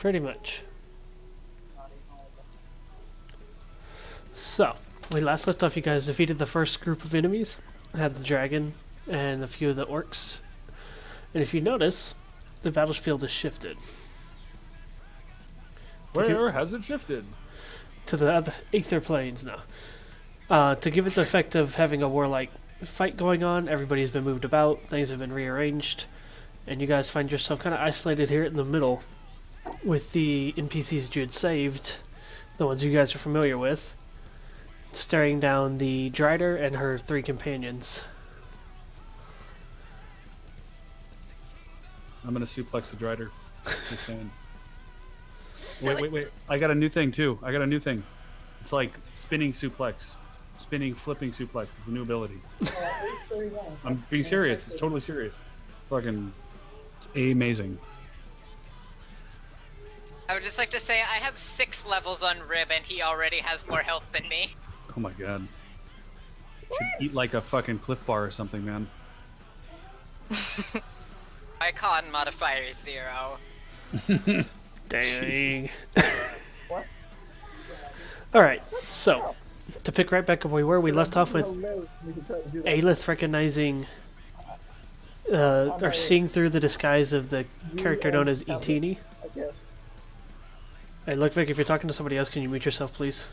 Pretty much. So, we last left off, you guys defeated the first group of enemies, had the dragon and a few of the orcs. And if you notice, the battlefield has shifted. Where has it shifted? To the other Aether Plains now. To give it the effect of having a warlike fight going on, everybody's been moved about, things have been rearranged, and you guys find yourself kind of isolated here in the middle with the NPCs that you had saved, the ones you guys are familiar with, staring down the Drider and her 3 companions. I'm gonna suplex the Drider. Just saying. Wait. I got a new thing, too. It's like spinning suplex. Flipping suplex. It's a new ability. I'm being serious. It's totally serious. Fucking it's amazing. I would just like to say I have 6 levels on Rib and he already has more health than me. Oh my god. Should eat like a fucking Cliff Bar or something, man. My con modifier is 0. Dang. Alright, so, to pick right back up where we were, we left off with Aelith recognizing, or seeing through the disguise of the character known as Etini. Hey, look, Vic, if you're talking to somebody else, can you mute yourself, please?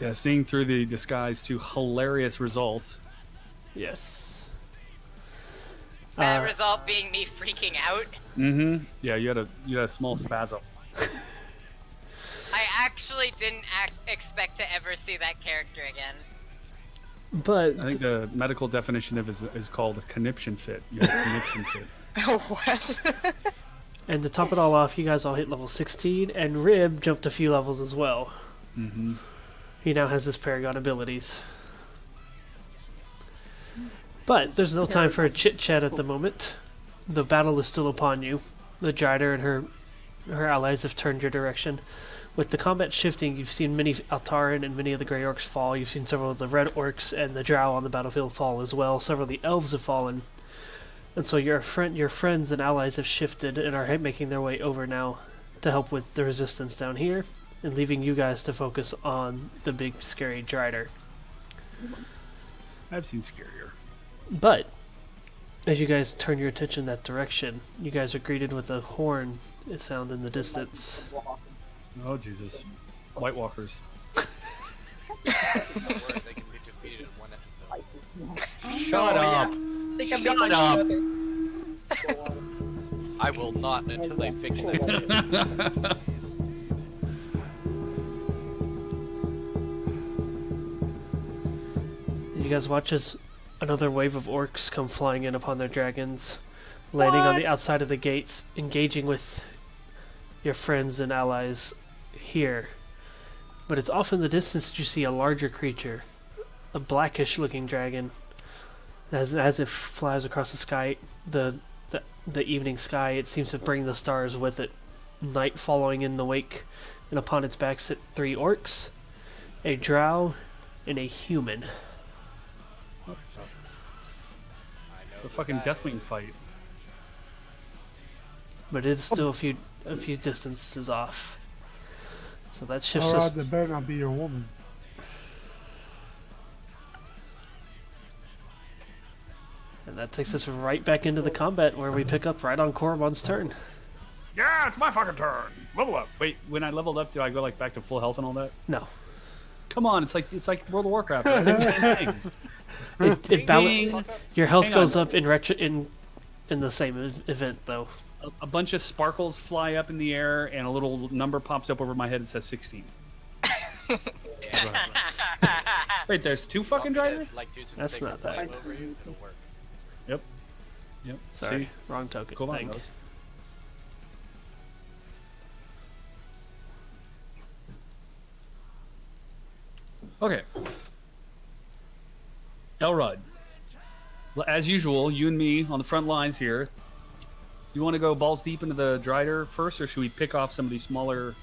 Yeah, seeing through the disguise to hilarious results. Yes. That result being me freaking out. Mm-hmm. Yeah, you had a small spasm. I actually didn't expect to ever see that character again. But I think the medical definition of it is called a conniption fit. You had a conniption fit. Oh, what? and to top it all off, you guys all hit level 16, and Rib jumped a few levels as well. Mm-hmm. He now has his Paragon abilities. But there's no time for a chit-chat at the moment. The battle is still upon you. The Drider and her allies have turned your direction. With the combat shifting, you've seen many Altaran and many of the Grey Orcs fall. You've seen several of the Red Orcs and the Drow on the battlefield fall as well. Several of the Elves have fallen. And so your friends and allies have shifted and are making their way over now to help with the resistance down here, and leaving you guys to focus on the big scary Drider. I've seen scarier. But as you guys turn your attention that direction, you guys are greeted with a horn sound in the distance. Oh Jesus, White Walkers. Shut up! Shut up! up! I will not until they fix that. You guys watch as another wave of orcs come flying in upon their dragons, landing on the outside of the gates, engaging with your friends and allies here. But it's off in the distance that you see a larger creature, a blackish looking dragon, as it flies across the sky, the evening sky. It seems to bring the stars with it, night following in the wake, and upon its back sit 3 orcs, a drow, and a human. It's a fucking Deathwing fight. But it is still a few distances off. So that shifts Alright, us. that better not be your woman. And that takes us right back into the combat where we pick up right on Korriban's turn. Yeah, it's my fucking turn. Level up. Wait, when I leveled up, do I go like back to full health and all that? No. Come on, it's like World of Warcraft. Right? Your health Hang goes on. up in the same event though. A bunch of sparkles fly up in the air, and a little number pops up over my head that says 16. Wait, there's 2 fucking drivers? That's not that. Over you, it'll work. Yep. Sorry, See? wrong token. Cool Thing. knows. Okay. Elrod. Well, as usual, you and me on the front lines here. You want to go balls deep into the Drider first, or should we pick off some of these smaller...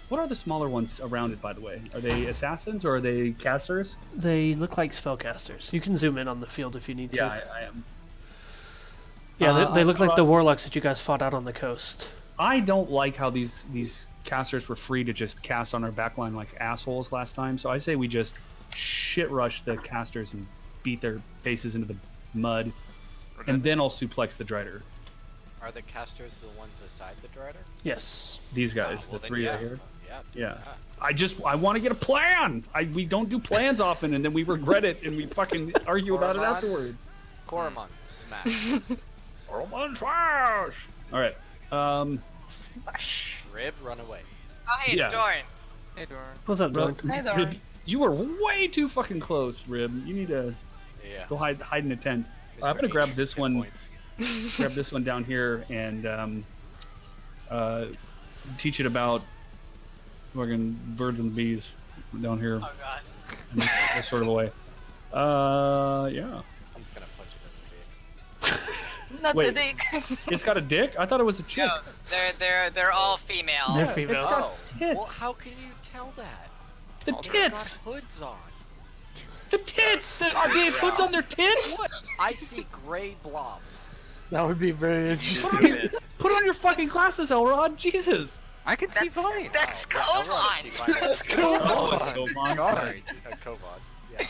What are the smaller ones around it, by the way? Are they assassins, or are they casters? They look like spellcasters. You can zoom in on the field if you need to. Yeah, I am. Yeah, they look like the warlocks that you guys fought out on the coast. I don't like how these casters were free to just cast on our backline like assholes last time. So I say we just shit rush the casters and beat their faces into the mud, and then I'll suplex the Drider. Are the casters the ones beside the Drider? Yes. These guys, Well, the then, three yeah. right here. Yeah. do Yeah. that. I want to get a plan. We don't do plans often, and then we regret it, and we fucking argue about it Coromon. afterwards. Koromon, smash. Coromon smash! All right. Rib, run away. Oh, hey, it's Yeah. Doran. Hey, Doran. What's up, Doran? Hey, Rib, Doran. you were way too fucking close, Rib. You need to Yeah. go hide in a tent. I'm Mr. gonna grab H, this hit one. points. Grab this one down here and teach it about fucking birds and bees down here Oh god. in this sort of a way. Yeah. I'm just gonna punch it in the dick. Not Wait. the dick. It's got a dick? I thought it was a chick. No, they're all female. They're It's female. got Oh, tits. well, how can you tell that? The They've tits! got hoods on. The tits! They have hoods on their tits? What? I see gray blobs. That would be very interesting. Put on your fucking glasses, Elrod. Jesus. I can see fine. That's Wow, yeah, Elrond, Kovan. see fine. That's Oh, cool. it's so fun. Sorry, Kovad. Yeah. He's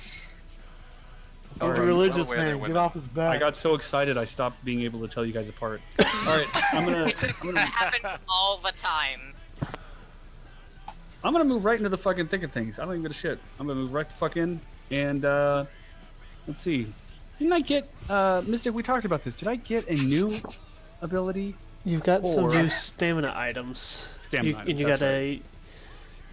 a Sorry. religious Aware they're man. Get women. off his back. I got so excited I stopped being able to tell you guys apart. Alright, It happens all the time. I'm gonna move right into the fucking thick of things. I don't even give a shit. I'm gonna move right the fuck in, and let's see. Didn't I get Mystic? We talked about this. Did I get a new ability? You've got some Or- new stamina items. Stamina items, And you that's got a.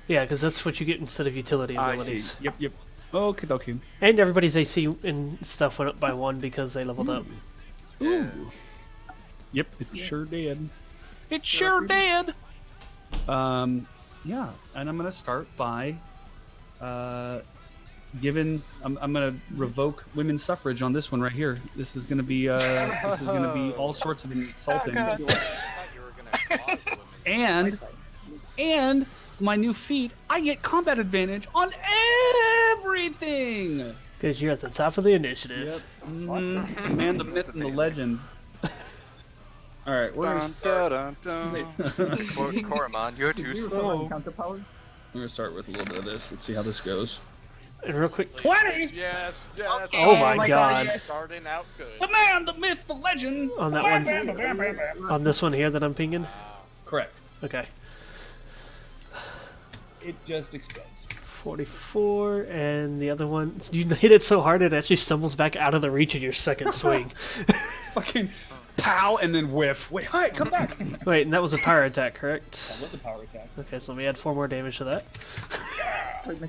Yeah, because that's what you get instead of utility I abilities. see. Yep. Okay, okay. And everybody's AC and stuff went up by 1 because they leveled up. Ooh. Yep, it sure did. It sure did. Yeah, and I'm gonna start by giving. I'm gonna revoke women's suffrage on this one right here. This is gonna be all sorts of insulting. I thought you were gonna cause the women. And my new feat, I get combat advantage on everything. Because you're at the top of the initiative. The man, the myth, and the legend. All right, we're gonna Koromon, you're too slow. We're gonna start with a little bit of this. Let's see how this goes. And real quick, 20! Yes. Oh my my god. God, Starting out The good. man, the myth, the legend. On that one, on this one here that I'm pinging? Correct. Okay. It just explodes. 44, and the other one, you hit it so hard it actually stumbles back out of the reach of your second swing. Fucking pow and then whiff. Wait, hi, come back. That Wait, and that was a power attack, correct? was a power attack. Okay, so let me add 4 more damage to that.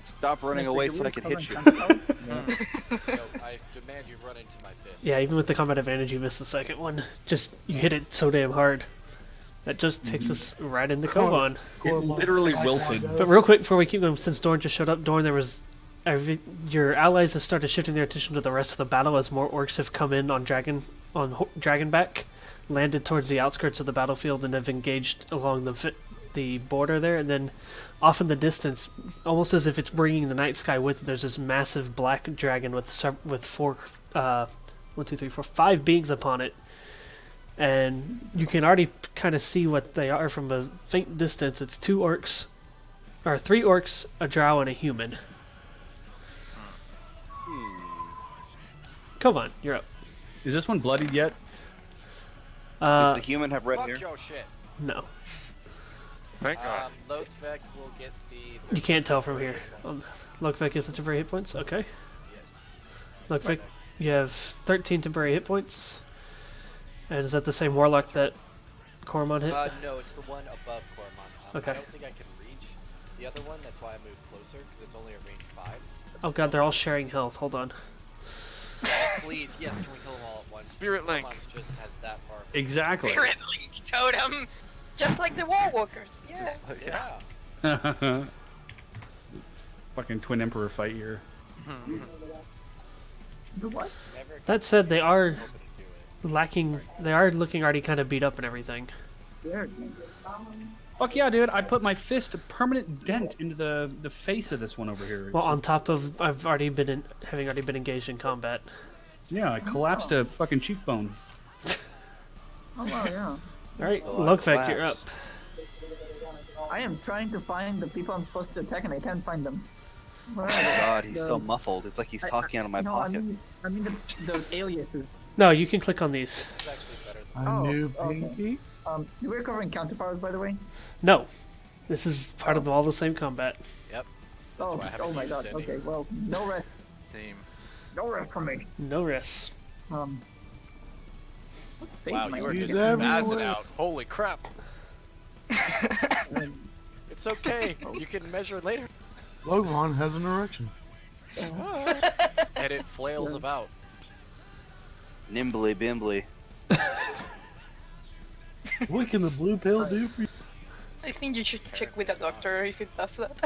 Stop running away so I can hit you. Yo, I demand you run into my fist. Yeah, even with the combat advantage, you missed the second one. Just, you hit it so damn hard. That just takes us right into Kovan. It literally wilted. But real quick, before we keep going, since Dorn just showed up, Dorn, there was... your allies have started shifting their attention to the rest of the battle as more orcs have come in on Dragonback, landed towards the outskirts of the battlefield, and have engaged along the border there. And then off in the distance, almost as if it's bringing the night sky with it, there's this massive black dragon with 5 beings upon it. And you can already kind of see what they are from a faint distance. It's 3 orcs, a drow, and a human. Kovan, you're up. Is this one bloodied yet? Does the human have red Fuck hair? your shit. No. Thank God. Lothvek will get the. You can't tell from here. Lokvek is temporary hit points. Okay. Yes. Lokvek, you have 13 temporary hit points. And is that the same warlock that Koromon hit? No, it's the one above Koromon. Okay. I don't think I can reach the other one. That's why I moved closer because it's only a range 5. Oh god, they're all sharing health. Hold on. Please, yes, can we kill them all at once? Spirit Link. Koromon's just has that far. Exactly. Spirit Link Totem. Just like the wall walkers. Yeah. Yeah. Fucking twin emperor fight here. Never That said, they are open to do it. lacking. They are looking already kind of beat up and everything. Fuck yeah, dude! I put my fist a permanent dent into the face of this one over here. Well, on top of having already been engaged in combat. Yeah, I collapsed a fucking cheekbone. Oh wow, yeah. Alright, A lot of Lugfek, you're up. laughs. I am trying to find the people I'm supposed to attack and I can't find them. Where are Oh they? God, he's so muffled. It's like he's talking out of my no, pocket. I mean the aliases. No, you can click on these. It's actually better I Oh, knew okay. Pinky. We're covering counterpowers, by the way. No. This is part of all the same combat. Yep. That's Oh, why I haven't oh my used god. any. Okay, well, no rest. Same. No rest for me. No risks. What phase Wow, am I you are in? just Use spazzing everywhere. out. Holy crap. It's okay. You can measure later. Logan has an erection. And it flails about. Nimbly bimbly. What can the blue pill do for you I think you should check with a doctor if it does that.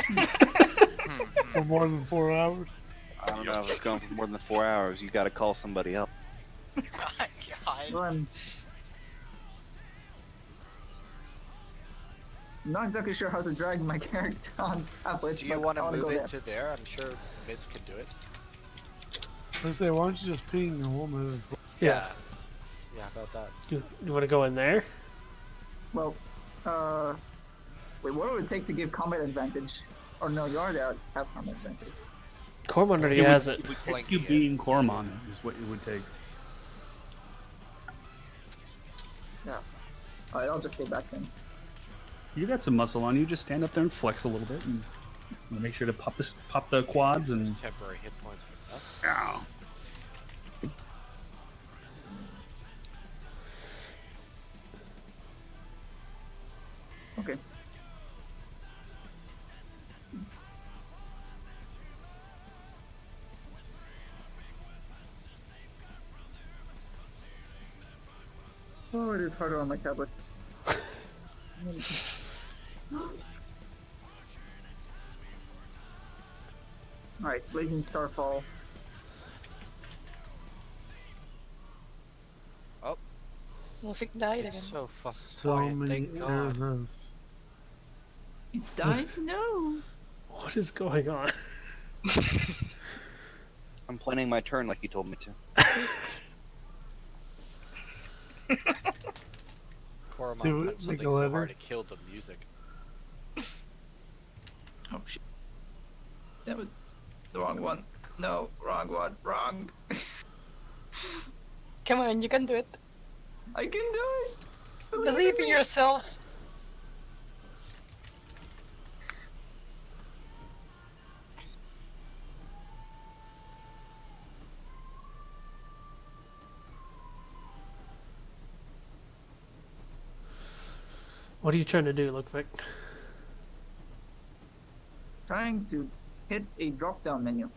for more than 4 hours? I don't know if it's going for more than 4 hours. You gotta call somebody else. My God. Well, I'm not exactly sure how to drag my character on tablet. Do you but want I to wanna move go it there. to there? I'm sure Miss can do it. I say, why don't you just ping and we'll move? Yeah. Yeah, how about that? You want to go in there? Well, wait, what would it take to give combat advantage? Or no, you already have combat advantage. Cormon already has it. Take you being Cormon is what it would take. Yeah. Alright, I'll just stay back then. You got some muscle on you. Just stand up there and flex a little bit, and make sure to pop the quads and. Just temporary hit points for that. Ow. Okay. Oh, it is harder on my tablet. Alright, Blazing Starfall. Music died again. It's so fucking So quiet, many thank God. errors. It died? No! What is going on? I'm planning my turn like you told me to. Coromon Do it, typed something make a so letter. hard it killed the music. Oh shit. That was the wrong one. No, wrong one. Wrong. Come on, you can do it. I can do it! Believe in yourself. What are you trying to do, Lugfek? Trying to hit a drop-down menu.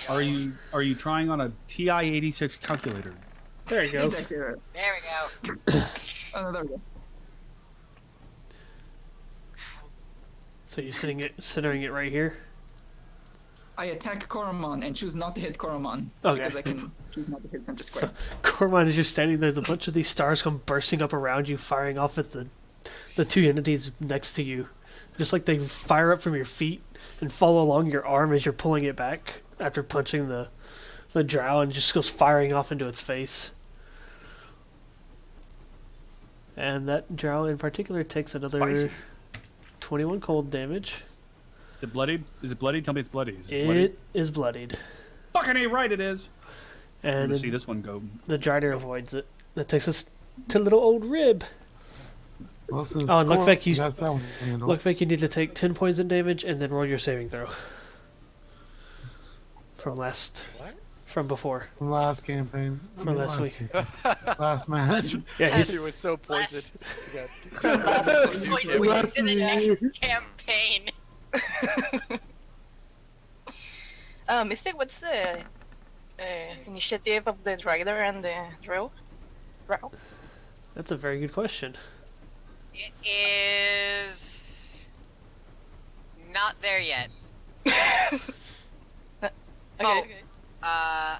Are you trying on a TI-86 calculator? There he goes. Syntax error. There we go. Oh no, there we go. So you're centering it right here? I attack Koromon and choose not to hit Koromon. Okay. Because I can choose not to hit center square. Cormon is just standing there. There's a bunch of these stars come bursting up around you, firing off at the two entities next to you. Just like they fire up from your feet and follow along your arm as you're pulling it back after punching the drow, and just goes firing off into its face. And that drow in particular takes another Spicy. 21 cold damage. Is it bloodied? Is it bloodied? Tell me it's bloody. Is it bloodied? It is bloodied. Fucking A right it is. And Let's see this one go. the Drider avoids it. That takes us to little old Rib. Well, since Oh, and look Cor- like you- that's that one handled. Look like you need to take 10 poison damage and then roll your saving throw. What? From before. From last campaign. From last week. campaign. Last match. Yeah, He was so poisoned. Poison Last in the year. next campaign. Mystic, what's the initiative of the Drider and the Drow? that's a very good question. It is not there yet. Okay, Oh. okay.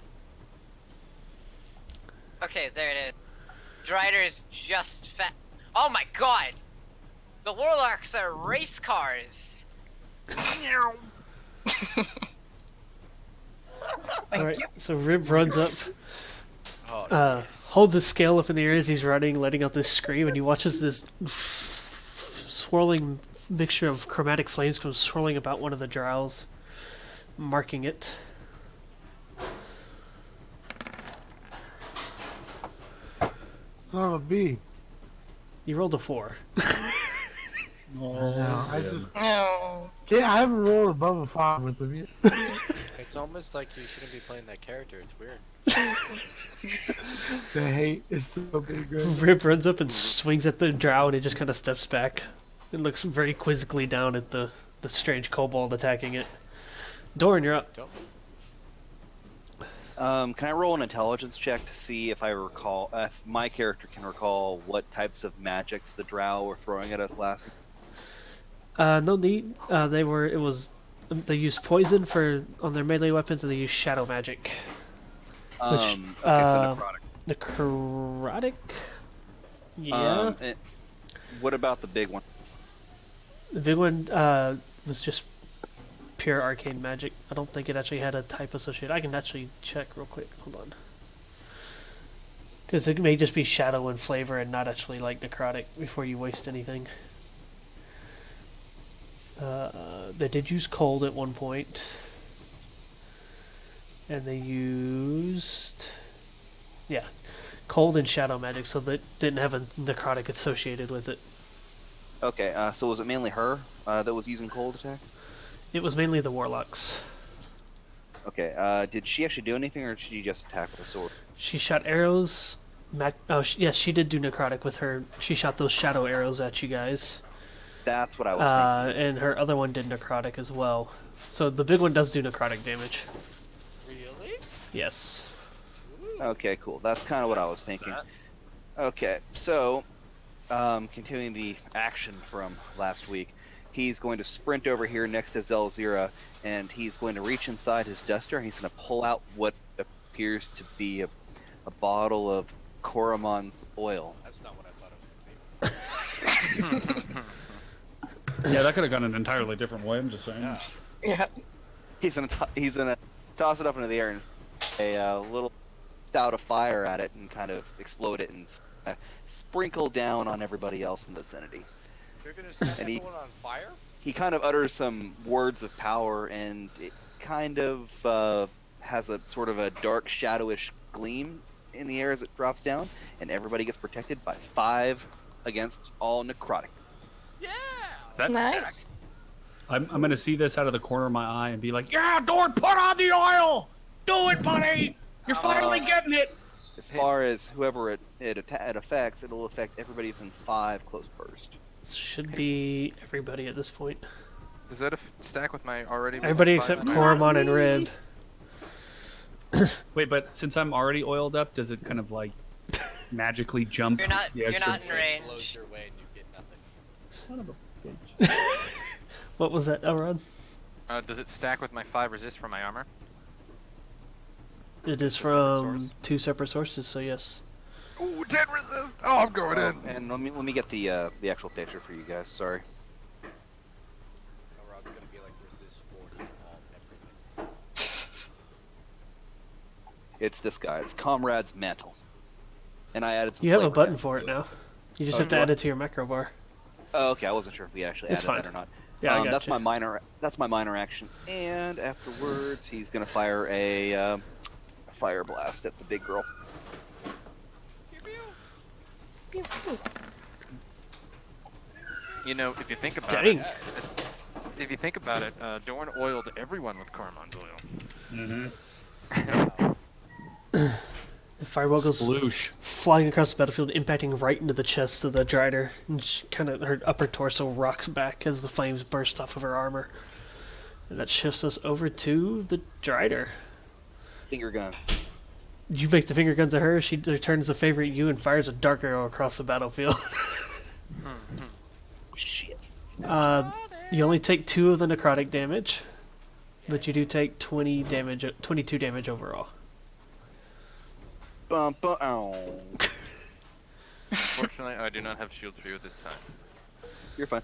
Okay, there it is. Drider is just fat. Oh my God! The Warlocks are race cars. Thank Alright, you. so Rib runs up Oh, holds his scale up in the air as he's running, letting out this scream, and he watches this swirling mixture of chromatic flames come swirling about one of the drowls, marking it. Son of a bee. You rolled a 4. No, I just No. can't. I haven't rolled above a 5 with them yet. It's almost like you shouldn't be playing that character. It's weird. The hate is so big. Right? Rip runs up and swings at the drow, and he just kind of steps back and looks very quizzically down at the strange kobold attacking it. Doran, you're up. Don't Can I roll an intelligence check to see if I recall, if my character can recall what types of magics the drow were throwing at us last? No need. They used poison on their melee weapons, and they used shadow magic. Okay, so necrotic. Necrotic? Yeah. What about the big one? The big one was just pure arcane magic. I don't think it actually had a type associated. I can actually check real quick. Hold on. Because it may just be shadow and flavor and not actually like necrotic before you waste anything. They did use cold at one point. And they used... yeah. Cold and shadow magic, so that didn't have a necrotic associated with it. Okay, so was it mainly her that was using cold attack? It was mainly the warlocks. Okay, did she actually do anything, or did she just attack with a sword? She shot arrows. Yes, she did do necrotic with her. She shot those shadow arrows at you guys. That's what I was thinking. And her other one did necrotic as well. So the big one does do necrotic damage. Really? Yes. Okay, cool. That's kind of what I was thinking. Okay, so, continuing the action from last week, he's going to sprint over here next to Zelzira, and he's going to reach inside his duster, and he's going to pull out what appears to be a bottle of Koromon's oil. That's not what I thought it was going to be. Yeah, that could have gone an entirely different way. I'm just saying. Yeah. Yeah. He's gonna toss it up into the air and a little spout of fire at it and kind of explode it and sprinkle down on everybody else in the vicinity. You're going to set And he- everyone on fire? He kind of utters some words of power, and it kind of has a sort of a dark, shadowish gleam in the air as it drops down, and everybody gets protected by 5 against all necrotic. Yeah! That's Nice. I'm gonna see this out of the corner of my eye and be like, "Yeah, Dorn, put on the oil! Do it, buddy! You're finally getting it!" As far as whoever it affects, it'll affect everybody within 5 close burst. Should be everybody at this point. Does that stack with my already? Everybody five except on my- Koromon and Rib. Wait, but since I'm already oiled up, does it kind of like magically jump? You're not. the You're extra- not in Blows range. your way and you get nothing. Son of a bitch. What was that, Elrod? Does it stack with my 5 resist from my armor? It is It's a separate from source. 2 separate sources, so yes. Ooh, 10 resist! Oh, I'm going in. And let me get the actual picture for you guys. Sorry. Rod's going to be like resist 40 on everything. It's this guy. It's Comrade's Mantle. And I added some You have a flavor button to it. for it now. You just Oh, have to do I? add it to your macro bar. Oh, okay. I wasn't sure if we actually It's added fine. that or not. Yeah, I got that's you. my minor. That's my minor action. And afterwards, he's gonna fire a fire blast at the big girl. Pew, pew. You know, if you think about Dang. it, if you think about it, Dorn oiled everyone with Koromon's oil. Mm-hmm. The fireball goes Sploosh. flying across the battlefield, impacting right into the chest of the Drider. And kind of her upper torso rocks back as the flames burst off of her armor. And that shifts us over to the Drider. Finger guns. You make the finger guns at her, she returns the favor at you and fires a dark arrow across the battlefield. Shit. You only take 2 of the necrotic damage, but you do take 22 damage overall. Bum, bum, ow. Fortunately, I do not have shields for you at this time. You're fine.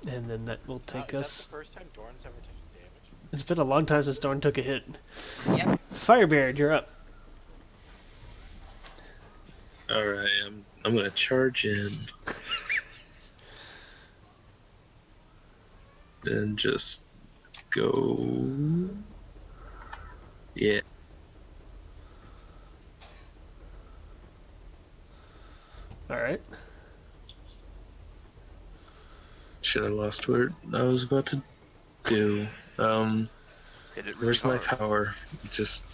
And then that will take Is us... that the first time Dorn's ever taken damage? It's been a long time since Dorn took a hit. Yep. Firebeard, you're up. Alright, I'm gonna charge in. Then just go. Yeah. All right. Should I lost what I was about to do? Hit it really Where's my hard. power? Just.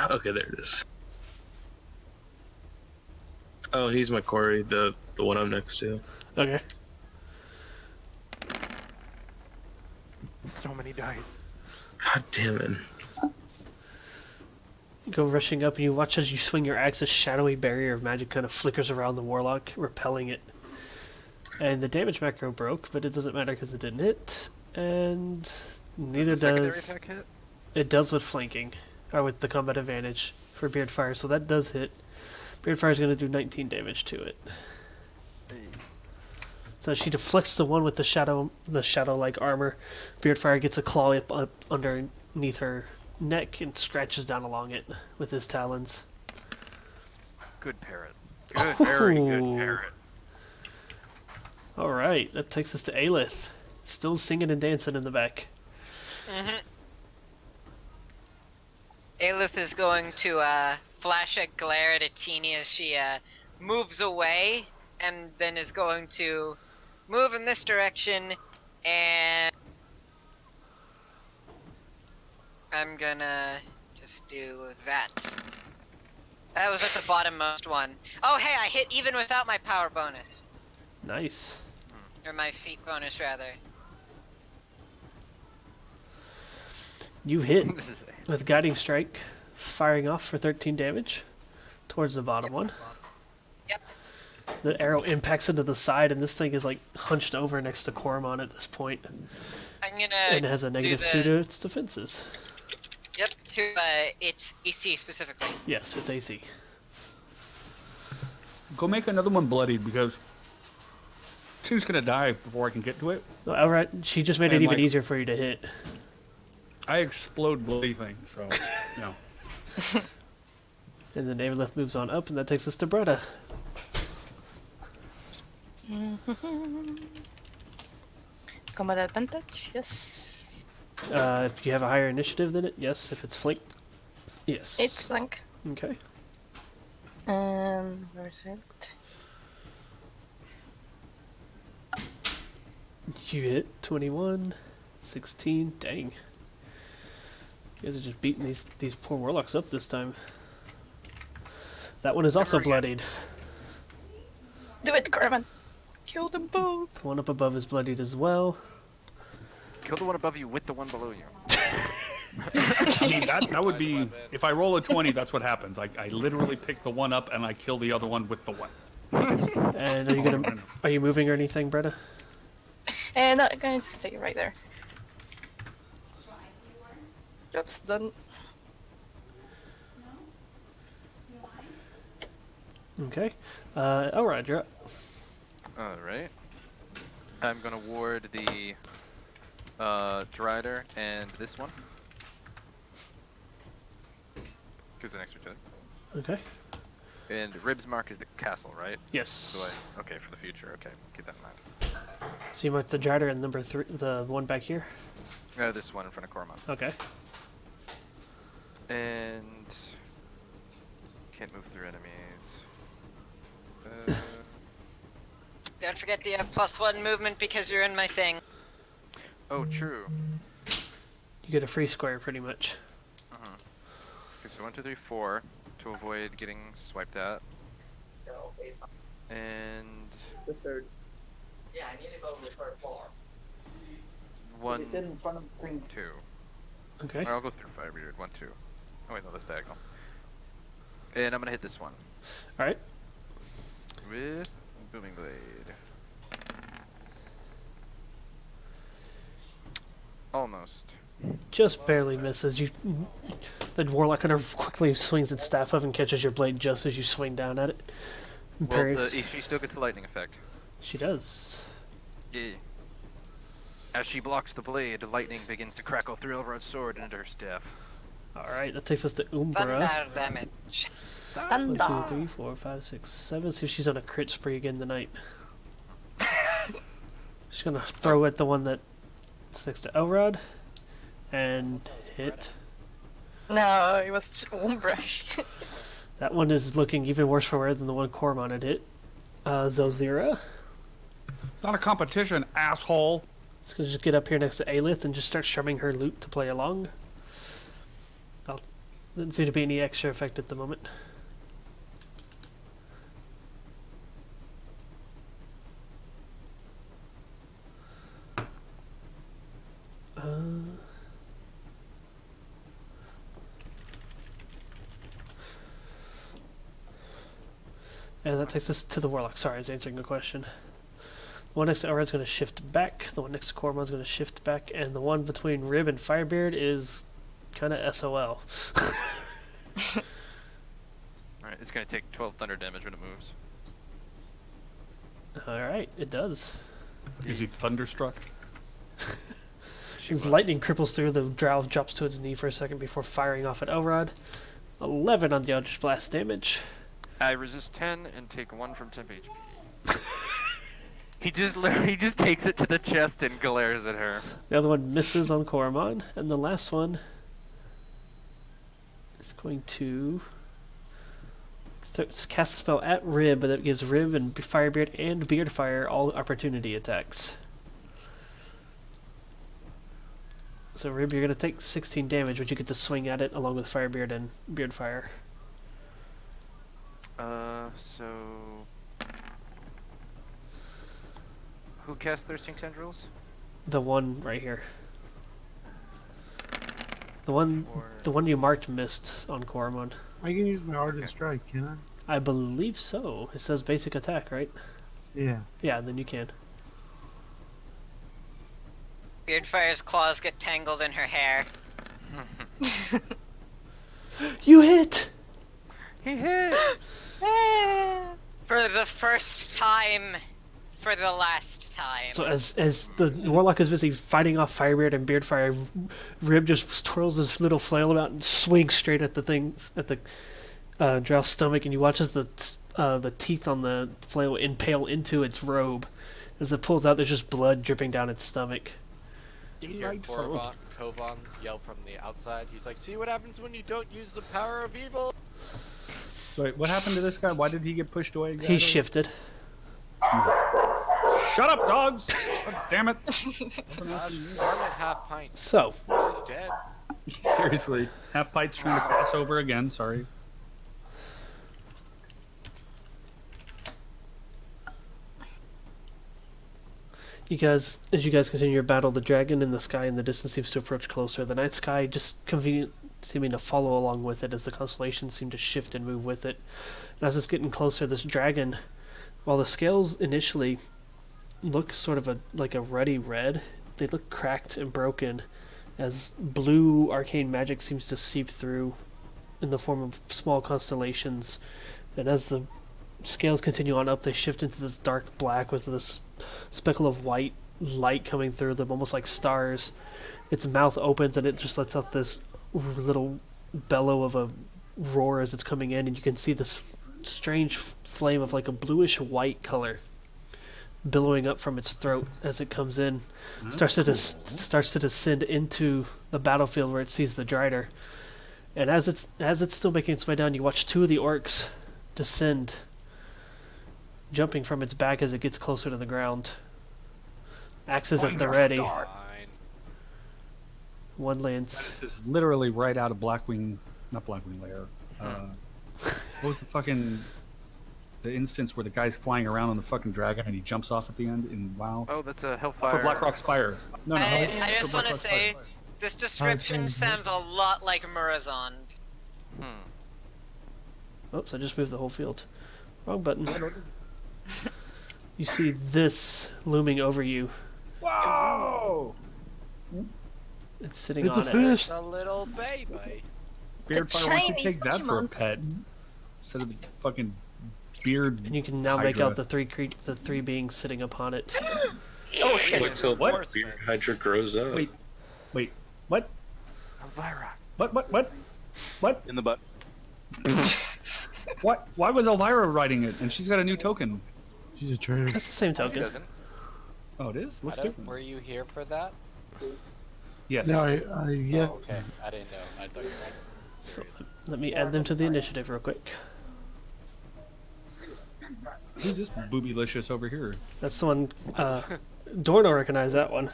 Okay, there it is. Oh, he's my quarry, the one I'm next to. Okay. So many dice. God damn it. You go rushing up, and you watch as you swing your axe. A shadowy barrier of magic kind of flickers around the warlock, repelling it. And the damage macro broke, but it doesn't matter because it didn't hit. And neither Does the secondary does attack hit? it. Does with flanking, or with the combat advantage for Beardfire. So that does hit. Beardfire is going to do 19 damage to it. So she deflects the one with the shadow-like armor. Beardfire gets a claw up underneath her neck and scratches down along it with his talons. Good parrot. Good, very good Ooh. parrot. All right, that takes us to Aelith, still singing and dancing in the back. Aelith is going to flash a glare at Atini as she moves away, and then is going to move in this direction, and I'm gonna just do that. That was at the bottommost one. Oh hey, I hit even without my power bonus. Nice. Or my feat bonus, rather. You hit This is with Guiding Strike, firing off for 13 damage towards the bottom one. Yep. The arrow impacts into the side, and this thing is like hunched over next to Cormon at this point. I'm gonna And it has a do -2 to its defenses. Yep, to its AC specifically. Yes, it's AC. Go make another one bloodied because she's gonna die before I can get to it. So, alright, she just made it And, even like- easier for you to hit. I explode bloody things, so you know. And then Aelith moves on up, and that takes us to Bretta. Combat advantage, yes. If you have a higher initiative than it, yes. If it's flanked, yes. It's flank. Okay. Where's it? You hit 21, 16. Dang. You guys are just beating these poor warlocks up this time. That one is also Never again. bloodied. Do it, Carmen. Kill them both. The one up above is bloodied as well. Kill the one above you with the one below you. I mean, that would be if I roll a 20. That's what happens. I literally pick the one up and I kill the other one with the one. And are you moving or anything, Bretta? And I'm going to stay right there. Job's done. Okay. Elrod, you're up. Alright. I'm gonna ward the Drider and this one. Because they're next to each other. Okay. And Rib's mark is the castle, right? Yes. So okay, for the future, okay. Keep that in mind. So you marked the Drider and number 3, the one back here? This one in front of Cormon. Okay. And can't move through enemies. Don't forget the +1 movement because you're in my thing. Oh, true. You get a free square, pretty much. Okay, so 1, 2, 3, 4 to avoid getting swiped at. And The third. 1, They said in front of the thing. 2. Okay. Or I'll go through 5 weird. 1, 2. Oh wait, no, that's diagonal. And I'm gonna hit this one Alright. with Booming Blade. Almost. Just barely misses. The warlock kind of quickly swings its staff up and catches your blade just as you swing down at it. And Well, parries. she still gets a lightning effect. She does. Yeah. As she blocks the blade, the lightning begins to crackle through Elrod's sword and into her staff. Alright, that takes us to Umbra. Thunder damage. 1, 2, Thunder. 3, 4, 5, 6, 7. See if she's on a crit spree again tonight. She's gonna throw at the one that's next to Elrod. And hit. No, it was one brush. That one is looking even worse for wear than the one Cormon had hit. Zelzira. It's not a competition, asshole. It's gonna just get up here next to Aelith and just start strumming her lute to play along. Doesn't seem to be any extra effect at the moment. And that takes us to the Warlock. Sorry, I was answering a question. The one next to Elrod's going to shift back, the one next to Cormon's going to shift back, and the one between Rib and Firebeard is kind of SOL. Alright, it's gonna take 12 thunder damage when it moves. Alright, it does. Is he thunderstruck? His lightning cripples through, the drow drops to its knee for a second before firing off at Elrod. 11 on the Eldritch Blast damage. I resist 10 and take 1 from temp HP. He just takes it to the chest and glares at her. The other one misses on Coromon, and the last one is going to cast a spell at Rib, but that gives Rib and Firebeard and Beardfire all opportunity attacks. So Rib, you're going to take 16 damage, but you get to swing at it along with Firebeard and Beardfire. So... Who cast Thirsting Tendrils? The one right here. The one you marked missed on Coromon. I can use my Ardent Strike, can I? I believe so. It says basic attack, right? Yeah. Yeah, then you can. Beardfire's claws get tangled in her hair. You hit! He hit! For the first time. For the last time. So as the Warlock is busy fighting off Firebeard and Beardfire, Rib just twirls his little flail about and swings straight at the things at the drow's stomach, and you watch as the teeth on the flail impale into its robe. As it pulls out, there's just blood dripping down its stomach. You hear Kovan yell from the outside. He's like, "See what happens when you don't use the power of evil." Wait, what happened to this guy? Why did he get pushed away? He shifted. Shut up, dogs! God damn it! Varmint half pint. So, Dead. Seriously, half pint's trying to cross over again. Sorry. as you guys continue your battle, the dragon in the sky in the distance seems to approach closer. The night sky just seeming to follow along with it as the constellations seem to shift and move with it. And as it's getting closer, this dragon, while the scales initially look sort of like a ruddy red, they look cracked and broken as blue arcane magic seems to seep through in the form of small constellations. And as the scales continue on up, they shift into this dark black with this speckle of white light coming through them, almost like stars. Its mouth opens and it just lets out this little bellow of a roar as it's coming in, and you can see this strange flame of like a bluish white color billowing up from its throat as it comes in. Starts to descend into the battlefield where it sees the Drider. And as it's still making its way down, you watch two of the orcs descend, jumping from its back as it gets closer to the ground. Axes at the ready. Fine. One lands. This is literally right out of Blackwing, not Blackwing Lair. What was the instance where the guy's flying around on the fucking dragon and he jumps off at the end in WoW? Oh, that's a For Hellfire. Blackrock Spire. No, I for just want to Blackrock say, Spire. this description sounds a lot like Murazond. Oops, I just moved the whole field. Wrong button. You see this looming over you. Whoa! It's sitting It's a on it. fish. A little baby. Beardfire, why don't you shiny take that for a Pokemon. pet? Instead of the fucking beard. And you can now make Hydra. out the three beings sitting upon it. Oh shit. Wait till What? the beard hydra grows up. Wait, what? Elvira. What? In the butt. What? Why was Elvira riding it? And she's got a new token. She's a traitor. That's the same He token. doesn't. Oh, it is. I Looks don't, different. were you here for that? Yes. No, yeah. Oh, okay. I didn't know. I thought you were So, serious. let me add them to the initiative real quick. Who's this boobylicious over here? That's the one. Dorn will recognize that one.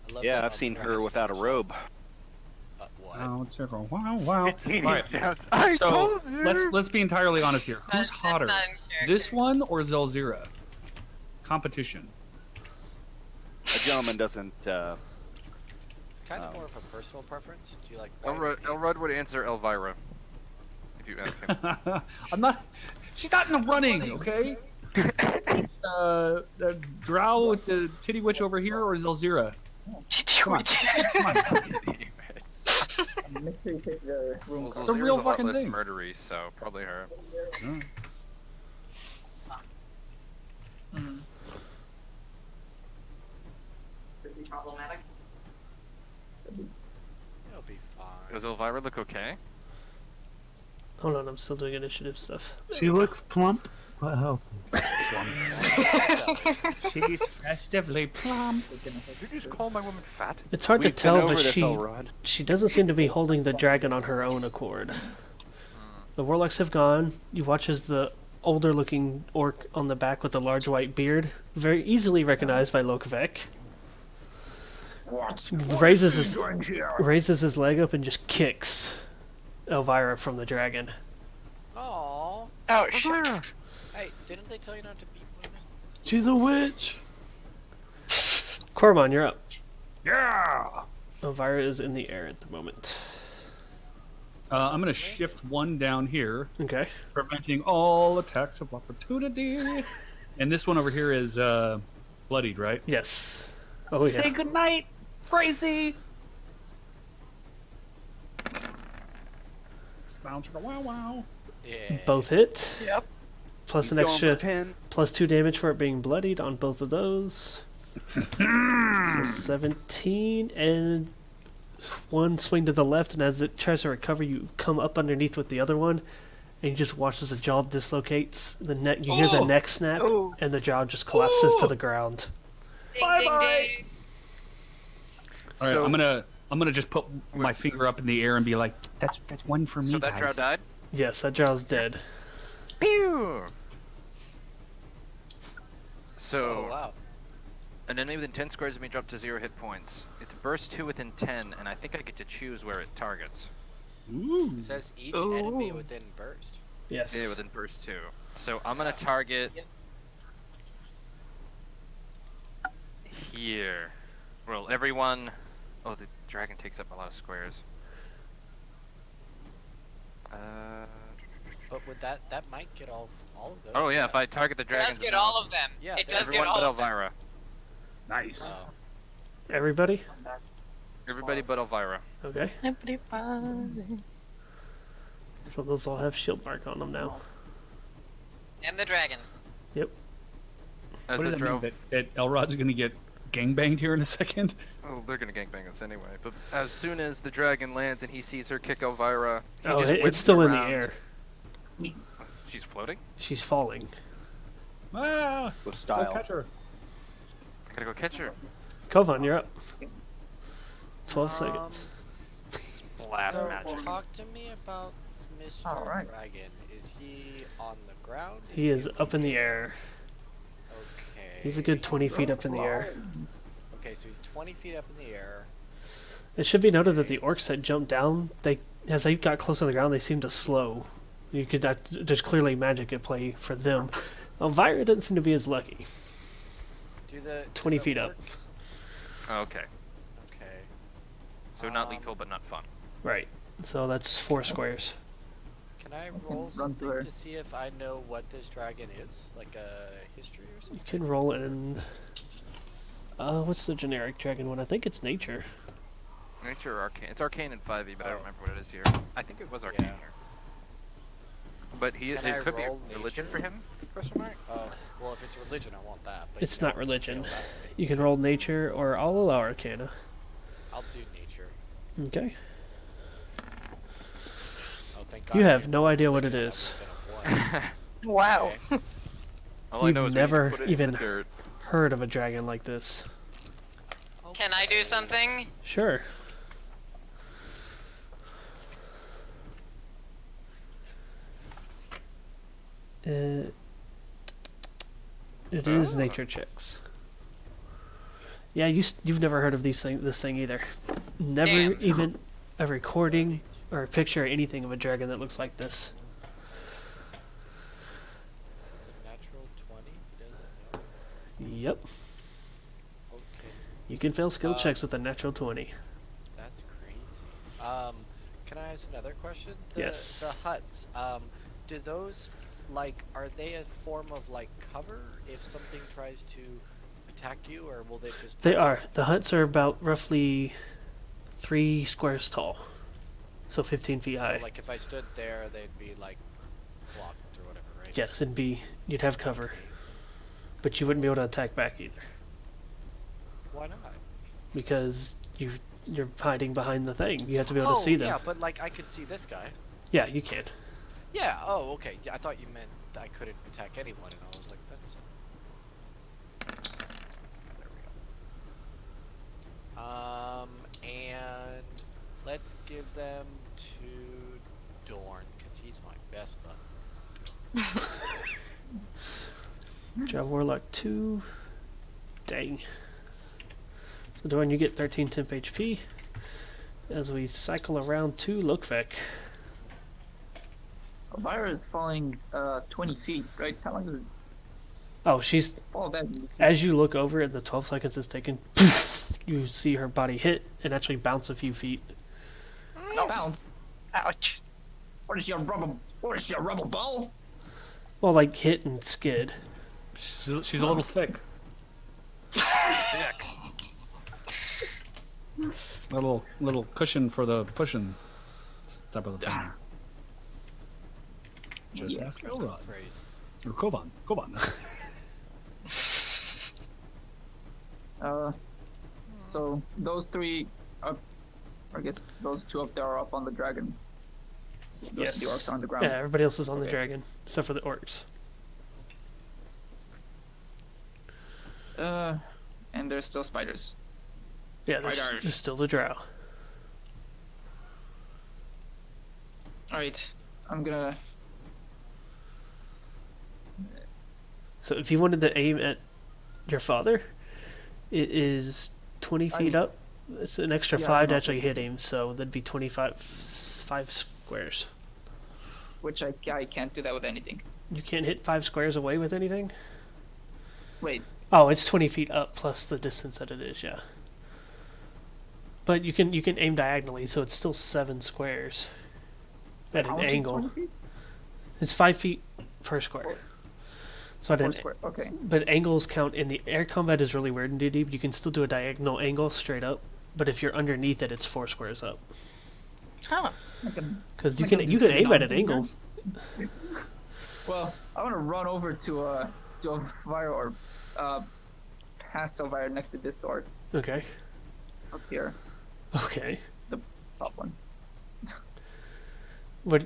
I love Yeah, that I've seen her Elvira's- without a robe. What? Oh, circle. Wow, wow. He Alright, shouts, I so told you. let's be entirely honest here. Who's That's hotter, not in character. this one or Zelzira? Competition. A gentleman doesn't. It's kind of Oh. more of a personal preference. Do you like white or pink? Elrod would answer Elvira. If you ask him. I'm not. She's not in the running, okay? It's the Drow with the titty witch over here or Zelzira? Come on. Come on. Make sure you take the room Well, card. It's a real Zolzira's a lot fucking less thing. murdery, so probably her. Problematic. It'll be fine. Does Elvira look okay? Hold on, I'm still doing initiative stuff. She looks plump but healthy. She's festively plump. Did you just call my woman fat? It's hard to We've been tell, over but this, Elrod. she doesn't seem to be holding the dragon on her own accord. The warlocks have gone. You watch as the older-looking orc on the back with the large white beard, very easily recognized by Lokvek, raises his leg up and just kicks Elvira from the dragon. Aww. Oh shit. Hey, didn't they tell you not to beat women? She's a witch. Cormon, you're up. Yeah. Elvira is in the air at the moment. I'm gonna shift one down here, Okay. preventing all attacks of opportunity. And this one over here is bloodied, right? Yes. Oh yeah. Say goodnight, Crazy. Bounce wow wow. Yeah. Both hit. Yep. Plus an Going for extra 10. +2 damage for it being bloodied on both of those. So 17 and one swing to the left, and as it tries to recover, you come up underneath with the other one, and you just watch as the jaw dislocates. The neck, you hear the neck snap, Oh. and the jaw just collapses to the ground. Ding, ding, ding. All right, So- I'm gonna just put my finger up in the air and be like, that's one for me, So that drow guys. died? Yes, that jaw's dead. Pew! So, Oh wow. an enemy within 10 squares of me dropped to 0 hit points. It's burst 2 within 10, and I think I get to choose where it targets. Ooh. It says each Ooh. enemy within burst. Yes. Yeah, within burst 2. So I'm gonna target here. Well, everyone. Oh, the dragon takes up a lot of squares. But with that might get all of those. Oh yeah, if I target the It dragon. does get all of them. Yeah, it does Everyone get all but of them. Elvira. Nice. Oh. Everybody? Everybody but Elvira. Okay. Everybody. So those all have shield mark on them now. And the dragon. Yep. As What does the that mean? drow. That Elrod's gonna get gangbanged here in a second? Oh, they're gonna gangbang us anyway. But as soon as the dragon lands and he sees her kick Elvira, he Oh, just it's whips still in the around. air. She's floating? She's falling. Ah, With go style. catch her. I gotta go catch her. Kovan, you're up. 12 seconds. Blast So magic. talk to me about Mr. Alright. Dragon. Is he on the ground? He is up in the air. Okay. He's a good 20 feet up in the air. Okay, so he's 20 feet up in the air. It should be noted that the orcs that jumped down, as they got close to the ground, they seemed to slow. You could there's clearly magic at play for them. Elvira doesn't seem to be as lucky. Do the 20 do the feet up. orcs- Oh, okay. Okay. So not Um, lethal, but not fun. Right. So that's 4 squares. Can I roll Run something through her. to see if I know what this dragon is? Like a history or You something? can roll in. What's the generic dragon one? I think it's nature. Nature or arcane? It's arcane in 5e, but I Oh. don't remember what it is here. I think it was arcane Yeah. here. But he, Can it I could be roll religion nature? for him? Question mark. Oh, well, if it's religion, I want that. But It's you not know, religion. fail that way. You can roll nature, or I'll allow arcana. I'll do nature. Okay. Oh, thank God. You I have didn't no roll idea what it religion, that is. would've been a 20. Wow. All I know You've is never we need to put it even in the dirt. heard of a dragon like this. Can I do something? Sure. It is nature checks. Yeah, you've never heard of this thing either. Never Damn. even a recording or a picture or anything of a dragon that looks like this. The natural 20? He doesn't know. Yep. Okay, You can fail skill checks with a natural 20. that's crazy. Can I ask another question? Yes. The huts, do those, like, are they a form of, like, cover if something tries to attack you, or will they just... They are. The huts are about roughly 3 squares tall. So 15 feet high. So, like, if I stood there, they'd be, like, blocked or whatever, right? Yes, you'd have cover. But you wouldn't be able to attack back either. Why not? Because you're hiding behind the thing. You have to be able to see them. Yeah, but, like, I could see this guy. Yeah, you can. Yeah, oh, okay. Yeah, I thought you meant I couldn't attack anyone, and I was like, that's... There we go. And let's give them to Dorn, because he's my best bud. Job Warlock 2. Dang. So Dorn, you get 13 temp HP. As we cycle around to Lokvek. Elvira is falling 20 feet, right? How long does it Oh, she's... fall back? As you look over and the 12 seconds is taken, you see her body hit and actually bounce a few feet. Bounce. Ouch. What is your rubber ball? Well, like hit and skid. She's a little thick. Stick. Little cushion for the pushing type of the thing. Just Yes. Elrod. Phrase. Or Koban. So those three up, I guess those two up there are up on the dragon. Those Yes. the orcs are on the ground. Yeah, everybody else is on the Okay. dragon, except for the orcs. And there's still spiders. Yeah, there's still the drow. Alright, I'm gonna... So if you wanted to aim at your father, it is 20 feet up. It's an extra Yeah, 5 to no. actually hit him, so that'd be 5 squares. Which I can't do that with anything. You can't hit 5 squares away with anything? Wait, Oh, it's 20 feet up plus the distance that it is, yeah. But you can aim diagonally, so it's still 7 squares at how an much is angle. 20 feet? It's 5 feet per square. So at 4 an, square, okay. but angles count in the air combat is really weird in D&D. You can still do a diagonal angle straight up, but if you're underneath it, it's 4 squares up. Huh. I can, Because I you can can do you can some aim at an non-fingers. angle. well, I want to run over to Elvira or past Elvira next to this sword Okay. up here, Okay. top one. What?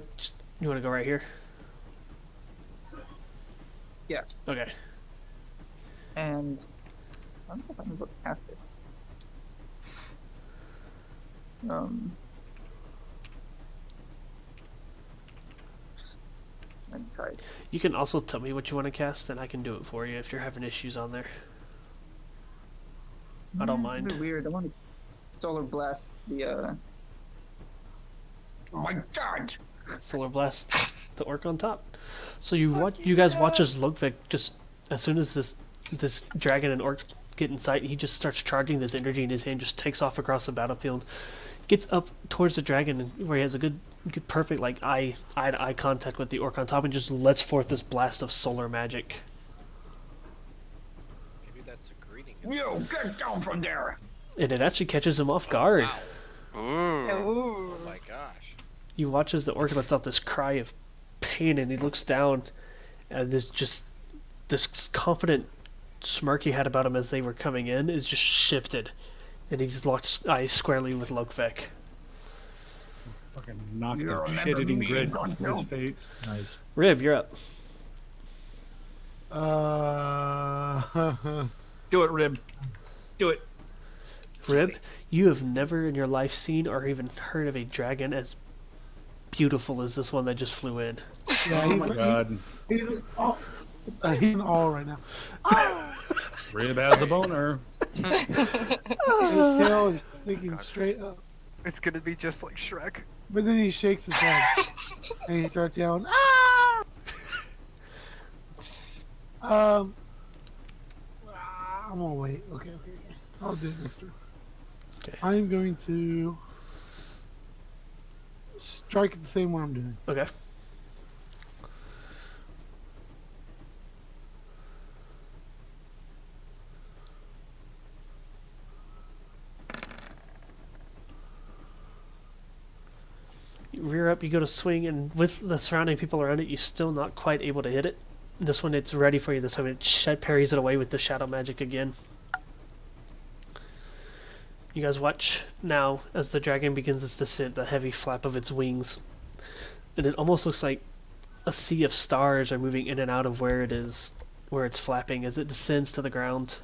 You want to go right here? Yeah. Okay. And I don't know if I can look past this. I'm tired. You can also tell me what you want to cast, and I can do it for you if you're having issues on there. I don't It's a mind. bit weird. I want to solar blast the. Oh my god! Solar Blast the orc on top. So you guys watch as Ludwig just as soon as this dragon and orc get in sight, he just starts charging this energy in his hand, just takes off across the battlefield, gets up towards the dragon where he has a good perfect like eye to eye contact with the orc on top, and just lets forth this blast of solar magic. Maybe that's a greeting. You get down from there! And it actually catches him off guard. Wow. Ooh. Ooh. Oh my gosh. You watch as the orc lets out this cry of pain, and he looks down, and this confident smirk he had about him as they were coming in is just shifted, and he's locked eyes squarely with Lokvek. Fucking knocked You the remember shit eating me, grid don't from his you? face. Nice. Rib, you're up. Do it, Rib. Do it. Rib, you have never in your life seen or even heard of a dragon as beautiful as this one that just flew in. Yeah, Oh my god. he's an all right now. Rib has a boner. His tail is sticking straight up. It's gonna be just like Shrek. But then he shakes his head and he starts yelling, "Ah!" I'm gonna wait. Okay. I'll do it next turn. Okay. I'm going to strike at the same one I'm doing. Okay. You rear up, you go to swing, and with the surrounding people around it, you're still not quite able to hit it. This one, it's ready for you. This time, it parries it away with the shadow magic again. You guys watch now as the dragon begins its descent, the heavy flap of its wings. And it almost looks like a sea of stars are moving in and out of where it is, where it's flapping as it descends to the ground.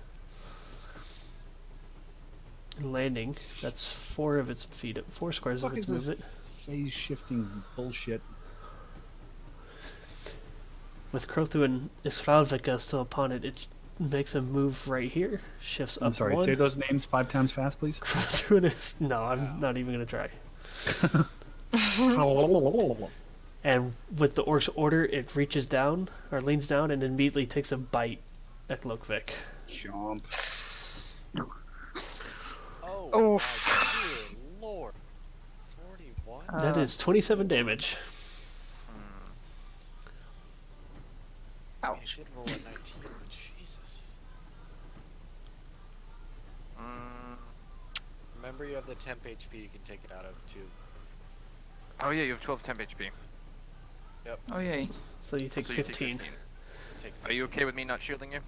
And landing, that's 4 of its feet, 4 squares of Fuck its is this? movement. Phase shifting bullshit. With Krothu and Israelvika still upon it, it makes a move right here. Shifts up I'm sorry, 1. say those names 5 times fast, please. Krothu and no, I'm not even going to try. And with the orc's order, it reaches down, or leans down, and immediately takes a bite at Lokvik. Jump. Oh, Oh. my dear lord. 41? That is 27 damage. I Ouch. did roll a 19. Jesus. Remember, you have the temp HP you can take it out of, too. Oh yeah, you have 12 temp HP. Yep. Oh yay. So you take So 15. You take 15. Take Are you okay with me not shielding you?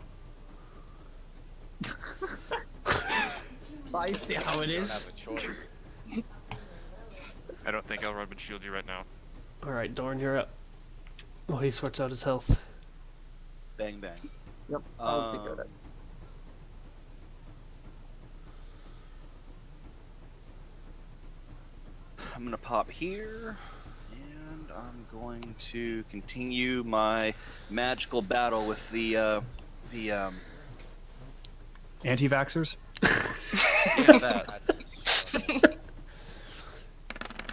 I see how it You don't is. have a choice. I don't think Elrond would shield you right now. Alright, Dorn, you're up. Oh, he sorts out his health. Bang bang. Yep, I'll take care of that. I'm gonna pop here, and I'm going to continue my magical battle with the Anti-vaxxers? yeah, that. That's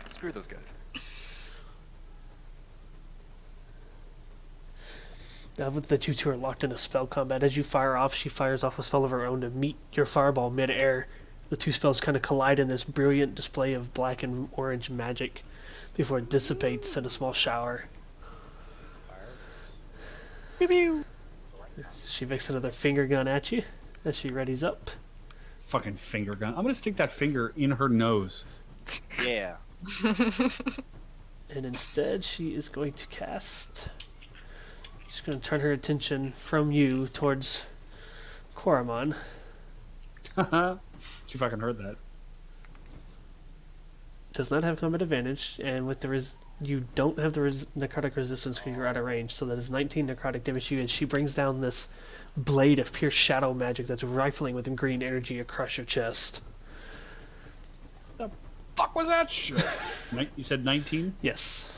Screw those guys. Now that you two are locked in a spell combat, as you fire off, she fires off a spell of her own to meet your fireball mid-air. The two spells kind of collide in this brilliant display of black and orange magic before it dissipates in a small shower. She makes another finger gun at you as she readies up. Fucking finger gun. I'm gonna stick that finger in her nose. Yeah. And instead, she is going to cast... She's going to turn her attention from you towards Koromon. She fucking heard that. Does not have combat advantage, and with the you don't have the necrotic resistance because you're out of range, so that is 19 necrotic damage to you, and she brings down this blade of pure shadow magic that's rifling with green energy across your chest. Fuck was that shit? You said 19? Yes.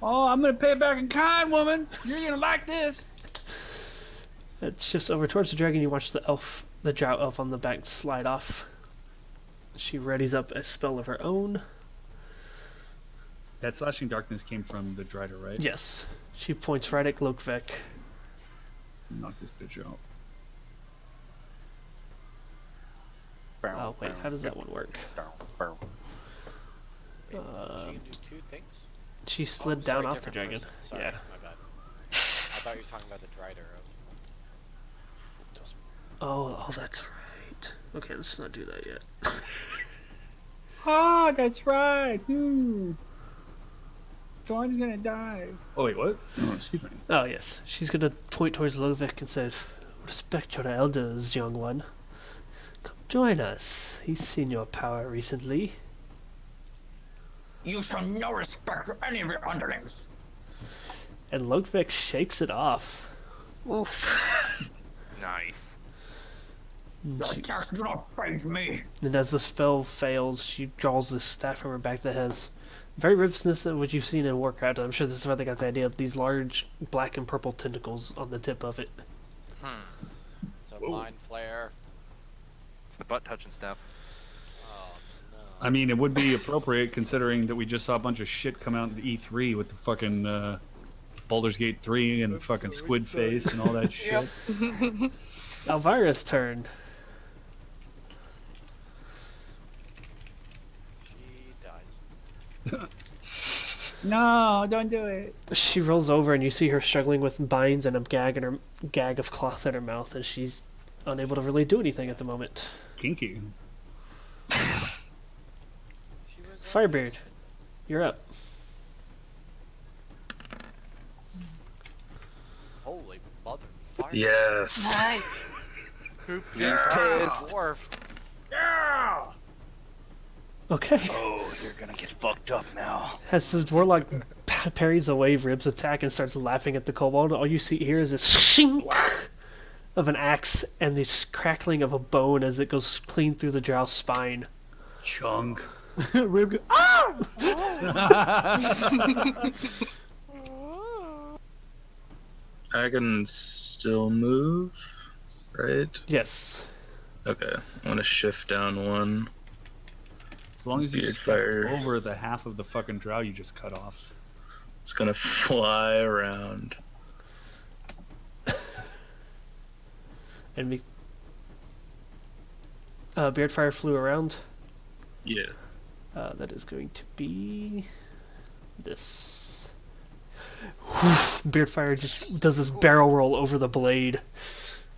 Oh, I'm gonna pay it back in kind, woman. You're gonna like this. It shifts over towards the dragon. You watch the elf, the drow elf on the back, slide off. She readies up a spell of her own. That slashing darkness came from the Drider, right? Yes. She points right at Glokvek. Knock this bitch out. Oh, wait, how does that one work? Wait, she can do 2 things? She slid sorry, down off the different dragon. person. Sorry, Yeah. my bad. I thought you were talking about the Drider. Oh, that's right. Okay, let's not do that yet. Ah, that's right. John's gonna die. Oh wait, what? Oh, excuse me. Oh, yes. She's going to point towards Lovek and say, "Respect your elders, young one. Come join us. He's seen your power recently." You show no respect to any of your underlings. And Lokvik shakes it off. Oof. Nice. Your attacks do not faze me. And as the spell fails, she draws this staff from her back that has very reminiscent of what you've seen in Warcraft. I'm sure this is where they got the idea of these large black and purple tentacles on the tip of it. So mind flare. It's the butt touching stuff. Oh no. I mean, it would be appropriate considering that we just saw a bunch of shit come out in E3 with the fucking Baldur's Gate 3 and fucking Squid Face and all that shit. Elvira's turn. She dies. No, don't do it. She rolls over and you see her struggling with binds and a gag of cloth in her mouth, and she's unable to really do anything at the moment. Kinky. She was Firebeard, you're up. Holy mother fire. Yes. Nice. He's pissed. Dwarf. Yeah. Okay. Oh, you're gonna get fucked up now. As the warlock parries away Rib's attack and starts laughing at the kobold, all you see here is this shink of an axe and this crackling of a bone as it goes clean through the drow's spine. Chunk. Rib go, I can still move, right? Yes. Okay, I'm gonna shift down one. As long as you Beard step fire. over the half of the fucking drow you just cut off. It's gonna fly around. And Beardfire flew around. Yeah. That is going to be this. Beardfire just does this barrel roll over the blade,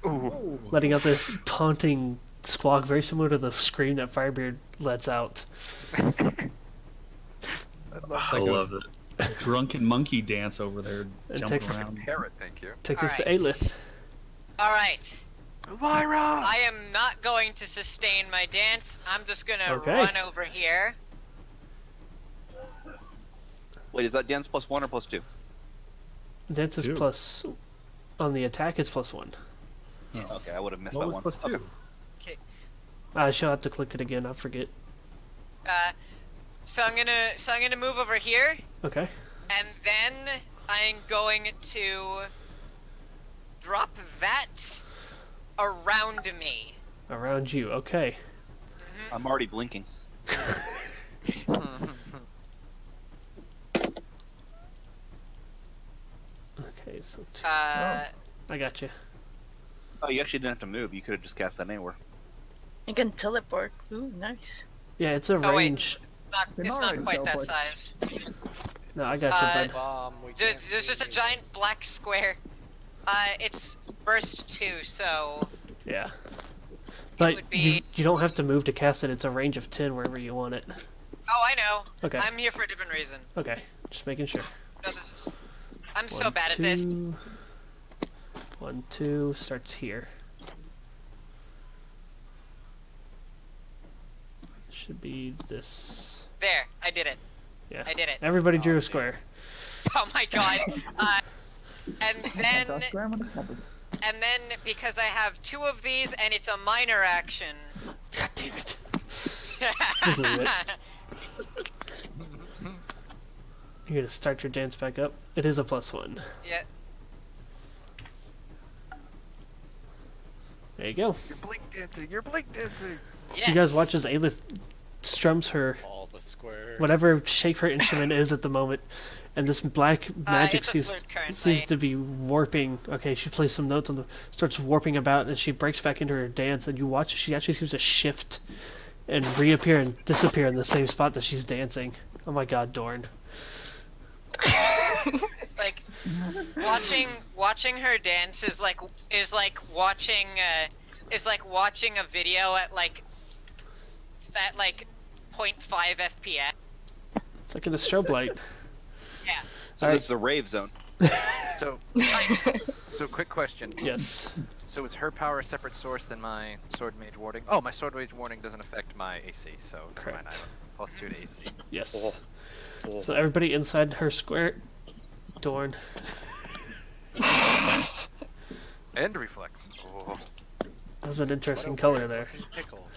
letting out this taunting squawk very similar to the scream that Firebeard lets out. I love it. Drunken monkey dance over there, It jumping takes- around. Parrot, thank you. Takes us to Alright. Aelith. Alright. Lyra! I am not going to sustain my dance. I'm just gonna Okay. run over here. Wait, is that dance plus 1 or plus 2? Dance is Two. plus. On the attack, it's +1. Okay, I would have missed What that was one. plus 2? Okay. She'll have to click it again. I forget. So I'm gonna move over here, Okay. and then I'm going to drop that around me. Around you. Okay. I'm already blinking. Okay, so Uh, I got you. Oh, you actually didn't have to move. You could have just cast that anywhere. You can teleport. Ooh, nice. Yeah, it's a Oh, wait. range. They're it's not not already quite that teleport. size. No, I got you, bud. Bomb. We There's can't see just a anything. giant black square. It's burst 2, so Yeah. But would be- you don't have to move to cast it. It's a range of 10 wherever you want it. oh, I know. Okay. I'm here for a different reason. Okay. Just making sure. No, this is. I'm so 1, bad at this. 2. 1, 2 starts here. Should be this. There, I did it. Yeah. I did it. Everybody drew Oh, a square. Oh my god. And then, That's where I'm gonna have it. and then because I have 2 of these and it's a minor action. God damn it. Just leave it. You're gonna start your dance back up. It is a +1. Yeah. There you go. You're blink dancing. You're blink dancing. Yes. You guys watch as Aelith strums her All the squares. whatever shape her instrument is at the moment, and this black magic it's a seems flute currently. to be warping. Okay, she plays some notes on the starts warping about, and she breaks back into her dance. And you watch, she actually seems to shift and reappear and disappear in the same spot that she's dancing. Oh my god, Dorn! Like watching her dance is like watching a video at like 0.5 FPS. It's like in a strobe light. Yeah. So this is a rave zone. So, so quick question. Yes. So is her power a separate source than my sword mage warding? Oh, my sword mage warding doesn't affect my AC, so never mind, Correct. +2 to AC. Yes. So everybody inside her square. Dorn. And reflex. Oh. That was an interesting What a color weird there. fucking Pickle.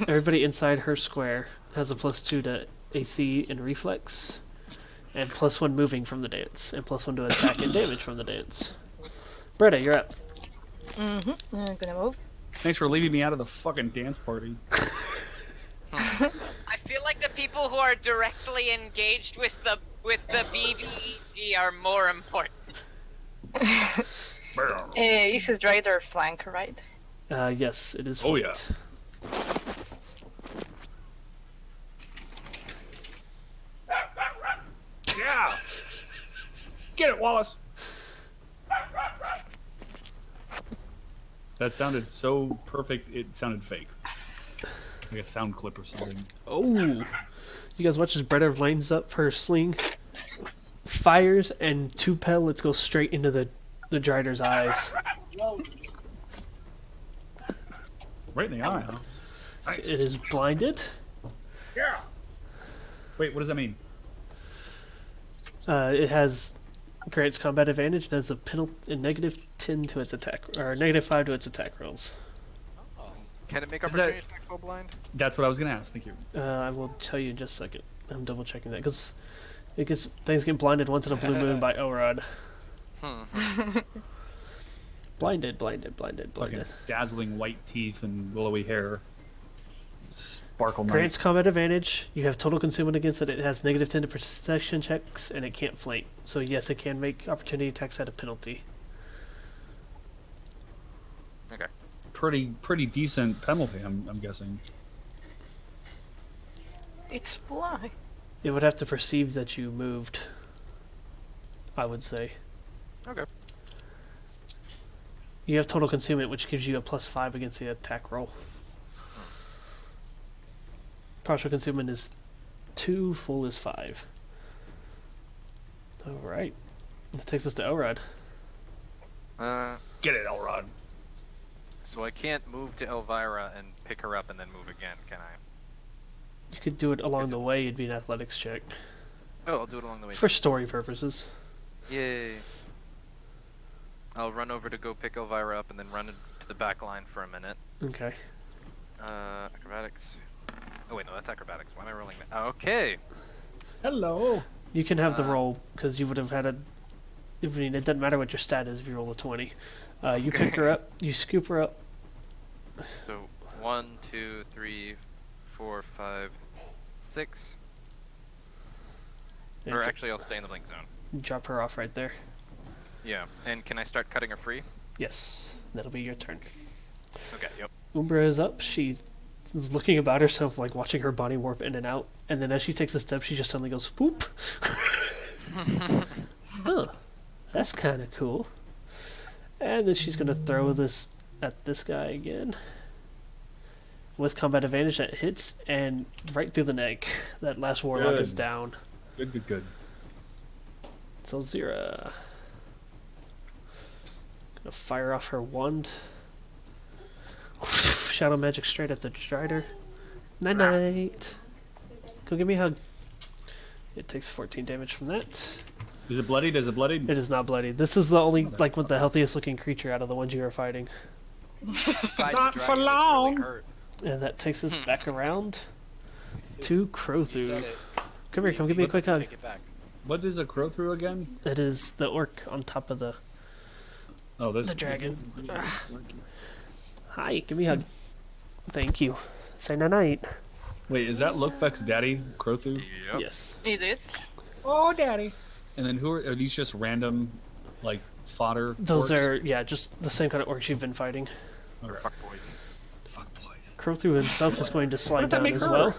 Everybody inside her square has a +2 to AC and reflex, and +1 moving from the dance, and +1 to attack and damage from the dance. Bretta, you're up. I'm gonna move. Thanks for leaving me out of the fucking dance party. I feel like the people who are directly engaged with the BBEG are more important. Is his rider flank, right? Yes, it is. Oh, yeah. flanked. Yeah! Get it, Wallace! That sounded so perfect, it sounded fake. Like a sound clip or something. Oh, you guys watch as Bretta lines up her sling, fires, and 2 pellets go straight into the Drider's eyes. Right in the eye, huh? It is blinded. Yeah! Wait, what does that mean? It has grants combat advantage and has a penalty -10 to its attack, or -5 to its attack rolls. Can it make Is that- opportunity attacks while blind? That's what I was gonna ask, thank you. I will tell you in just a second. I'm double checking that because things get blinded once in a blue moon by Elrod. Blinded. Fucking dazzling white teeth and willowy hair. Sparkle knight. Grants combat advantage. You have total consument against it. It has -10 to perception checks, and it can't flank. So yes, it can make opportunity attacks at a penalty. Okay. Pretty decent penalty, I'm guessing. It's blind. It would have to perceive that you moved, I would say. Okay. You have total consument, which gives you a +5 against the attack roll. Partial consument is 2, full is 5. Alright. That takes us to Elrod. Get it, Elrod. So I can't move to Elvira and pick her up and then move again, can I? You could do it along the way, it'd be an athletics check. Oh, I'll do it along the way. For story purposes. Yay. I'll run over to go pick Elvira up and then run to the back line for a minute. Okay. Acrobatics. Oh wait, no, that's acrobatics. Why am I rolling that? Okay. Hello. You can have the roll, because you would have had a... I mean, it doesn't matter what your stat is if you roll a 20. You pick her up, you scoop her up. So 1, 2, 3, 4, 5, 6. and Or actually, I'll stay in the blink zone. you drop her off right there. Yeah. And can I start cutting her free? Yes, that'll be your turn. Okay. Yep. Umbra is up. She is looking about herself, like watching her body warp in and out. And then as she takes a step, she just suddenly goes, "Boop!" Huh. That's kind of cool. And then she's going to throw this at this guy again. With combat advantage, that hits, and right through the neck. That last warlock is Good. down. Good. So Zira. Gonna fire off her wand. Shadow magic straight at the Strider. Night. Go give me a hug. It takes 14 damage from that. Is it bloodied? Is it bloodied? It is not bloody. This is the only, like, with the healthiest looking creature out of the ones you are fighting. Not for long. Really hurt. And that takes us back around to He Crowthu. said it. Come here, come give me a quick hug. Take it back. What is a crow through again? It is the orc on top of the Oh, this. dragon. Hi, give me a hug. Thank you. Say night. Wait, is that Lookfeck's daddy, Crowthu? Yep. Yes. It is. Oh, daddy. And then who are these? Just random, like fodder? Those orcs? are, yeah, just the same kind of orcs you've been fighting. Okay. Fuck boys. Fuck boys. Crowthu himself is going to slide does that down make as her? well.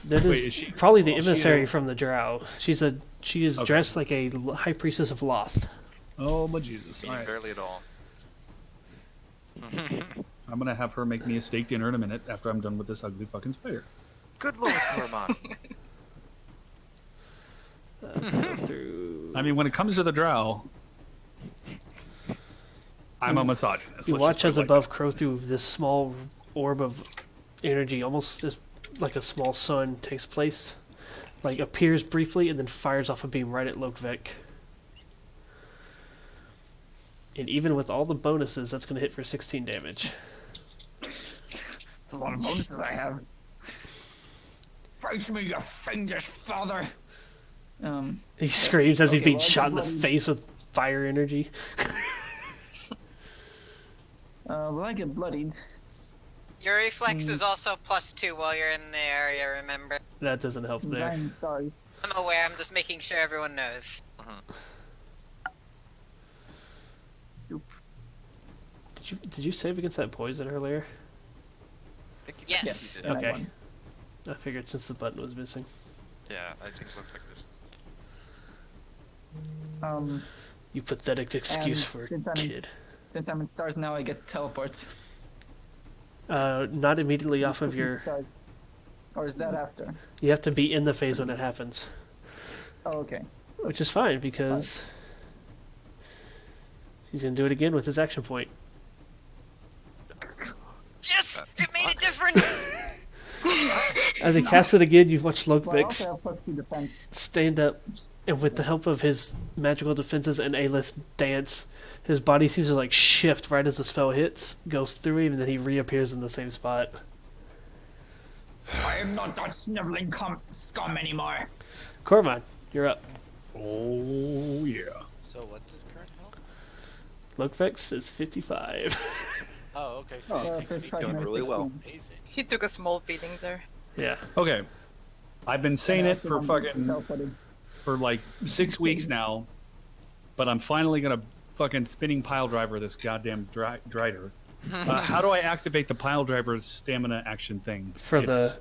That Wait, is is she- probably the oh, she emissary a- from the Drow. She is Okay. dressed like a high priestess of Loth. Oh my Jesus! Meaning Alright. barely at all. I'm gonna have her make me a steak dinner in a minute after I'm done with this ugly fucking spider. Good lord, Cormon. Go through. I mean, when it comes to the drow, I'm a misogynist. You let's watch just put as it like above Crow through this small orb of energy, almost just like a small sun, takes place, like appears briefly, and then fires off a beam right at Lokvek. And even with all the bonuses, that's going to hit for 16 damage. It's a lot of bonuses I have. Face me, you fiendish father! He screams as he's okay, being well, I shot got in the bloody- face with fire energy. Well, I get bloodied. Your reflex is also +2 while you're in the area, remember? That doesn't help there. Giant stars. I'm aware, I'm just making sure everyone knows. Did you save against that poison earlier? I think you Yes. did. and I Okay. won. I figured since the button was missing. Yeah, I think it looks like this. You pathetic excuse for a since kid. Since I'm in stars now, I get teleport. Not immediately off of your... Stars. Or is that after? You have to be in the phase when it happens. Oh, okay. Which is fine, because... He's going to do it again with his action point. Yes! It made a difference! As he casts it again, you've watched Well, I Lokvix also have +2 defense. stand up, and with the help of his magical defenses and A-list dance, his body seems to like shift right as the spell hits, goes through him, and then he reappears in the same spot. I am not that sniveling scum anymore. Corvan, you're up. Oh yeah. So what's his current health? Lokvix is 55. Oh, okay. So Oh, you take it's any like damage. really well. 16. Amazing. He took a small beating there. Yeah. Okay. I've been saying it for I'm fucking teleported. for like 6 weeks now, but I'm finally gonna fucking spinning pile driver this goddamn drider. How do I activate the pile driver's stamina action thing?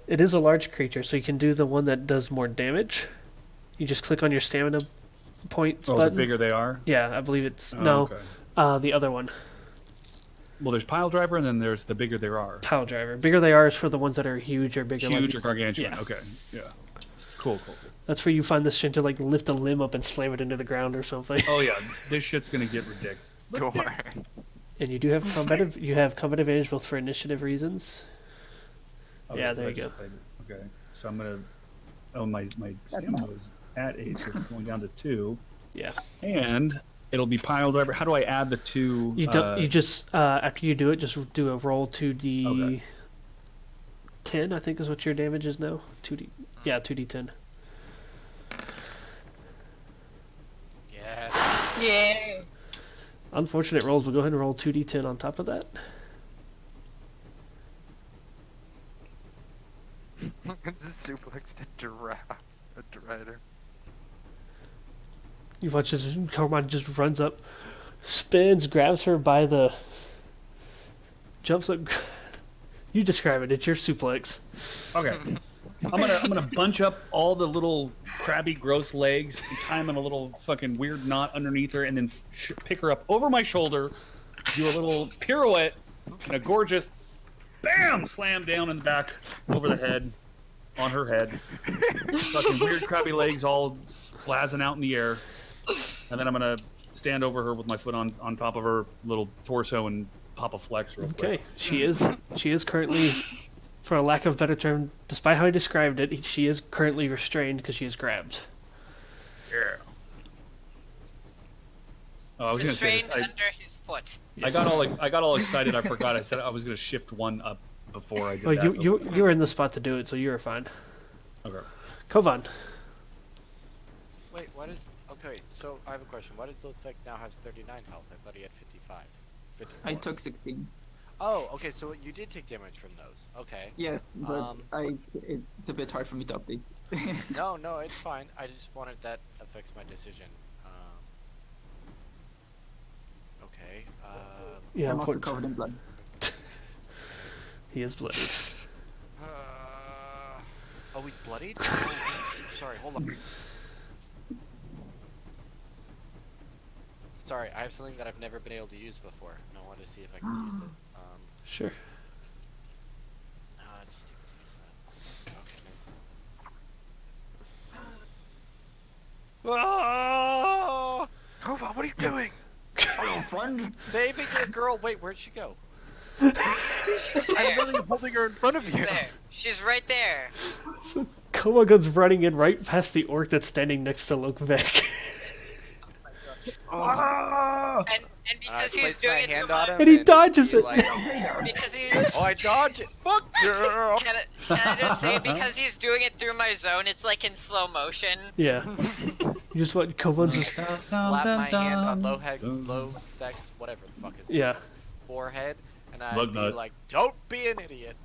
It is a large creature, so you can do the one that does more damage. You just click on your stamina points the button. bigger they are. Yeah, I believe it's Oh, okay. the other one. Well, there's pile driver, and then there's the bigger there are. Pile driver. Bigger they are is for the ones that are huge or bigger. Huge or like, gargantuan. Yeah. Okay. Yeah. Cool. That's where you find this shit to like lift a limb up and slam it into the ground or something. Oh yeah, this shit's gonna get ridiculous. Don't worry. And you do have combat. You have combat advantage both for initiative reasons. Yeah, there you go. Okay, so I'm gonna. Oh, my stamina was at 8, so it's going down to 2. Yeah. And it'll be pile driver. How do I add the 2? You don't. You just after you do it, just do a roll 2d. Okay. 10, I think, is what your damage is now. 2d. Yeah, 2d10. Yes. Yeah. Unfortunate rolls, but go ahead and roll 2d10 on top of that. Suplexed a drider. You watch as Cormon just runs up, spins, grabs her by the... Jumps up... You describe it. It's your suplex. Okay. I'm gonna bunch up all the little crabby, gross legs, and tie them in a little fucking weird knot underneath her, and then pick her up over my shoulder, do a little pirouette, and a gorgeous, bam, slam down in the back, over the head, on her head. Fucking weird, crabby legs all splazzing out in the air, and then I'm gonna stand over her with my foot on top of her little torso and pop a flex real Okay. quick. She is currently, for a lack of a better term, despite how I described it, she is currently restrained because she is grabbed. Yeah. Oh, I was gonna say Restrained this. under his foot. I got all excited. I forgot. I said I was gonna shift one up before I did Well, that. you were in the spot to do it, so you were fine. Okay. Kovan. Wait, what is? Okay, so I have a question. Why does Lothvek now have 39 health? I thought he had 55. 54. I took 16. Oh, okay. So you did take damage from those. Okay. Yes, but it's a bit hard for me to update. No, it's fine. I just wanted that affects my decision. Okay. Yeah, I'm also unfortunately. covered in blood. He is bloody. Oh, he's bloodied? Oh, sorry, hold on. Sorry, I have something that I've never been able to use before, and I wanted to see if I can use it. Sure. No, that's stupid to use that. Okay. Kova, what are you doing? friend. Saving your girl. Wait, where'd she go? I'm literally holding her in front of you. There. She's right there. So Komagon's running in right past the orc that's standing next to Lokvek. And because he's Place doing my it hand through on my... him. And he dodges he, it. like, Because he's... oh, I dodge it. Fuck, girl. Can I just say, because he's doing it through my zone, it's like in slow motion. Yeah. You just want Komagon just... Slap my hand on low Vex, whatever the fuck his name Yeah. is, forehead, and I'd Lug be nut. like, "Don't be an idiot."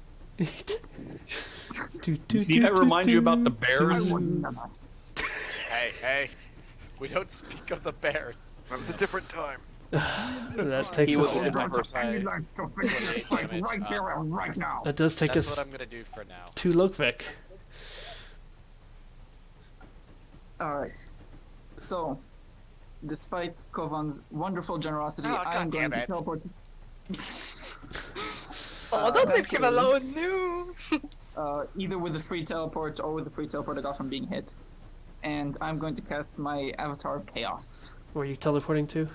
Need I remind you about the bears? Hey, we don't speak of the bears. That was a different time. That takes He was us... in my I'd first like to finish this fight right here and right now. That does take That's us what I'm gonna do for now. to Lokvek. Alright. So, despite Kovan's wonderful generosity, Oh, I am going goddammit. to teleport. Oh, don't leave him alone, no. Either with the free teleport or with the free teleport I got from being hit. And I'm going to cast my Avatar of Chaos. Where are you teleporting to?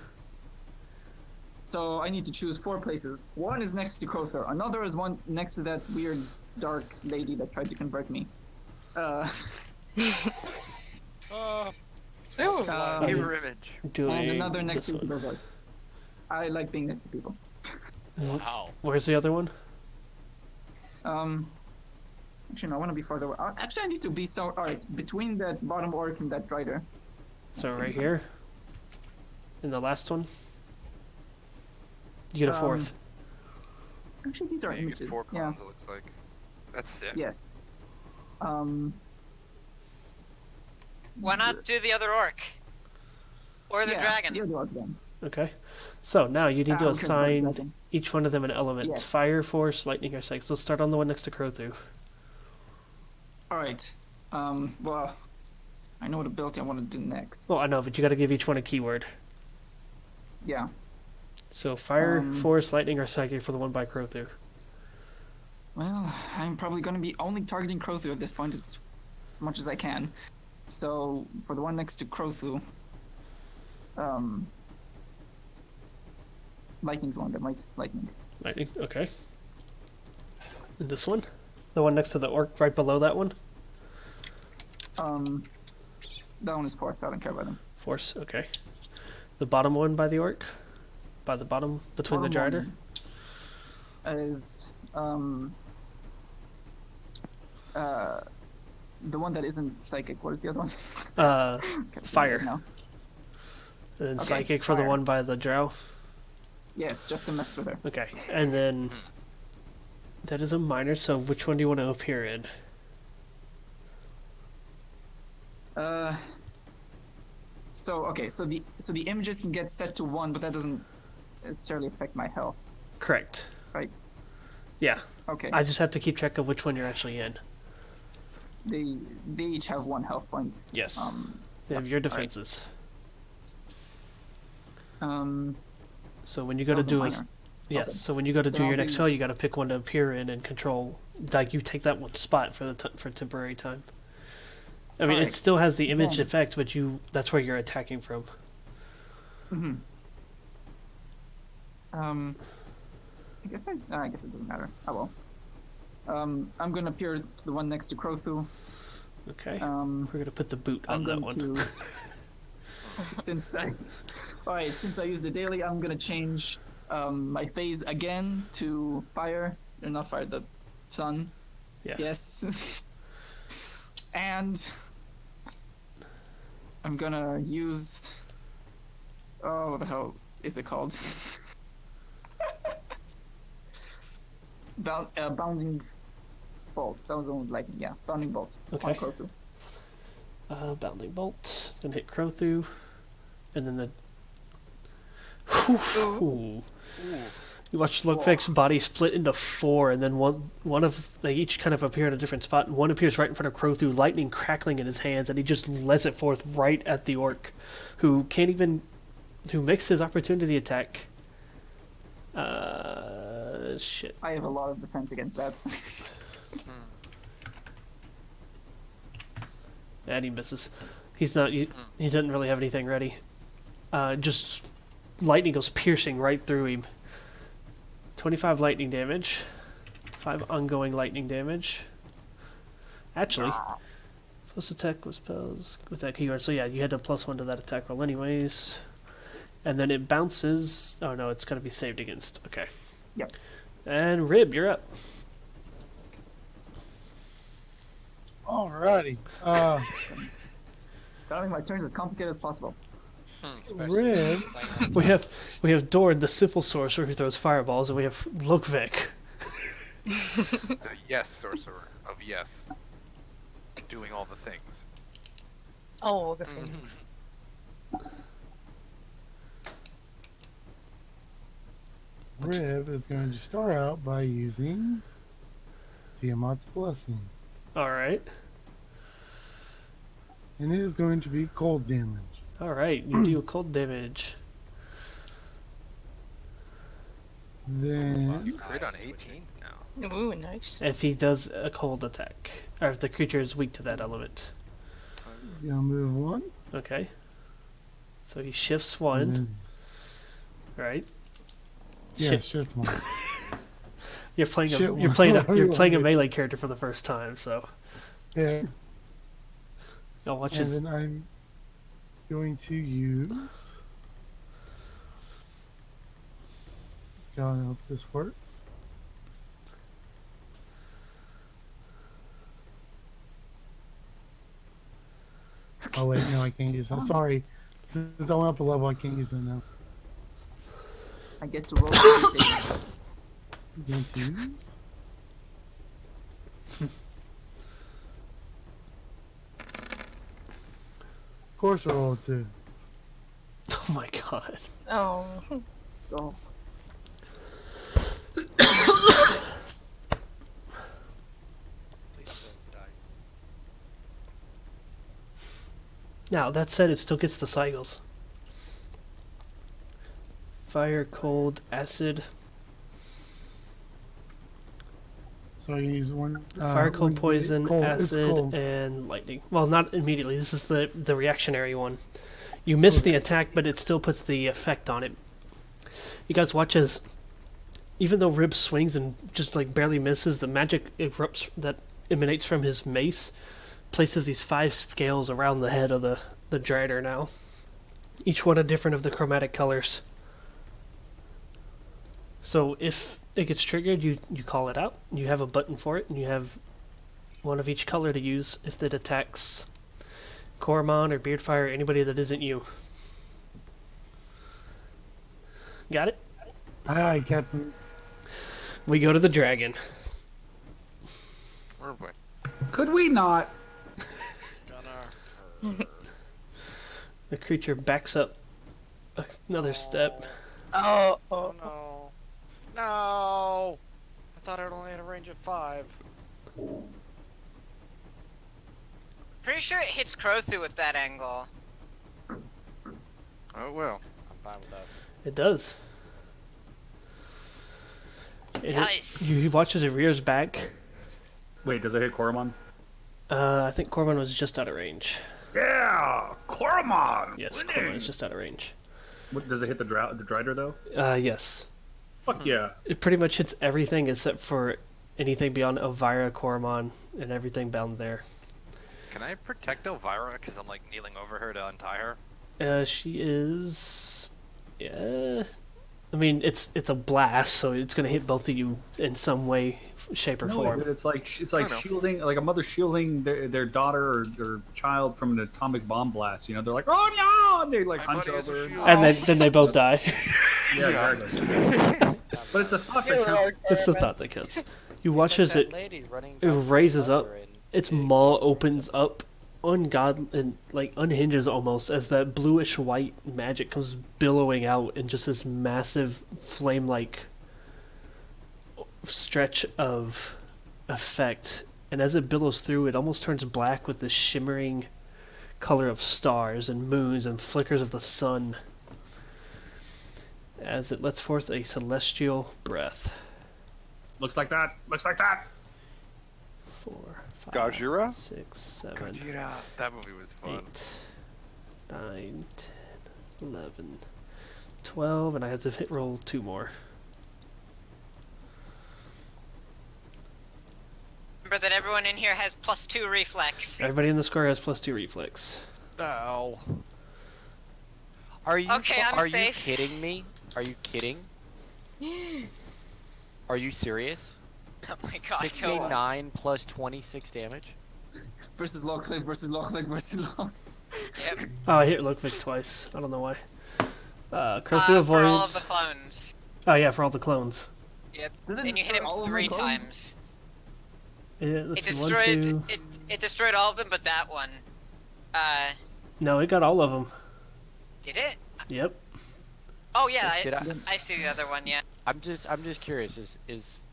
So I need to choose 4 places. One is next to Crowther. Another is one next to that weird dark lady that tried to convert me. Mirror image. Doing And another next this to one. Berserks. I like being next to people. Wow. Where's the other one? Actually, no, I want to be farther away. Actually, I need to be so. Alright, between that bottom orc and that rider. So right here. And the last one. You get a fourth. Actually, these are You get images. 4 Yeah. clones, it looks like. That's sick. Yes. Why not do the other orc? Or the yeah, dragon? The other orc then. Okay. So now you need to I'm converting assign dragon. each one of them an element. Yes. Fire, force, lightning, or psychic. So let's start on the one next to Crowthu. Alright. Well, I know what ability I want to do next. Well, I know, but you gotta give each one a keyword. Yeah. So fire, Um, force, lightning, or psychic for the one by Crowthu. Well, I'm probably going to be only targeting Crowthu at this point as much as I can. So, for the one next to Crowthu, lightning's one that might lightning. Lightning, okay. And this one? The one next to the orc right below that one? That one is force, I don't care about them. Force, okay. The bottom one by the orc? By the bottom, between the Drider? Is, the one that isn't psychic, what is the other one? Fire. No. And then Okay, psychic for the fire. one by the drow? Yes, just to mess with her. Okay, and then... That is a minor, so which one do you want to appear in? So the images can get set to 1, but that doesn't necessarily affect my health. Correct. Right. Yeah. Okay. I just have to keep track of which one you're actually in. They each have 1 health point. Yes. They have your defenses. So when you go to That was a do minor. yes, Okay. so when you go to do Then your I'll next be- spell, you got to pick one to appear in and control. Like you take that one spot for for temporary time. I mean, it Correct. still has the image Then- effect, but that's where you're attacking from. Mm-hmm. I guess it doesn't matter. I will. I'm gonna appear to the one next to Crowthu. Okay. Um, We're gonna put the boot I'm on that going one. to. Since I used the daily, I'm gonna change my phase again to fire. Or not fire, the sun. Yeah. Yes. And I'm gonna use. Oh, what the hell is it called? Bounding bolt. That was the one with lightning. Yeah, bounding bolt. Okay. On Crowthu. Bounding bolt. Gonna hit Crowthu, and then the. Ooh. You watch Lokvek's body split into 4, and then one of they each kind of appear in a different spot. And one appears right in front of Crowthu, lightning crackling in his hands, and he just lets it forth right at the orc, who makes his opportunity attack. Shit. I have a lot of defense against that. And he misses. He's not. He doesn't really have anything ready. Just lightning goes piercing right through him. 25 lightning damage. 5 ongoing lightning damage. Actually, plus attack with spells with that keyword. So yeah, you had a +1 to that attack roll anyways. And then it bounces. Oh no, it's gonna be saved against. Okay. Yep. And Rib, you're up. Alrighty. Trying to make my turns as complicated as possible. Rib. We have Dorn, the simple sorcerer who throws fireballs, and we have Lokvik. The yes sorcerer of yes. Doing all the things. Oh, the thing. Rib is going to start out by using Tiamat's Blessing. Alright. And it is going to be cold damage. Alright, you deal cold damage. Then You crit on 18s now. Ooh, nice. If he does a cold attack. Or if the creature is weak to that element. gonna move 1. Okay. So he shifts and 1. then- Right? Yeah, Shit. shift 1. You're playing Shit, you're playing a whatever. melee character for the first time, so Yeah. I'll watch And his then I'm going to use. God, I hope this works. Oh wait, no, I can't use that. Sorry, since I went up a level, I can't use that now. I get to roll. the Going to use. Of course, I rolled 2. Oh my god. Oh. Oh, Please don't die. Now, that said, it still gets the cycles. Fire, cold, acid. So I can use one. Fire, cold, one- poison, cold, it's acid, cold. and lightning. Well, not immediately. This is the reactionary one. You miss the attack, but it still puts the effect on it. You guys watch as, even though Rib swings and just like barely misses, the magic erupts that emanates from his mace places these 5 scales around the head of the Drider now. Each one a different of the chromatic colors. So if it gets triggered, you call it out. You have a button for it, and you have one of each color to use if it attacks Coromon or Beardfire or anybody that isn't you. Got it? Aye, Captain. We go to the dragon. Where am I? Could we not? Gonna. The creature backs up another step. Oh, Oh oh. no. No! I thought it only had a range of 5. Pretty sure it hits Crothu at that angle. Oh well. I'm fine with that. It does. Nice. He watches it rears back. Wait, does it hit Koromon? I think Coromon was just out of range. Yeah, Koromon. Yes, Coromon is just out of range. What, does it hit the Drider though? Yes. Fuck yeah. It pretty much hits everything except for anything beyond Elvira, Coromon, and everything bound there. Can I protect Elvira because I'm like kneeling over her to untie her? She is... Yeah... I mean, it's a blast, so it's going to hit both of you in some way, shape, or form. It's like I know. shielding, like a mother shielding their daughter or child from an atomic bomb blast. You know, they're like, oh no, and they like My hunch buddy is a over. shield. And then they both die. Yeah, exactly. But it's a thought that counts. It's the thought that counts. You watch as That it lady running it down the raises up. river and- Its maw opens up, and like unhinges almost as that bluish white magic comes billowing out in just this massive flame-like stretch of effect. And as it billows through, it almost turns black with this shimmering color of stars and moons and flickers of the sun as it lets forth a celestial breath. Looks like that. Looks like that. 4, 5, Gajira? 6, 7, That movie was fun. 8, 9, 10, 11, 12, and I have to hit roll 2 more. Remember that everyone in here has +2 reflex. Everybody in the square has +2 reflex. No. Are you? Okay, I'm are safe. you kidding me? Are you kidding? Are you serious? Oh my god, go on. 69 plus 26 damage. Versus log click versus log click versus log. Yep. Oh, I hit Lookvic twice. I don't know why. Crowthrough For all of avoids. the clones. Oh yeah, for all the clones. Yep. Does it And you hit destroy him all of my 3 clones? times. Yeah, It let's see, destroyed. 1, 2. It destroyed all of them, but that one. No, it got all of them. Did it? Yep. Oh yeah, Did I see the other one. Yeah. I'm just curious.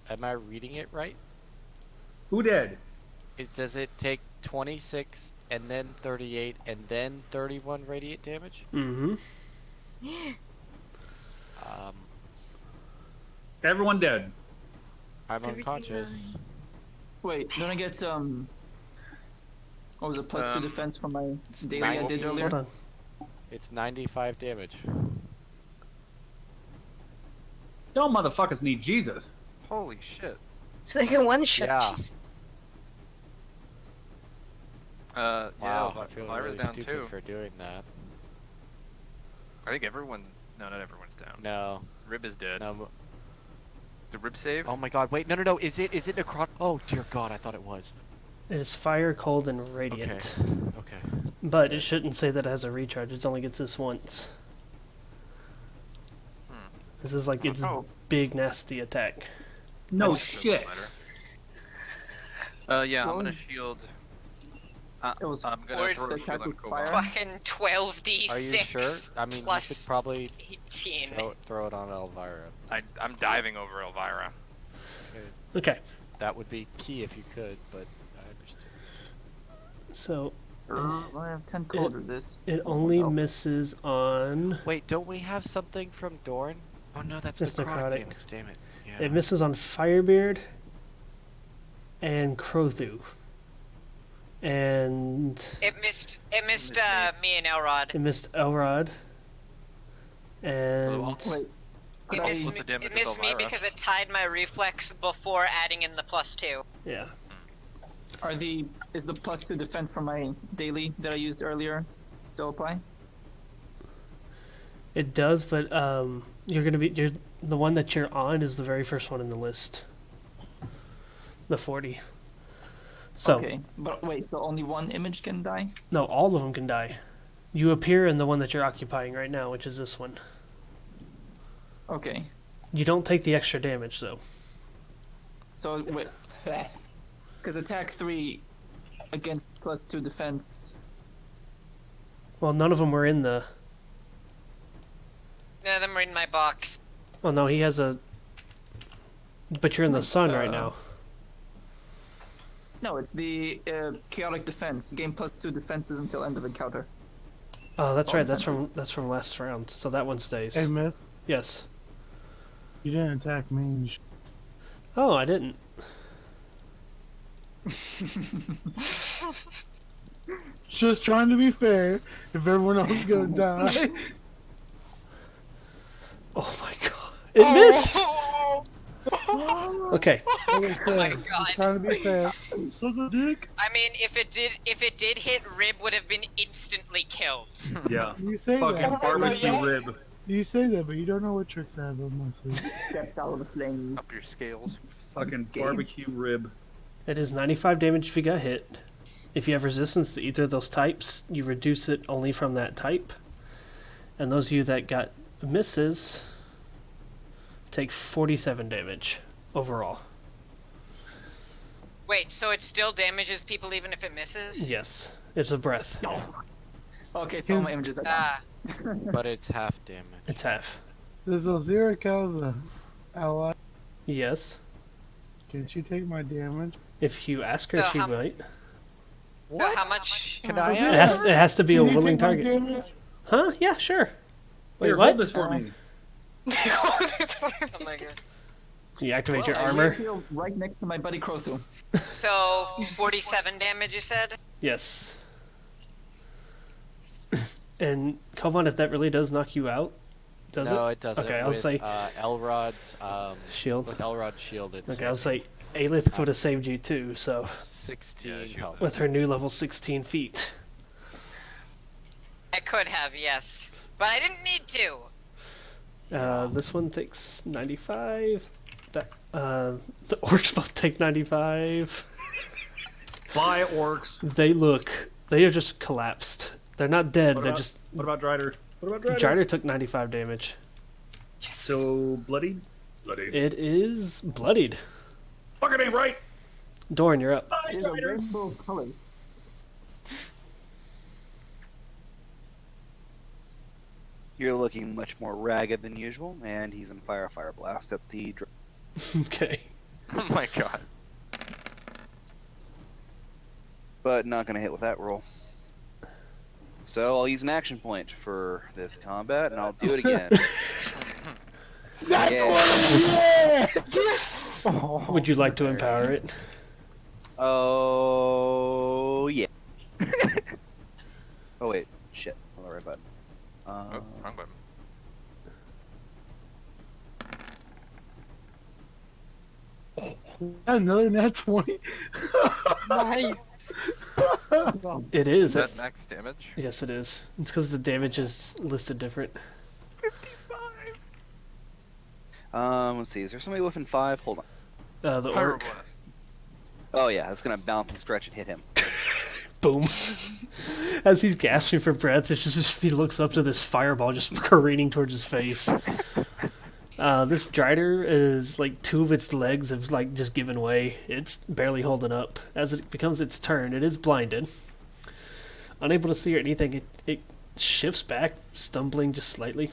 Am I reading it right? Who did? Does it take 26 and then 38 and then 31 radiant damage? Mm-hmm. Everyone dead. I'm unconscious. Wait, don't I get what was it, +2 defense from my daily I did 90. earlier? Hold on. It's 95 damage. Y'all motherfuckers need Jesus. Holy shit. It's like a one shot. Yeah. Jeez. Wow, Yeah, I feel Elvira's really down stupid too. for doing that. I think everyone. No, not everyone's down. No, Rib is dead. no. Did Rib save? Oh my god, wait, no. Is it necrot? Oh dear god, I thought it was. It is fire, cold, and radiant. Okay. But it shouldn't say that it has a recharge. It only gets this once. This is like its Oh. big, nasty attack. No Doesn't shit. matter. Yeah, I'm What gonna was- shield. It was I'm gonna Or- throw a shield on with Koba. fire? Fucking 12d6. Are you sure? I mean, you plus should probably 18. throw it on Elvira. I'm diving over Elvira. Okay, That would be key if you could, but I understand. so I have 10 cold resist. it only Oh. misses on. Wait, don't we have something from Dorn? Oh no, that's That's necrotic necrotic. damage. Damn it. Yeah. It misses on Firebeard and Crothu. And It missed me and Elrod. it missed Elrod. And Wait, could It I? missed, split the damage it with missed me Elvira. because it tied my reflex before adding in the +2. yeah, Is the +2 defense from my daily that I used earlier still apply? it does. But you're the one that you're on is the very first one in the list. The 40. So Okay, but wait, so only one image can die? no, all of them can die. You appear in the one that you're occupying right now, which is this one. Okay, You don't take the extra damage though. so wait, because attack 3 against +2 defense. Well, none of them were in the. None of them were in my box. Well, no, he has a. But you're in the sun right now. No, it's the chaotic defense. Gain +2 defenses until end of encounter. Oh, that's all right. defenses. That's from last round. So that one stays. Hey, Myth, Yes. you didn't attack me. Oh, I didn't. Just trying to be fair. If everyone else is gonna die. Oh my god! It missed. Okay. Like I said, my just God. trying to be fair. Suck a dick. I mean, if it did hit, Rib would have been instantly killed. Yeah. You say Fucking that. barbecue rib. You say that, but you don't know what tricks I have up my sleeve. Steps out of the Up your flames. scales. Fucking This game. barbecue rib. It is 95 damage if you got hit. If you have resistance to either of those types, you reduce it only from that type. And those of you that got misses take 47 damage overall. Wait, so it still damages people even if it misses? Yes, it's a breath. Okay, so all my images are gone. Ah, But it's half damage. It's half. Does Ozira count as a ally? Yes. Can she take my damage? If you ask her, So she how- might. so how much? Can I It ask? has to be a Can you willing take my target. damage? Huh? Yeah, sure. Wait, Here, what? hold this for me. Oh my god. You activate your I armor. feel right next to my buddy Crothu. So 47 damage, you said? Yes. And Kovan, if that really does knock you out, Does no, it? it doesn't. Okay, I'll with, say Elrod's shield. With Elrod's shield, it's Okay, I'll say Aelith would have saved you too. So 16 health. with her new level 16 feet. I could have, yes, but I didn't need to. This one takes 95. That the orcs both take 95. Bye, orcs. They are just collapsed. They're not dead. What They're about, just. What about Drider? What about Drider? Drider took 95 damage. Yes. So bloodied. Bloodied. It is bloodied. Fucking ain't right. Dorn, you're up. There's a rainbow of colors. You're looking much more ragged than usual, and he's in fire blast at the. Okay. Oh my god. But not gonna hit with that roll. So I'll use an action point for this combat, and I'll do it again. Would you like to empower it? Oh yeah. Oh wait, shit. On the right button. Oh, wrong button. Another nat 20. Nice. It is. Is that max damage? Yes, it is. It's because the damage is listed different. Let's see. Is there somebody within 5? Hold on. The Pyro orc. blast. Oh yeah, that's gonna bounce and stretch and hit him. Boom. As he's gasping for breath, it's just he looks up to this fireball just careening towards his face. This Drider is like 2 of its legs have like just given way. It's barely holding up. As it becomes its turn, it is blinded. Unable to see or anything, it shifts back, stumbling just slightly.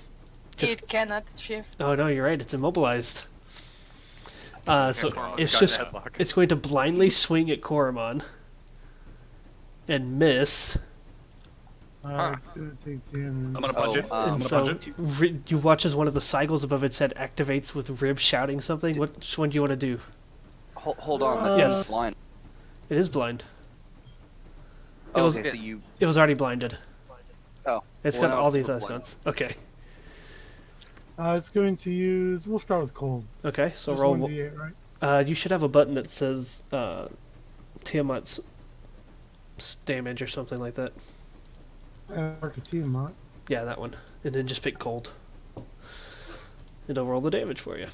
It cannot shift. Oh no, you're right. It's immobilized. So Coromon it's got just the headlock. it's going to blindly swing at Koromon and miss. It's gonna take damage. I'm gonna punch it. I'm And gonna so punch it. you watch as one of the cycles above its head activates with Rib shouting something. Which one do you want to do? Hold on. Yes. Yes. Blind. It is blind. It Oh, was okay, so you. it was already blinded. Oh. It's well, got now all it's these still icons. Okay. It's going to use. We'll start with cold. Okay. So Just roll. 1d8, right? You should have a button that says Tiamat's damage or something like that. Mark of Tiamat. Yeah, that one. And then just pick cold. It'll roll the damage for you.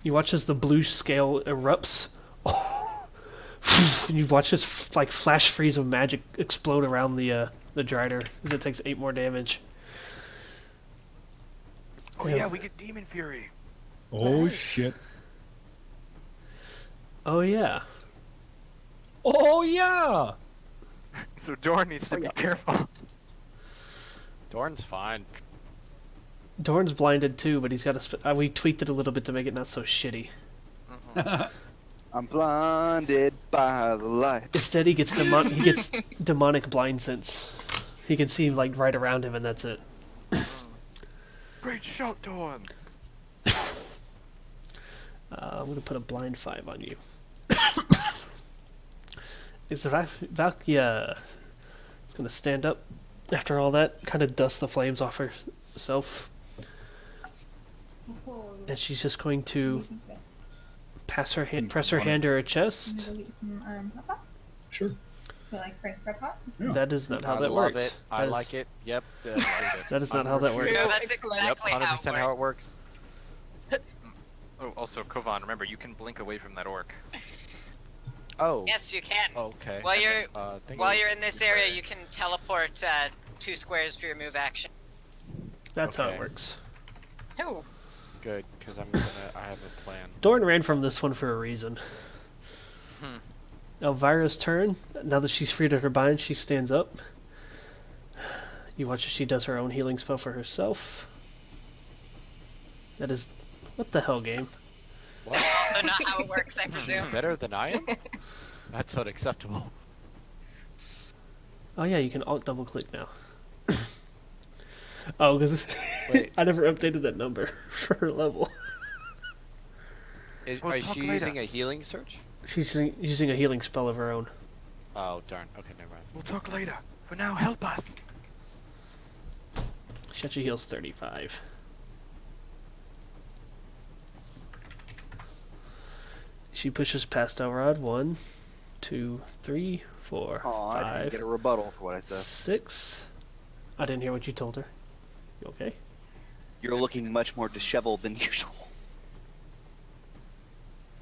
You watch as the blue scale erupts. And you watch this like flash freeze of magic explode around the Drider as it takes 8 more damage. Oh yeah, we get Demon Fury. Oh shit. Oh yeah. Oh yeah. So Dorn needs to be careful. Dorn's fine. Dorn's blinded too, but he's got we tweaked it a little bit to make it not so shitty. I'm blinded by the light. Instead, he gets demonic blind sense. He can see like right around him, and that's it. Great shot, Dorn. I'm gonna put a blind 5 on you. Is Valkia is gonna stand up after all that, kind of dust the flames off herself, and she's just going to press her hand to her chest. Sure. That is not how I that love works. it. I like it. Yep. That is not how that works. Yeah, that's exactly Yep. how it 100% how it works. Oh, also Kovan, remember you can blink away from that orc. Oh. Yes, you can. Okay. While you're Thank while you. you're in this area, you can teleport 2 squares for your move action. That's how it Okay. works. Oh. Good, because I have a plan. Dorn ran from this one for a reason. Elvira's turn. Now that she's freed of her bind, she stands up. You watch as she does her own healing spell for herself. That is... What the hell, game? What? Also not how it works, I presume. Better than I am? That's unacceptable. Oh yeah, you can alt double click now. Oh, because Wait. I never updated that number for her level. Are she using a healing search? She's using a healing spell of her own. Oh, darn. Okay, never mind. We'll talk later. For now, help us. She actually heals 35. She pushes past Elrod. 1, 2, 3, 4, Oh, I didn't 5, get a rebuttal for what I said. 6. I didn't hear what you told her. You okay? You're looking much more disheveled than usual.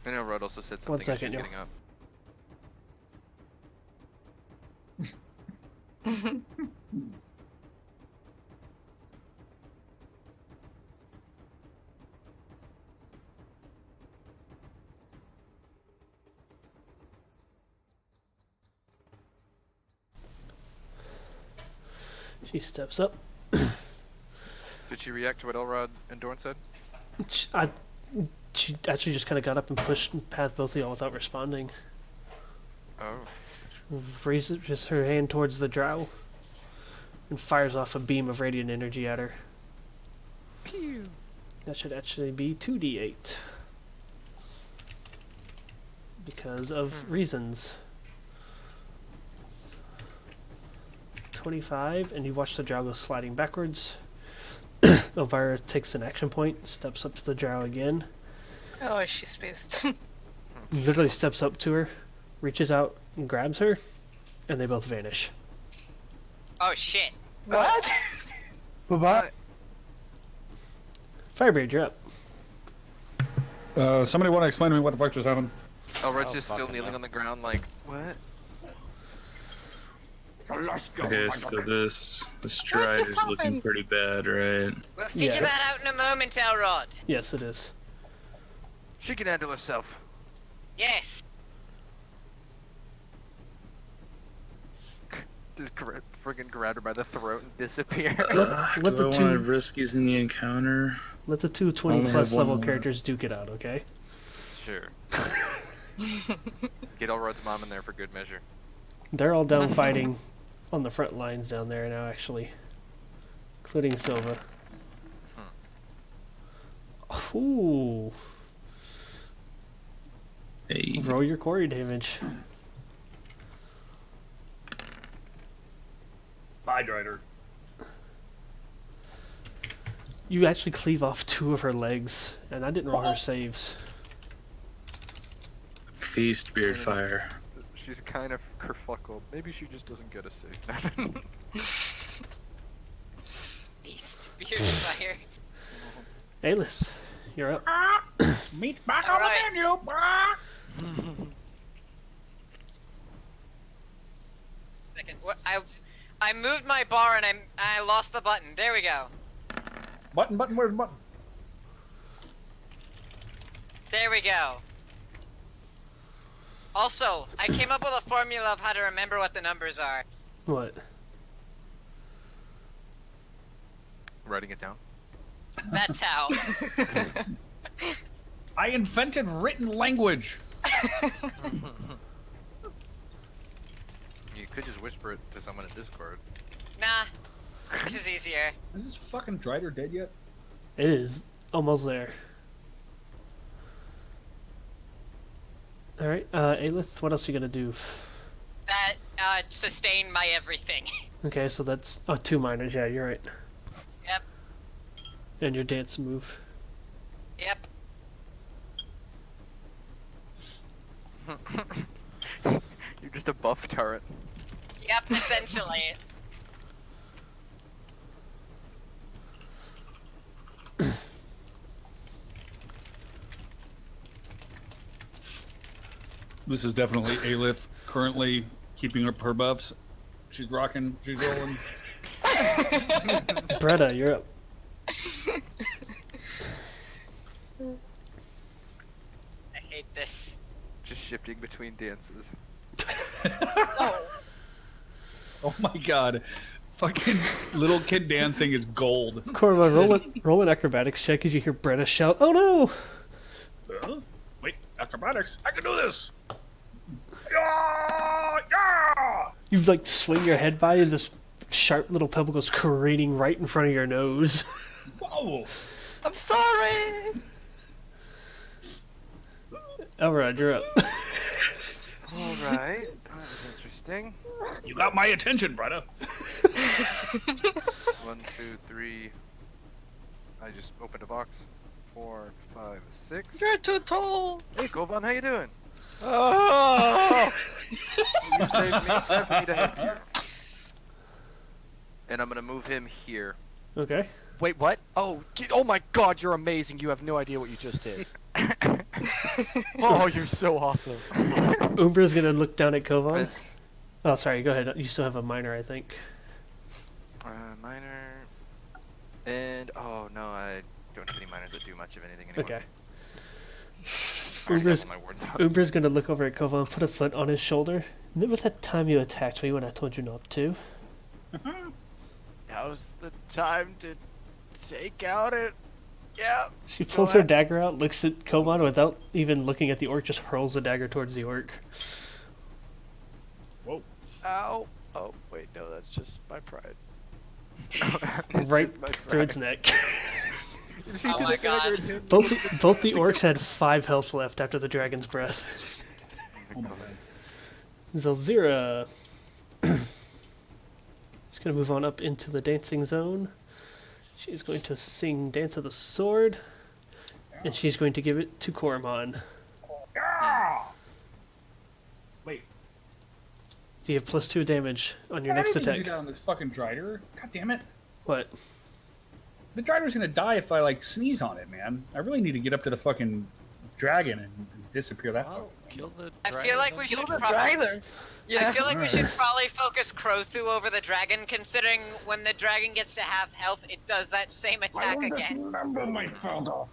I know Rod also said something. 1 as second, she's yo. getting up. She steps up. Did she react to what Elrod and Dorn said? She actually just kind of got up and pushed past both of y'all without responding. Oh. Raises just her hand towards the drow and fires off a beam of radiant energy at her. Pew. That should actually be 2d8. Because of reasons. 25, and you watch the drow go sliding backwards. Elvira takes an action point, steps up to the drow again. Oh, she's pissed. Literally steps up to her, reaches out and grabs her, and they both vanish. Oh shit. What? Bye-bye. Firebeard, you're up. Somebody want to explain to me what the fuck just happened? Elrod's Oh, just still fucking kneeling hell. on the ground like, what? Okay, so this stride is looking happened? pretty bad, right? We'll figure Yeah. that out in a moment, Elrod. Yes, it is. She can handle herself. Yes. Just friggin' grab her by the throat and disappear. Let Do the I want to two risk using the encounter? let the two 20 Only plus have one level more. characters duke it out, okay? Sure. Get Elrod's mom in there for good measure. They're all down fighting on the front lines down there now, actually, including Silva. Ooh, Hey, roll your quarry damage. Bye, Drider. You actually cleave off 2 of her legs, and I didn't roll her saves. feast, beard fire. She's kind of kerfuckled. Maybe she just doesn't get a save. Beast. Beard fire. Aelith, you're up. Meat back All on right. the menu. Second. I moved my bar and I lost the button. There we go. Button, where's the button? There we go. Also, I came up with a formula of how to remember what the numbers are. What? Writing it down. That's how. I invented written language. You could just whisper it to someone in Discord. Nah. This is easier. Is this fucking Drider dead yet? It is almost there. Alright, Aelith, what else are you gonna do? That, sustained my everything. Okay, so that's 2 minors, yeah, you're right. Yep. And your dance move. Yep. You're just a buff turret. Yep, essentially. This is definitely Aelith currently keeping up her buffs. She's rocking, she's rolling. Bretta, you're up. I hate this. Just shifting between dances. Oh my god. Fucking little kid dancing is gold. Korma, roll an acrobatics check as you hear Bretta shout, "Oh no!" Wait, acrobatics. I can do this. Yeah, yeah. You like swing your head by and this sharp little pebble goes careening right in front of your nose. Whoa. I'm sorry. Elrod, you're up. Alright, that was interesting. You got my attention, brother. 1, 2, 3. I just opened a box. 4, 5, 6. You're too tall. Hey, Kovan, how you doing? Oh! You saved me. Time for me to help you. And I'm gonna move him here. Okay. Wait, what? Oh, oh my God, you're amazing. You have no idea what you just did. Oh, you're so awesome. Umbra's gonna look down at Kovan. Oh, sorry. Go ahead. You still have a minor, I think. Minor. And oh no, I don't have any minors that do much of anything anymore. Okay. I already Umbra's, have all my words out. Umbra's gonna look over at Kovan, put a foot on his shoulder. Remember that time you attacked me when I told you not to? Now's the time to take out it. Yeah. She Go pulls her ahead. dagger out, looks at Kovan without even looking at the orc, just hurls the dagger towards the orc. Whoa. Ow. Oh, wait, no, that's just my pride. Right Just my through its pride. neck. Oh my god. Both the orcs had 5 health left after the dragon's breath. Oh my God. Zelzira. She's going to move on up into the dancing zone. She's going to sing Dance of the Sword. And she's going to give it to Koromon. Wait. You have +2 damage on your Why next did you attack. do that on this fucking Drider? God damn it. What? The Drider's gonna die if I like sneeze on it, man. I really need to get up to the fucking dragon and disappear that. Well, kill the I dragon feel like then. we Kill should the probably. driver. I feel like we should probably focus Crothu over the dragon, considering when the dragon gets to half health, it does that same attack again. Remember my father.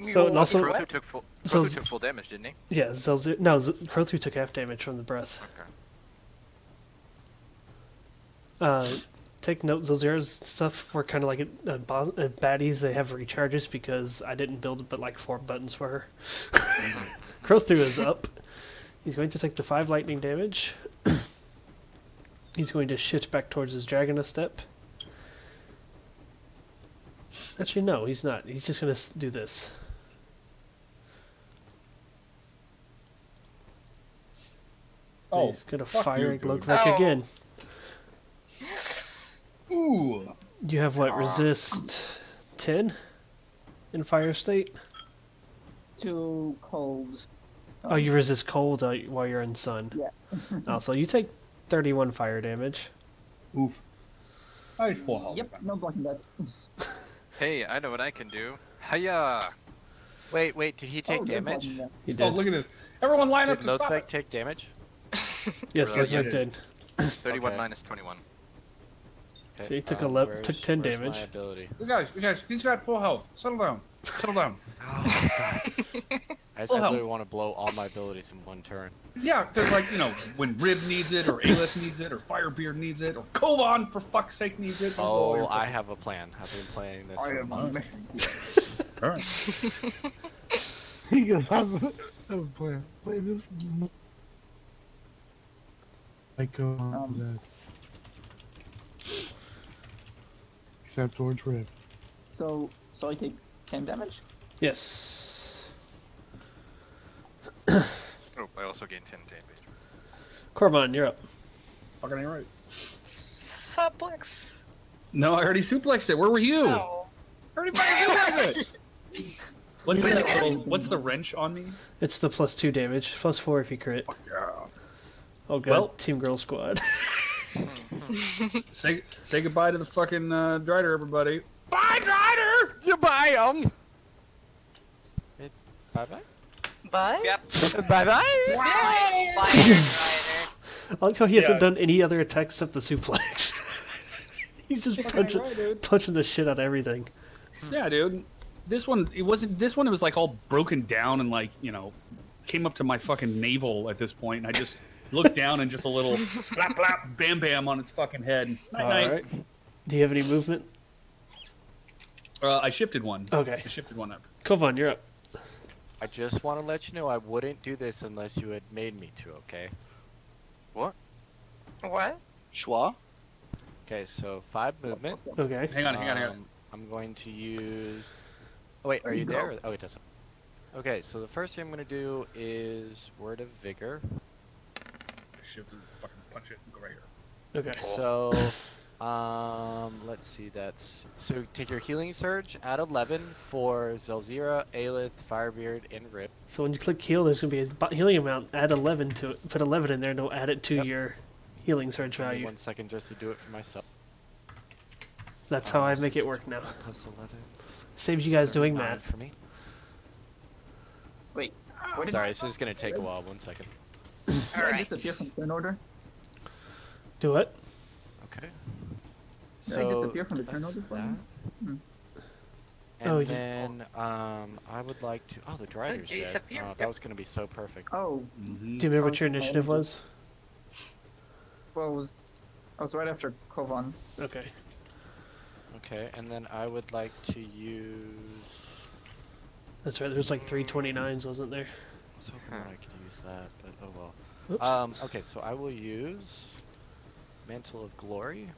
So, and also, Crothu took full. So Crothu took full damage, didn't he? yeah, Zelzira. No, Crothu took half damage from the breath. Okay. Take note, Zelzira's stuff were kind of like baddies. They have recharges because I didn't build but like 4 buttons for her. Crothu is up. He's going to take the 5 lightning damage. He's going to shift back towards his dragon a step. Actually, no, he's not. He's just going to do this. Oh, He's going to fuck fire you, a Glowvek dude. Oh. again. Ooh. You have what? Resist 10 in fire state? Too cold. Oh, you resist cold while you're in sun. Yeah. Also, you take 31 fire damage. Oof. I had full health. Yep, no blocking that. Hey, I know what I can do. Hiya! Wait, did he take Oh, there's damage? blocking that. He Oh, did. look at this. Everyone line up Did to stop Lothvek it. take damage? Yes, Really? Lothvek did. 31 Okay. minus 21. Okay, So he took where's- took 10 where's damage. My ability? You guys, he's got full health. Settle down. Settle down. Oh, God. I Full literally health. want to blow all my abilities in one turn. Yeah, because like, you know, when Rib needs it, or Aelith needs it, or Firebeard needs it, or Kovan, for fuck's sake, needs it. Oh, I have a plan. I've been playing this I for am a months. mission. Alright. He goes, I have a plan. Play this. I go on that. Except towards Rib. So I take 10 damage? Yes. Oh, I also gained 10 damage. Koromon, you're up. Fucking ain't right. Suplex. No, I already suplexed it. Where were you? No. I already fucking suplexed it. What's the wrench on me? It's the +2 damage. +4 if you crit. Yeah. Oh god, Well- Team Girl Squad. Say goodbye to the fucking Drider, everybody. Bye, Drider! Goodbye, Bye-bye? Bye. Yep. Bye-bye? Fire Rider. I like how he hasn't Yeah. done any other attacks except the suplex. He's just punching, right, dude. punching the shit out of everything. Yeah, dude. This one, it wasn't. This one, it was like all broken down and like, you know, came up to my fucking navel at this point, and I just looked down and just a little blap blap bam bam on its fucking head. Night night. Alright. Do you have any movement? I shifted one. Okay. I shifted one up. Kovan, you're up. I just want to let you know I wouldn't do this unless you had made me to, okay? What? What? Schwa? Okay, so 5 movement. Okay. Hang on. I'm going to use... Oh, wait, are you there? Oh, it doesn't. Okay, so the first thing I'm going to do is Word of Vigor. Shift and fucking punch it and go right here. Okay. So Let's see. That's so. Take your healing surge. Add 11 for Zelzira, Aelith, Firebeard, and Rip. So when you click heal, there's gonna be a healing amount. Add 11 to it. Put 11 in there, and it'll add it to your healing surge Give me value. 1 second just to do it for myself. That's how I make it work now. Plus 11. Saves you guys doing 9 math. for me. Wait, where did, Sorry, this is gonna take a while. 1 second. did I Alright. disappear from turn order? Do what? Okay. Did I disappear from the turn that's order for that. you? And Oh, you- then I would like to. Oh, the Drider's dead. disappear. Oh, that was gonna be so perfect. Oh, Do you remember what your initiative was? well, I was right after Kovan. Okay. Okay, and then I would like to use. That's right. There's like 329s, wasn't there? I was hoping I could use that, but oh well. Oops. Okay, so I will use Mantle of Glory.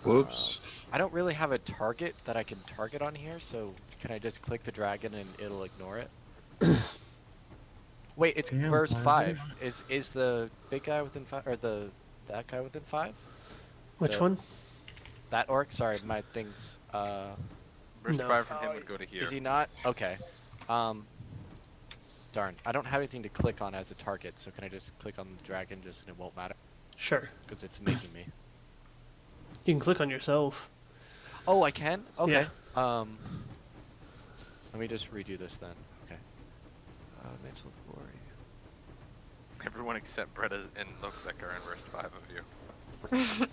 Whoops. I don't really have a target that I can target on here, so can I just click the dragon and it'll ignore it? Wait, it's Damn, burst why 5. Is the big guy within 5 or that guy within 5? Which the- one? That orc? Sorry, my thing's Burst No. 5 from him would go to here. is he not? Okay. Darn. I don't have anything to click on as a target, so can I just click on the dragon just and it won't matter? Sure. Because it's making me. You can click on yourself. Oh, I can? Okay. Yeah. Let me just redo this then. Okay. Mantle of Glory. Everyone except Bretta and Lokvek are in burst 5 of you.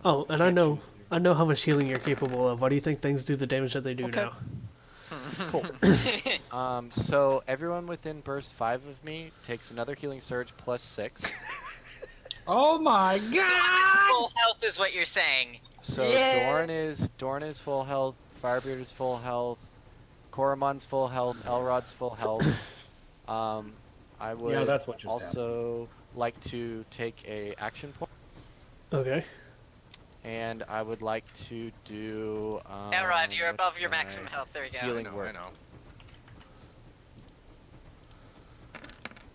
Oh, and I know how much healing you're capable of. Why do you think things do the damage that they do Okay. now? Cool. So everyone within burst 5 of me takes another healing surge plus 6. Oh my So I'm at full health is what you're saying. So Yeah. Dorn is full health, Firebeard is full health, Koromon's full health, Elrod's full health. I would Yeah, that's what just also like to take a action point, Okay. and I would like to do. Elrod, you're what above your can I- maximum health. There you go. Healing I know, word. I know.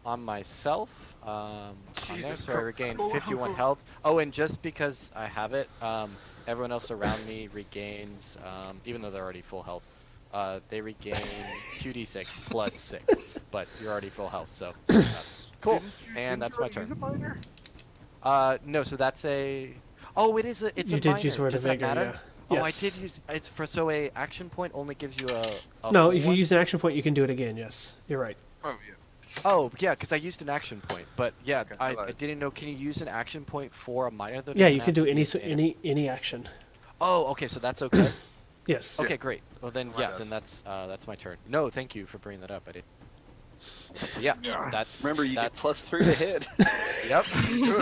On myself, on there, so I regain 51 health. Oh, and just because I have it, everyone else around me regains, even though they're already full health, they regain 2d6 plus 6, but you're already full health, so cool. And that's my turn. No, so that's a. Oh, it's You a did minor. use Word Does of that Vigor, matter? yeah. Oh, Yes. I did use it's for so a action point only gives you a No, full if you one? use an action point, you can do it again. Yes, you're right. Oh, yeah. Oh, yeah, because I used an action point, but yeah, Okay, I lied. didn't know. Can you use an action point for a minor though? Yeah, Doesn't you have can do to be any an- any action. Oh, okay, so that's okay. Yes. Okay, great. Well then, My yeah, bad. then that's my turn. No, thank you for bringing that up. I did. Yeah, that's. Remember, you get that's, plus 3 to hit. Yep.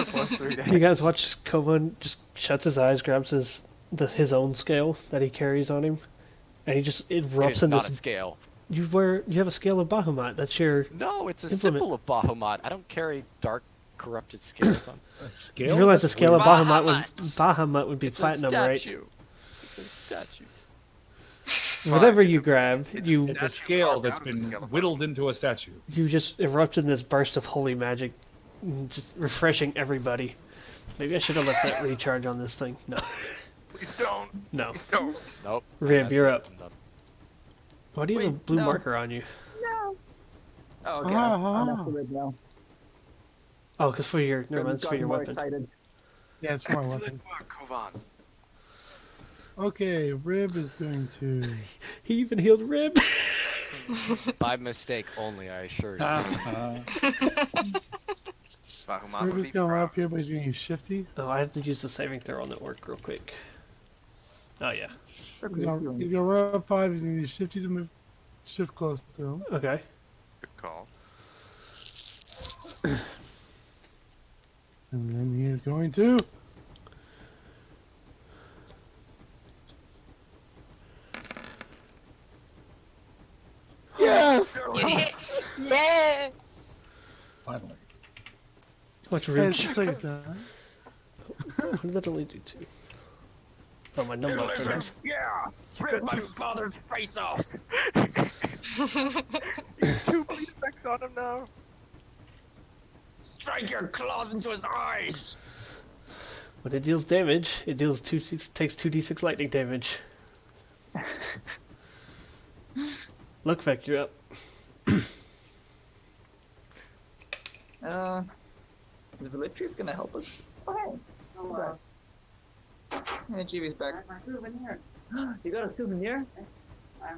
Plus 3 You guys watch Kovan just shuts his eyes, grabs his own scale that he carries on him, and he just It erupts is in not a this. scale. You have a scale of Bahamut. That's your. No, it's a Implement. symbol of Bahamut. I don't carry dark, corrupted scales on. A scale? You realize the scale of Bahamut Bahamut. would be It's platinum, a right? statue. It's a statue. Whatever Fine, you grab, it's you It's a scale that's been whittled into a statue. you just erupt in this burst of holy magic, just refreshing everybody. Maybe I should have left that recharge on this thing. No, Please don't. no. Please don't. Nope. Rib, That's you're it. up. I'm done. Why do you have a Wait, blue no. marker on you? Oh, okay. I'm off the rig now. Oh, because for your never I'm mind, it's for gotten your more weapon. excited. Yeah, it's for my weapon. Kovan. Okay, Rib is going to. He even healed Rib. By mistake only, I assure you. Bahamut Rib would is be going proud. up here, but he's going to use Shifty. Oh, I have to use the saving throw on that work real quick. Oh yeah. He's going to run up 5. He's going to use Shifty to move, shift close to him. Okay. Good call. And then he is going to. Yes! You hit. Yeah. Finally. Watch Hey, Rib. it's the second time. What did that only do to? Oh, my number. Delicious. Yeah. Rip my father's face off. 2 bleed effects on him now. Strike your claws into his eyes! When it deals damage, it deals takes 2d6 lightning damage. Look, Vec, you're up. The Valiptri's gonna help us. Okay. Yeah, GV's back. You got a souvenir? Yeah,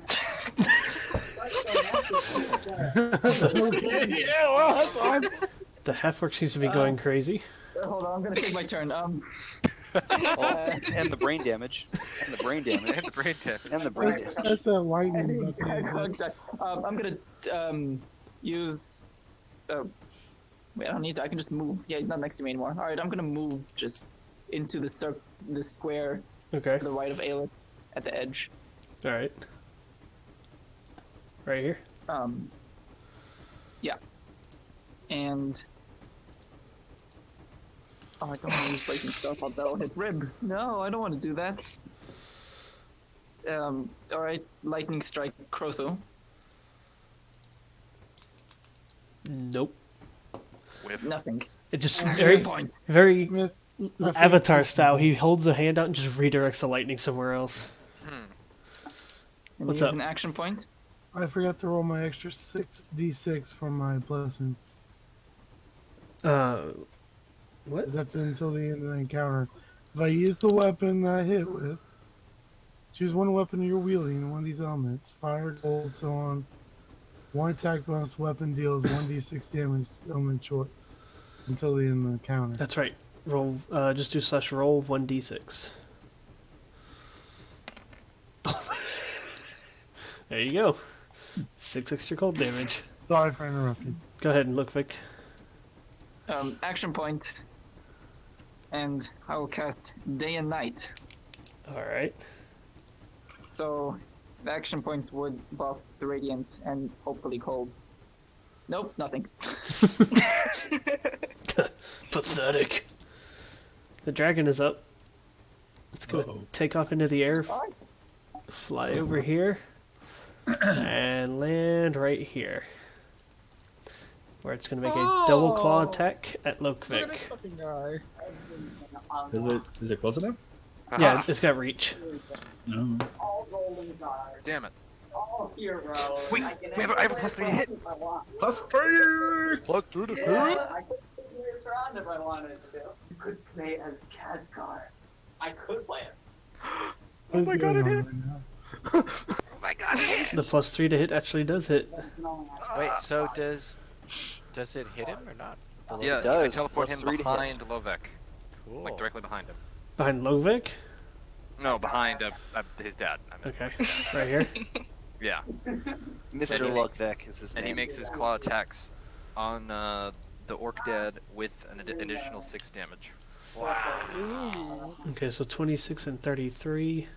well, that's fine. The half-orc seems to be going crazy. Hold on, I'm gonna take my turn. And the brain damage. And the brain damage. And the brain damage. And the brain damage. That's that lightning. I'm gonna use. Wait, I don't need to. I can just move. Yeah, he's not next to me anymore. All right, I'm gonna move just into the square Okay. to the right of Aelith at the edge. All right. Right here. Yeah. And I don't want to use breaking stuff up. That'll hit Rib. No, I don't want to do that. All right, lightning strike Crotho. Nope. Whiff. Nothing. It just Action very Miss, Avatar style. He holds a hand out and just redirects the lightning somewhere else. And What's use up? an action point. I forgot to roll my extra 6d6 for my blessing. What? That's until the end of the encounter. If I use the weapon that I hit with, choose one weapon you're wielding in one of these elements. Fire, gold, so on. One attack bonus weapon deals 1d6 damage to element choice until the end of the encounter. That's right. Roll. Just do /roll 1d6. There you go. 6 extra cold damage. Sorry for interrupting. Go ahead and look, Vic. Action point. And I will cast Day and Night. All right. So the action point would buff the Radiance and hopefully cold. Nope, nothing. Pathetic. The dragon is up. It's gonna take off into the air, fly over here, and land right here. Where it's gonna make a double claw attack at Lokvik. Is it close enough? Yeah, it's got reach. No. Damn it. Wait, I have a +3 to hit. +3! +3 to hit. I could turn if I wanted to. You could play as Khadgar. I could play it. Oh my god, it hit! Oh my god, it hit. The +3 to hit actually does hit. Wait, so does it hit him or not? Yeah, It does. you can teleport him +3 to hit. behind Lovek. Cool. Like directly behind him. Behind Lovik? No, behind his dad. I mean. Okay, right here. Yeah. Mr. Luckvek is his And name. he makes his claw attacks on the orc dead with an additional 6 damage. Okay, so 26 and 33.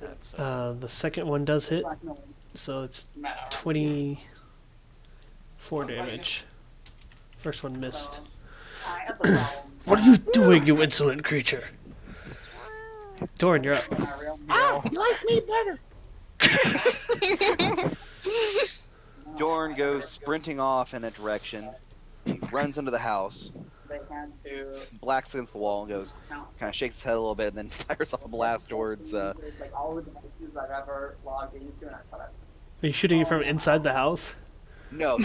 That's The second one does hit, so it's 24 damage. First one missed. What are you doing, you insolent creature? Doran, you're up. He likes me better. Dorn goes sprinting off in a direction. He runs into the house. Blacks against the wall and goes, kind of shakes his head a little bit, and then fires off a blast towards. Like all the devices I've ever logged into, and that's what Are you shooting it from inside the house? No,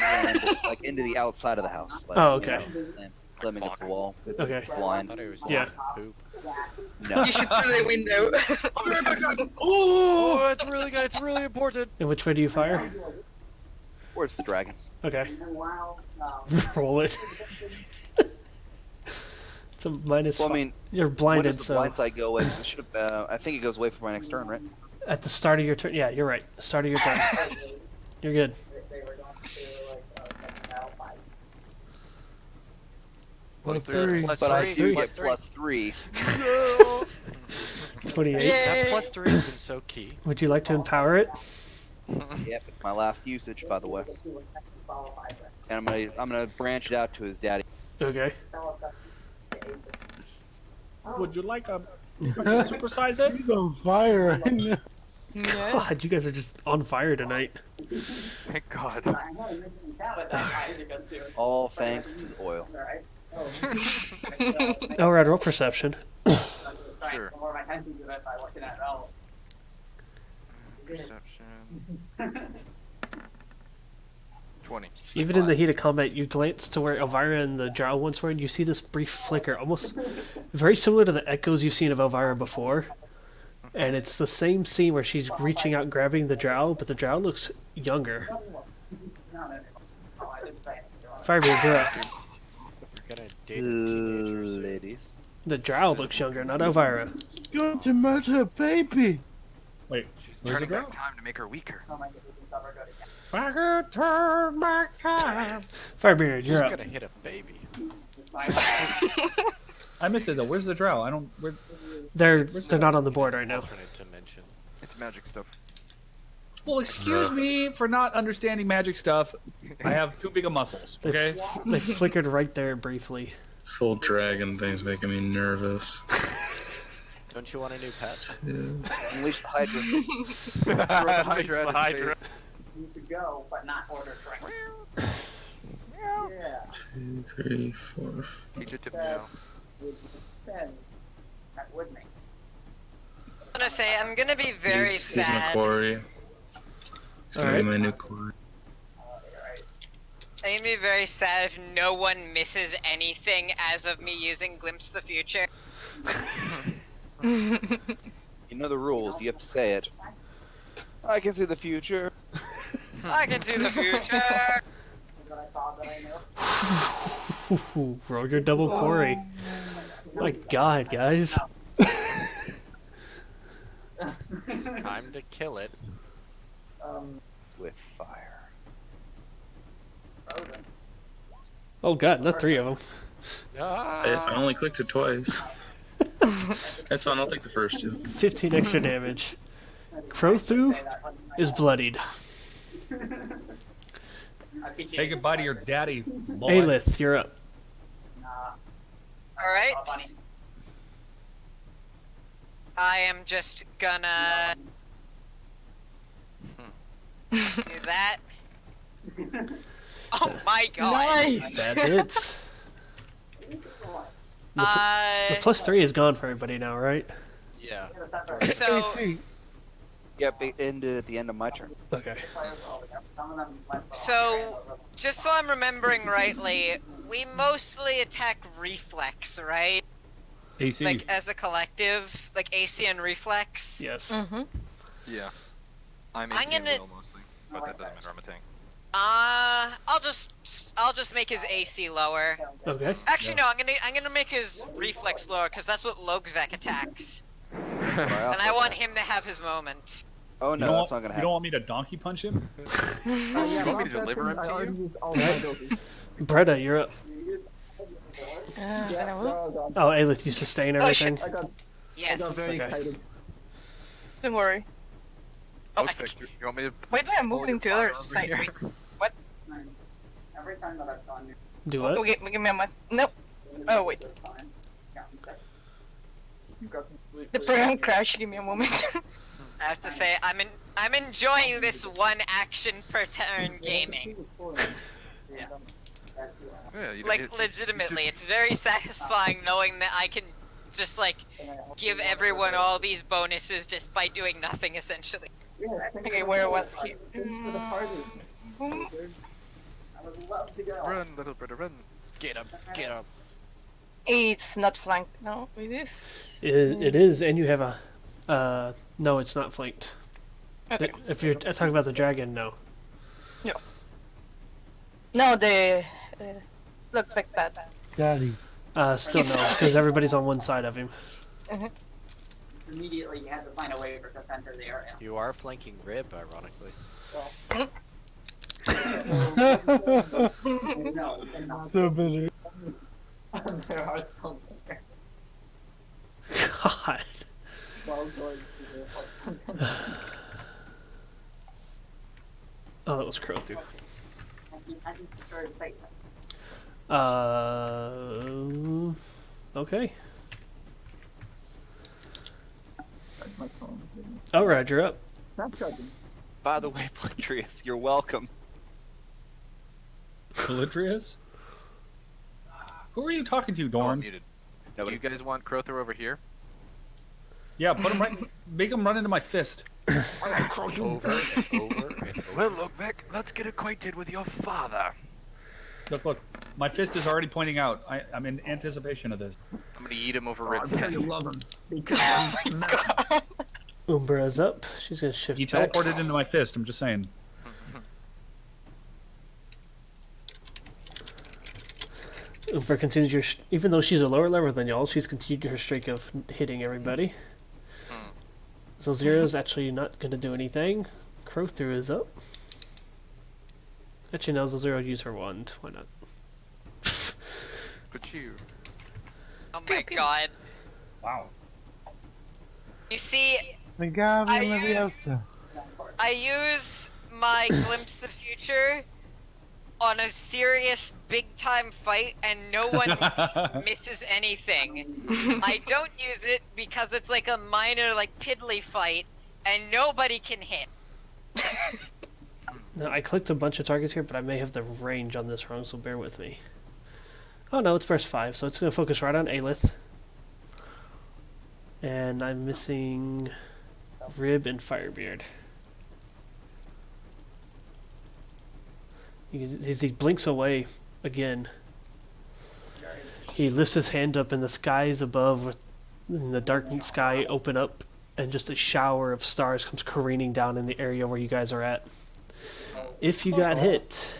like into the outside of the house. Like, Oh, okay. And slamming against the wall. It's Okay. blind. I thought it was Yeah. poop. No. You should through the window. Oh, it's really good. It's really important. And which way do you fire? Where's the dragon? Okay. Roll it. It's a minus. Well, I mean, You're when blinded, does the so blind side go away? 'Cause it should have. I think it goes away for my next turn, right? at the start of your turn. Yeah, you're right. Start of your turn. You're good. +3. Plus But I three, do plus get three. +3. 28. That +3 has been so key. Would you like to empower it? Yep, it's my last usage, by the way. And I'm gonna branch it out to his daddy. Okay. Would you like a supersize it? He's on fire right now. Yeah. God, you guys are just on fire tonight. Thank God. All thanks to the oil. Alright, roll perception. Sure. More my attention to it by looking at oh. Perception. 20. Even in the heat of combat, you glance to where Elvira and the Drow once were, and you see this brief flicker, almost very similar to the echoes you've seen of Elvira before. And it's the same scene where she's reaching out, grabbing the Drow, but the Drow looks younger. Firebeard, you're up. We're gonna date a teenager soon. Ladies. The Drow looks younger, not Elvira. Going to murder baby. Wait, She's where's turning it go? back time to make her weaker. I could turn back time. Firebeard, She's you're up. gonna hit a baby. I missed it though. Where's the drow? I don't. Where? They're not on the board right now. Alternate dimension. It's magic stuff. Well, excuse me for not understanding magic stuff. I have too big of muscles. They, Okay. they flickered right there briefly. This whole dragon thing's making me nervous. Don't you want a new pet? Yeah. Unleash the Hydra. Hydra at his face. Need to go, but not order drinks. Yeah. 2, 3, 4. Teach it to me now. Would make sense. That would make. I'm gonna say I'm gonna be very He's my sad. quarry. It's gonna Alright. be my new quarry. I'm gonna be very sad if no one misses anything as of me using Glimpse the Future. You know the rules. You have to say it. I can see the future. I can see the future. What I saw that I knew. Ooh, roll your double quarry. My God, guys. Time to kill it. With fire. Frozen. Oh God, not three of them. I only clicked it twice. That's fine. I'll take the first two. 15 extra damage. Crowthu is bloodied. Say goodbye to your daddy. Boy. Aelith, you're up. Alright. I am just gonna do that. Oh my god. That hits. The Uh, +3 is gone for everybody now, right? Yeah. so AC. Yep, it ended at the end of my turn. Okay. So, just so I'm remembering rightly, we mostly attack reflex, right? AC. Like as a collective, like AC and reflex. Yes. Mm-hmm. Yeah. I'm I'm AC and gonna- Will mostly, but that doesn't matter. I'm a tank. I'll just make his AC lower. Okay. Actually, no, I'm gonna make his reflex lower because that's what Logvek attacks, and I want him to have his moment. Oh You no, don't that's want- not gonna You don't happen. want me to donkey punch him? You want me to deliver him I to already you? used all my abilities. Bretta, you're up. Yeah, Oh, Oh, Aelith, you sustain everything. I got Yes. very Okay. excited. don't worry. Oh, Okay. You want me to? wait, I'm moving to the other Over side. here. Wait, Every time that I've gone Do what? okay, give me a moment. Nope. Oh, wait. The program crashed. Give me a moment. I have to say, I'm enjoying this one action per turn gaming. Yeah, you Like it- legitimately, it's very satisfying knowing that I can just like give everyone all these bonuses just by doing nothing essentially. Okay, where was he? Run, little brother, run. Get up. Get up. It's not flanked. No, it is. It is, and you have a. No, it's not flanked. Okay. If you're talking about the dragon, no. No, the looks like that. Daddy. Still no, because everybody's on one side of him. Immediately, you had to sign a waiver to enter the area. You are flanking Rib, ironically. No, they're not. So bitter. Their hearts don't care. God. Well, going to the Oh, that was Crowthu. I can destroy his face. Okay. Alright, you're up. Not judging. By the way, Platrius, you're welcome. Calitrius? Who are you talking to, Oh, I'm Dorn? muted. Nobody. Do you guys want Crowther over here? Yeah, put him right. Make him run into my fist. Over and over and over. Well, look, Vic, let's get acquainted with your father. Look. My fist is already pointing out. I'm in anticipation of this. I'm gonna eat him over Oh, Rick's that's how head. you love him. Because he's mad. Umbra's up. She's gonna shift He back. teleported into my fist. I'm just saying. Umbra continues your. Even though she's a lower level than y'all, she's continued her streak of hitting everybody. Zero is actually not gonna do anything. Crowther is up. Actually, now Zero use her wand. Why not? But you. Oh my god. Wow. You see, The Gavi I Leviosa. I use my glimpse the future on a serious big time fight and no one misses anything. I don't use it because it's like a minor like piddly fight and nobody can hit. Now, I clicked a bunch of targets here, but I may have the range on this wrong, so bear with me. Oh no, it's burst 5, so it's going to focus right on Aelith. And I'm missing Rib and Firebeard. As he blinks away again, he lifts his hand up and the skies above, in the darkened sky, open up, and just a shower of stars comes careening down in the area where you guys are at. If you got hit,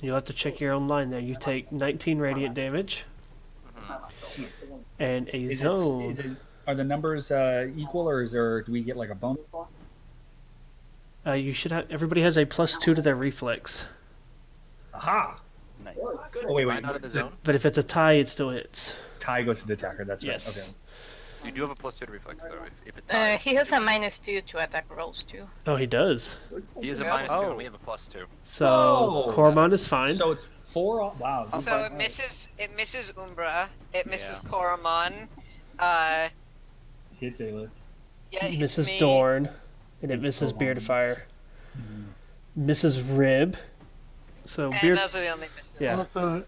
you'll have to check your own line there. You take 19 radiant damage. And a zone. Are the numbers equal, or do we get like a bonus? You should have. Everybody has a +2 to their reflex. Aha! Nice. Oh, wait. Find out of the zone. But if it's a tie, it still hits. Tie goes to the attacker. That's Yes. right. Okay. You do have a +2 to reflex though. If it's He has a -2 to attack rolls too. Oh, he does. he is a Yeah. -2 and we have a +2. So Oh. Cormon is fine. So it's 4. Wow. So it misses Umbra, it misses Yeah. Koromon, Hits Aelith. yeah, it It hits misses me. Dorn, and it misses Beardfire. Misses Rib. So And Beard. those are the only misses. Yeah. Also,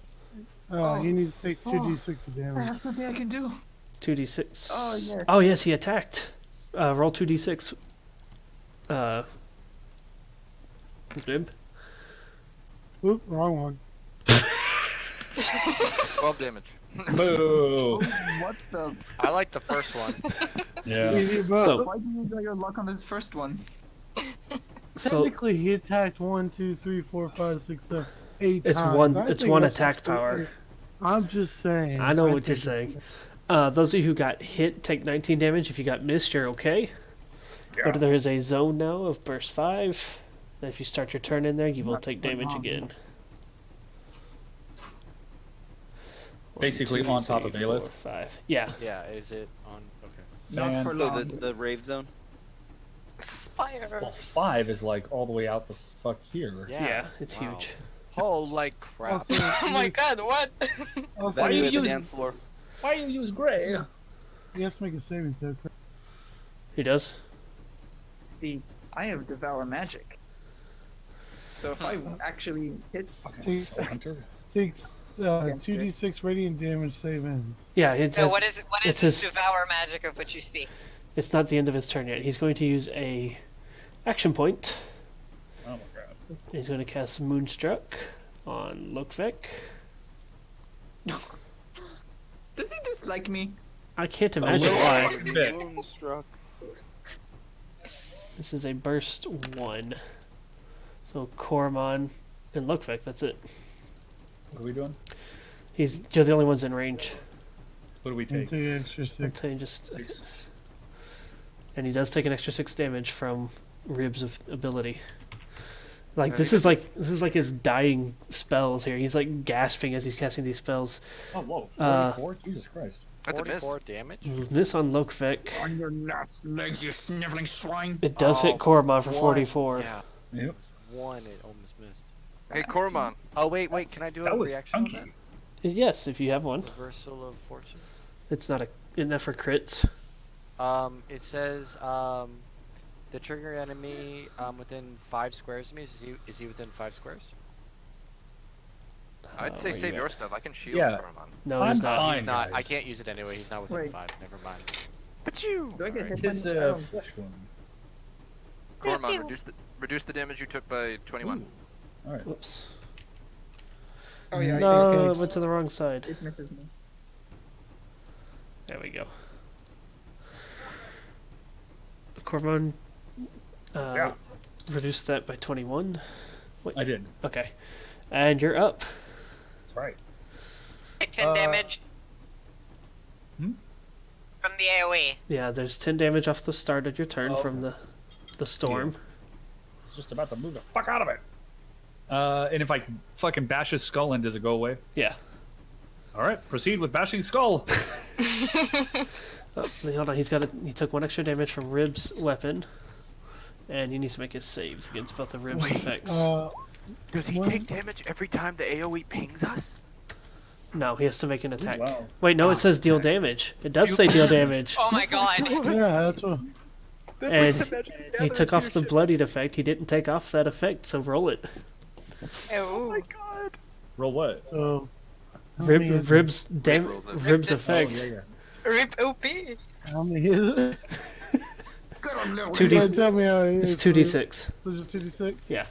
you need to take 2d6 of damage. That's something I can do. 2d6. Oh, yeah. Oh yes, he attacked. Roll 2d6. Rib. Oop, wrong one. 12 damage. Boo! What the? I like the first one. Yeah. So Why did you use your luck on his first one? Technically, he attacked 1, 2, 3, 4, 5, 6, 7, 8 it's times. one. I It's think one that's attack actually power. fair. I'm just saying. I know what you're think saying. it's- Those of you who got hit take 19 damage. If you got missed, you're okay. But there is a zone now of burst 5. And if you start your turn in there, you will take damage again. Basically on top of Aelith. 4, 5. Yeah. Yeah, is it on? Okay. Not Man, for So long. the rave zone. Fire. Well, 5 is like all the way out the fuck here. Yeah, it's Wow. huge. Holy crap. Also, Oh my god, what? Also, Back you to the use- dance floor. Why you use gray? he has to make a saving throw. He does? See, I have Devour Magic. So if I actually hit, Hunter. Takes 2d6 radiant damage, save ends. Yeah, it So has, what is it's this his- devour magic of which you speak? it's not the end of his turn yet. He's going to use a action point. Oh my god. He's going to cast Moonstruck on Lokvek. does he dislike me? I can't imagine why. Bit. Moonstruck. This is a burst 1. So Koromon and Lokvek, that's it. What are we doing? You're the only ones in range. What do we And take? take an extra I'll 6. tell you just. 6. And he does take an extra 6 damage from Rib's ability. Like this is like his dying spells here. He's like gasping as he's casting these spells. Oh whoa! 44. Jesus Christ. That's a miss. 44 damage. Miss on Lokvek. On your last legs, you sniveling swine. It does hit Koromon for one. 44. Yeah. Yep. One, it almost missed. Hey, Koromon. Oh wait, can I do That a was reaction on chunky. Yes, if you have one. that? Reversal of fortune. It's not a. Isn't that for crits? It says The trigger enemy within 5 squares of me. Is he within 5 squares? I'd say save your stuff. I can shield Yeah. Coromon. No, I'm he's not. fine. He's not. I guys. can't use it anyway. He's not within Wait. 5. Never mind. But you! Do I get hit It's by a oh. flesh wound. Coromon, reduce the damage you took by 21. All right. Whoops. Oh yeah, No, it went to the wrong side. it misses me. There we go. Cormon, Yeah. reduced that by 21. I did. Okay. And you're up. That's right. Take 10 damage. Hmm? From the AoE. Yeah, there's 10 damage off the start of your turn from the storm. It's just about to move the fuck out of it. And if I fucking bash his skull in, does it go away? Yeah. All right, proceed with bashing skull. Oh, hold on, he took 1 extra damage from Rib's weapon. And he needs to make his saves against both of Rib's effects. Does he What? take damage every time the AoE pings us? No, he has to make an attack. Wow. Wait, no, it says deal damage. It does say deal damage. Oh my god. Yeah, that's what. And he took off the bloodied effect. He didn't take off that effect, so roll it. Oh. Roll what? So. how many is it? Rib's rolls it. Rib's Oh, effect. Rip OP. How many is it? Two So D. tell me how it It's is. 2d6. So just 2d6? Yeah.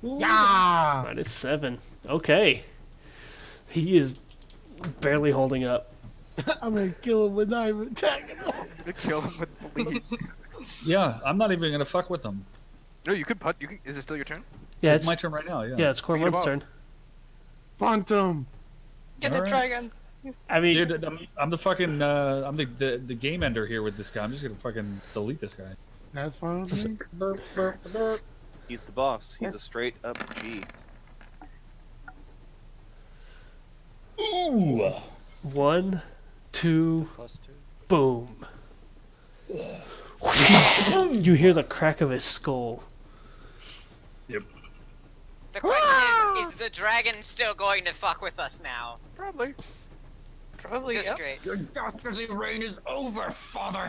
Yeah! -7. Okay. He is barely holding up. I'm gonna kill him with knife attacking him. Kill him with bleed. Yeah, I'm not even gonna fuck with them. No, you could putt. Is it still your turn? Yeah, It's my turn right now. Yeah. Yeah, it's Cormon's Beat him turn. Phantom! Get All the right. dragon. I mean, Dude, I'm the fucking I'm the game ender here with this guy. I'm just gonna fucking delete this guy. That's fine with me. He's the boss. He's a straight up G. Ooh. 1, 2, +2. boom. You hear the crack of his skull. Yep. The question is the dragon still going to fuck with us now? Probably. Probably, Just yeah. great. Your dastardly reign is over, father.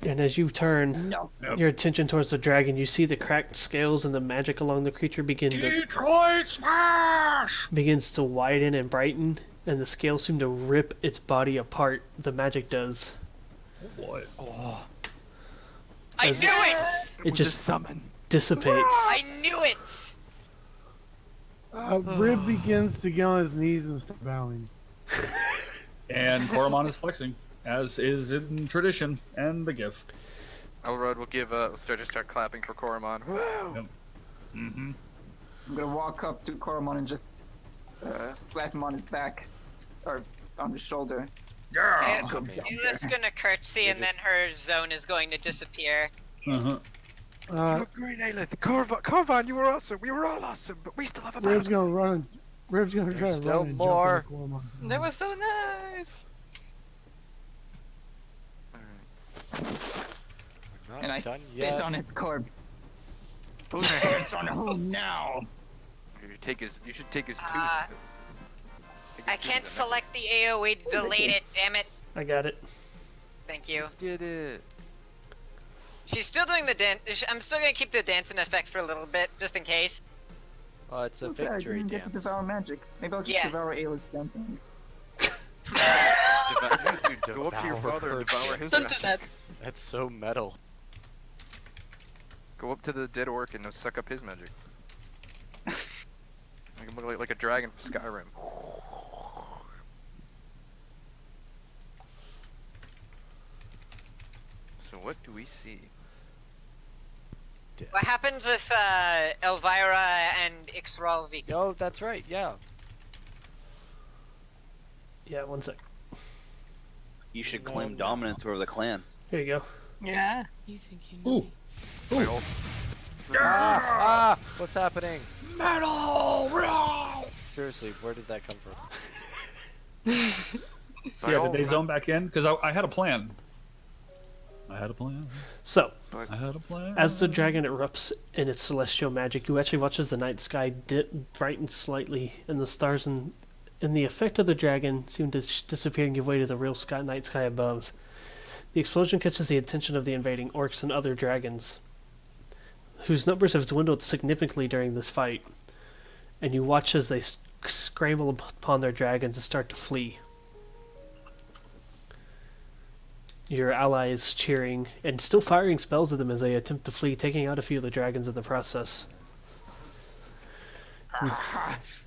And as you turn No. your attention towards the dragon, you see the cracked scales and the magic along the creature Detroit smash! begins to widen and brighten, and the scales seem to rip its body apart. The magic does. Boy. I As- knew it! It just summon. dissipates. I knew it! Rib begins to get on his knees and start bowing. And Coromon is flexing, as is in tradition and the gift. Elrod will give. We'll start clapping for Coromon. Woo! Mm-hmm. I'm gonna walk up to Coromon and just slap him on his back or on his shoulder. Yeah. Come down Eula's here. gonna curtsy and then her zone is going to disappear. Uh-huh. Great, Aelith. Coromon, you were awesome. We were all awesome, but we still have a Rib's battle. gonna run. Rib's gonna try to still run and more. jump on the That was so nice. Not And I done spit yet. on his corpse. Who spits on who now? You should take his tooth. Take his I tooth can't and- select the AoE to delete it, damn it. I got it. Thank you. Did it. She's still doing the dance. I'm still gonna keep the dancing effect for a little bit, just in case. Oh, it's a Who's that? I victory didn't get dance. to devour magic. Maybe I'll just Yeah. devour Aelith dancing. Dude, go up to your Devour father and her devour his Don't do magic. that. That's so metal. Go up to the dead orc and suck up his magic. Make him look like a dragon from Skyrim. So what do we see? What happens with Elvira and Ixral Oh, that's right. Yeah. Yeah, 1 sec. You should claim dominance over the clan. Here you go. Yeah. You think you know me? Well, Ah! What's happening? Metal! Seriously, where did that come from? Yeah, did they zone back in? Because I had a plan. I had a plan. So, I had a plan. as the dragon erupts in its celestial magic, you actually watch as the night sky brighten slightly, and the stars in the effect of the dragon seem to disappear and give way to the real night sky above. The explosion catches the attention of the invading orcs and other dragons, whose numbers have dwindled significantly during this fight, and you watch as they scramble upon their dragons and start to flee. Your allies cheering and still firing spells at them as they attempt to flee, taking out a few of the dragons in the process.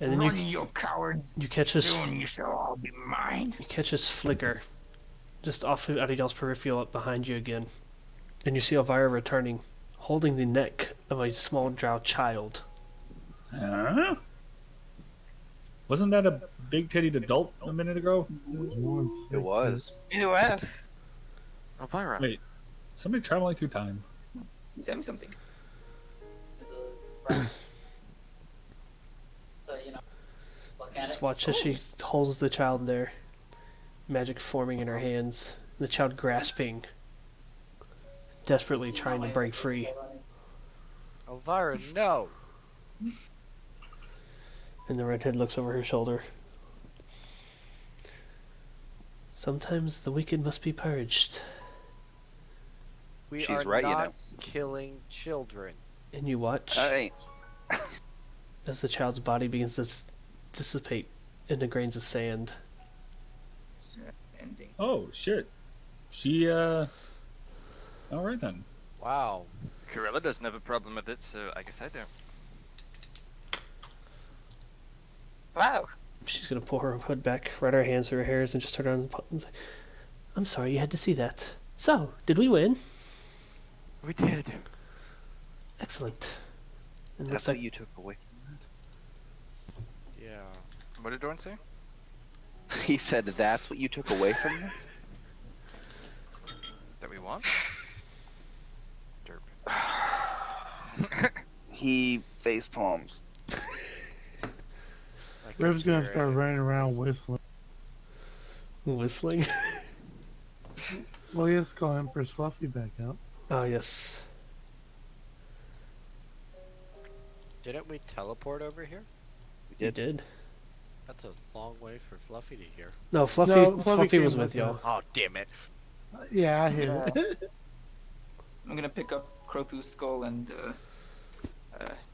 And then you cowards! You catch this. Soon you shall all be mine. You catch this flicker, just off of Adiel's peripheral up behind you again, and you see Elvira returning, holding the neck of a small drow child. Huh? Wasn't that a big-titted adult a minute ago? It was. It was. Elvira. Wait, somebody traveling through time. Send me something. So, you know, look at Just it. watch as she holds the child there, magic forming in her hands, the child grasping, desperately trying to break free. Elvira, no! And the redhead looks over her shoulder. Sometimes the wicked must be purged. We She's are right, you not know. killing children. And you watch I ain't. as the child's body begins to dissipate into grains of sand. It's ending. Oh, shit. She, Alright then. Wow. Corella doesn't have a problem with it, so I guess I don't. Wow. She's gonna pull her hood back, run her hands through her hairs, and just turn around and say, "I'm sorry you had to see that. So, did we win?" We did. Excellent. And That's looks what like you took away. Yeah. What did Dorn say? He said that's what you took away from this? That we won? Derp. He face palms. Rib's gonna start running around whistling. whistling. Well, yes, call Empress Fluffy back out. Oh yes. Didn't we teleport over here? You did. That's a long way for Fluffy to hear. No, Fluffy. No, Fluffy, Fluffy was came with with y'all. Oh, damn it. Yeah, I hit it. I'm gonna pick up Krothu's skull and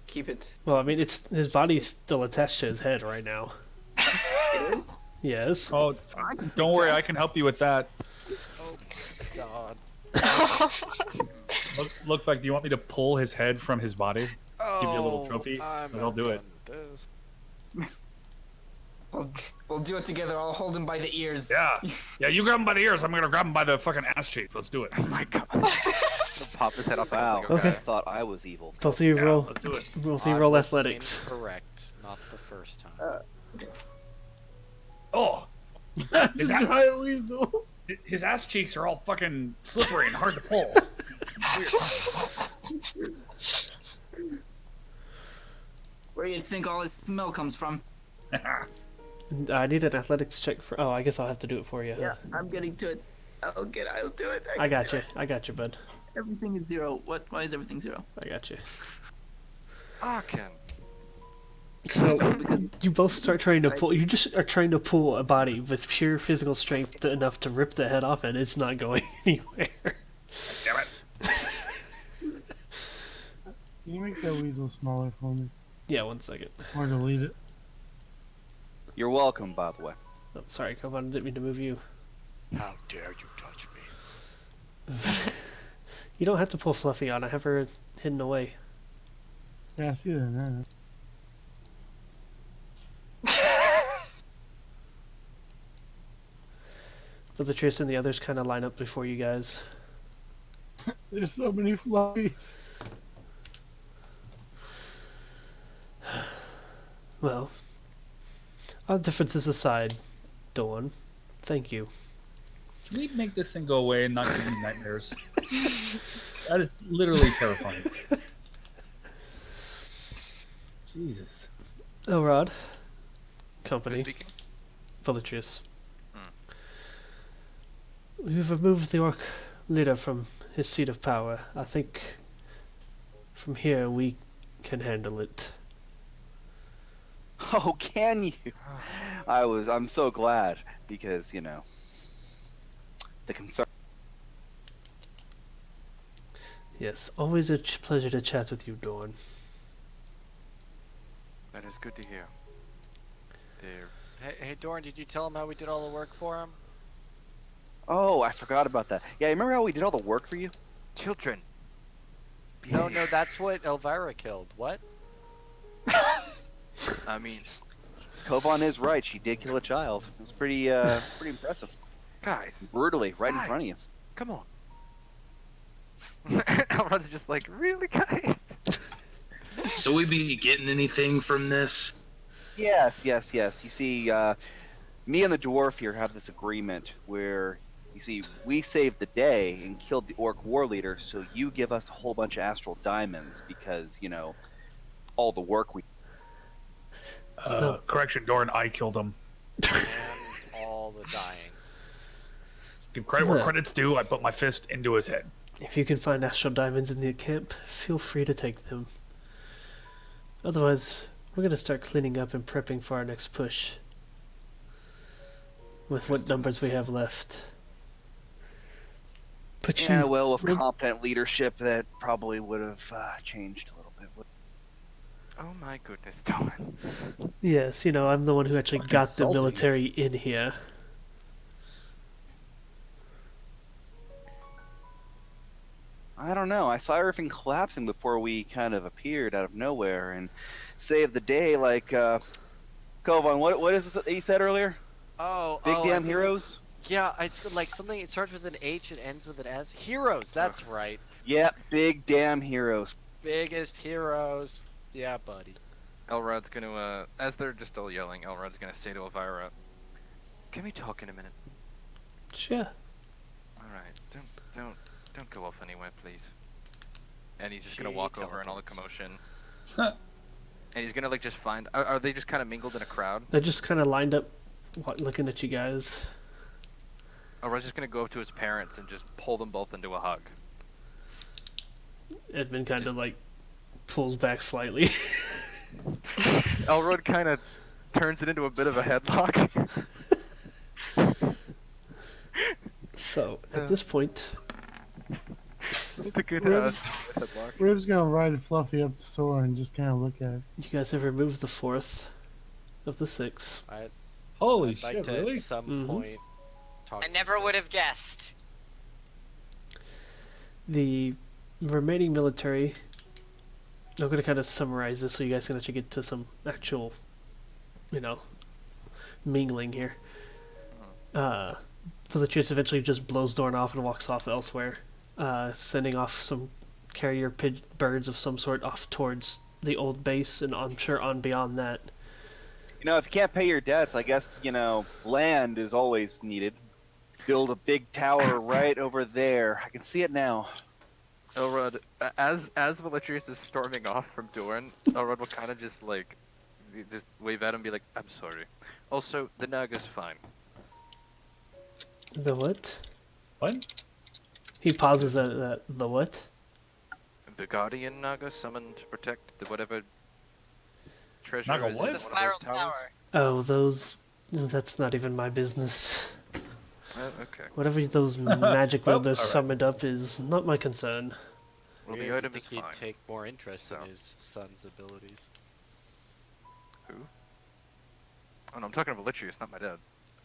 keep it. Well, I mean, it's his body's still attached to his head right now. Yes. Oh, don't worry, I can help you with that. Oh, God. Look, like, do you want me to pull his head from his body? Give you a little Oh, trophy? I'm I'll do it. done with this. We'll do it together. I'll hold him by the ears. Yeah. Yeah, you grab him by the ears, I'm gonna grab him by the fucking ass cheek. Let's do it. Oh my god. Pop his head off. Wow, Like, Okay. I thought I was evil. Both of you Yeah, roll. let's do it. Both of you I roll was athletics. Incorrect. Not the first time. Oh! That's a giant weasel. His ass cheeks are all fucking slippery and hard to pull. Where do you think all this smell comes from? I need an athletics check for. Oh, I guess I'll have to do it for you. Huh? Yeah, I'm getting to it. I'll do it. I got you. I got you, bud. Everything is 0. Why is everything 0? I got you. Aachen. So Because you both start trying to pull. You just are trying to pull a body with pure physical strength enough to rip the head off, and it's not going anywhere. Damn it. Can you make that weasel smaller for me? Yeah, 1 second. Or delete it? You're welcome, by the way. Oh, sorry, Kovan, I didn't mean to move you. How dare you touch me? You don't have to pull Fluffy on. I have her hidden away. Yeah, I see that now. Bellatrix and the others kind of line up before you guys. There's so many fluffies. Well, all differences aside, Dawn, thank you. Can we make this thing go away and not give me nightmares? That is literally terrifying. Jesus. Elrod, company, Who's speaking? Bellatrix. We've removed the orc leader from his seat of power. I think from here we can handle it. Oh, can you? I'm so glad because, you know, the concern Yes, always a pleasure to chat with you, Dorn. That is good to hear. There. Hey, Dorn, did you tell him how we did all the work for him? Oh, I forgot about that. Yeah, remember how we did all the work for you? Children. No, that's what Elvira killed. What? I mean, Kovan is right. She did kill a child. It's pretty impressive. guys, Brutally, right in front of you. come on. Elrod's just like, really, guys? So we be getting anything from this? Yes. You see, me and the dwarf here have this agreement where, you see, we saved the day and killed the orc war leader, so you give us a whole bunch of astral diamonds because, all the work we... Correction, Doran, I killed him. And all the dying. Give credit where credit's due. I put my fist into his head. If you can find astral diamonds in the camp, feel free to take them. Otherwise, we're gonna start cleaning up and prepping for our next push. With what numbers we have left. But Yeah, well, with competent leadership, that probably would have changed a little bit. Oh my goodness, Dorn. Yes, I'm the one who actually got the salty. military in here. I don't know. I saw everything collapsing before we kind of appeared out of nowhere and saved the day. Like, Kovan, what is it that you said earlier? Big damn heroes. Yeah, it's like something. It starts with an H and ends with an S. Heroes. That's right. Yep, big damn heroes. Biggest heroes. Yeah, buddy. Elrod's gonna, as they're just all yelling, Elrod's gonna say to Elvira, "Can we talk in a minute?" Sure. All right. Don't go off anywhere, please. And he's just gonna walk over in all the commotion. And he's gonna just find. Are they just kind of mingled in a crowd? They're just kind of lined up, looking at you guys. Elrod's just gonna go up to his parents and just pull them both into a hug. Edmund kind of pulls back slightly. Elrod kind of turns it into a bit of a headlock. So at this point, It's a good headlock. Rib's gonna ride Fluffy up to Sora and just kind of look at it. you guys have removed the 4th of the 6. Holy I'd like shit, to really? at some point talk I to never Sid. would have guessed. The remaining military. I'm going to kind of summarize this so you guys can actually get to some actual, mingling here. Felicius eventually just blows Dorn off and walks off elsewhere, sending off some carrier birds of some sort off towards the old base, and I'm sure on beyond that. If you can't pay your debts, I guess, land is always needed. Build a big tower right over there. I can see it now. Elrod, as Velitrius is storming off from Dorn, Elrod will kind of just wave at him and be like, "I'm sorry. Also, the Naga's fine." The what? What? He pauses at the what? The Guardian Naga summoned to protect the whatever treasure Naga is what? in The one spiral of those towers. tower. Oh, those... That's not even my business. Okay. Whatever those magic Oh, wielders alright. summoned up is not my concern. Well, Weird, the item I is think he'd fine. take more interest So. in his son's abilities. Who? Oh no, I'm talking to Velitrius, not my dad.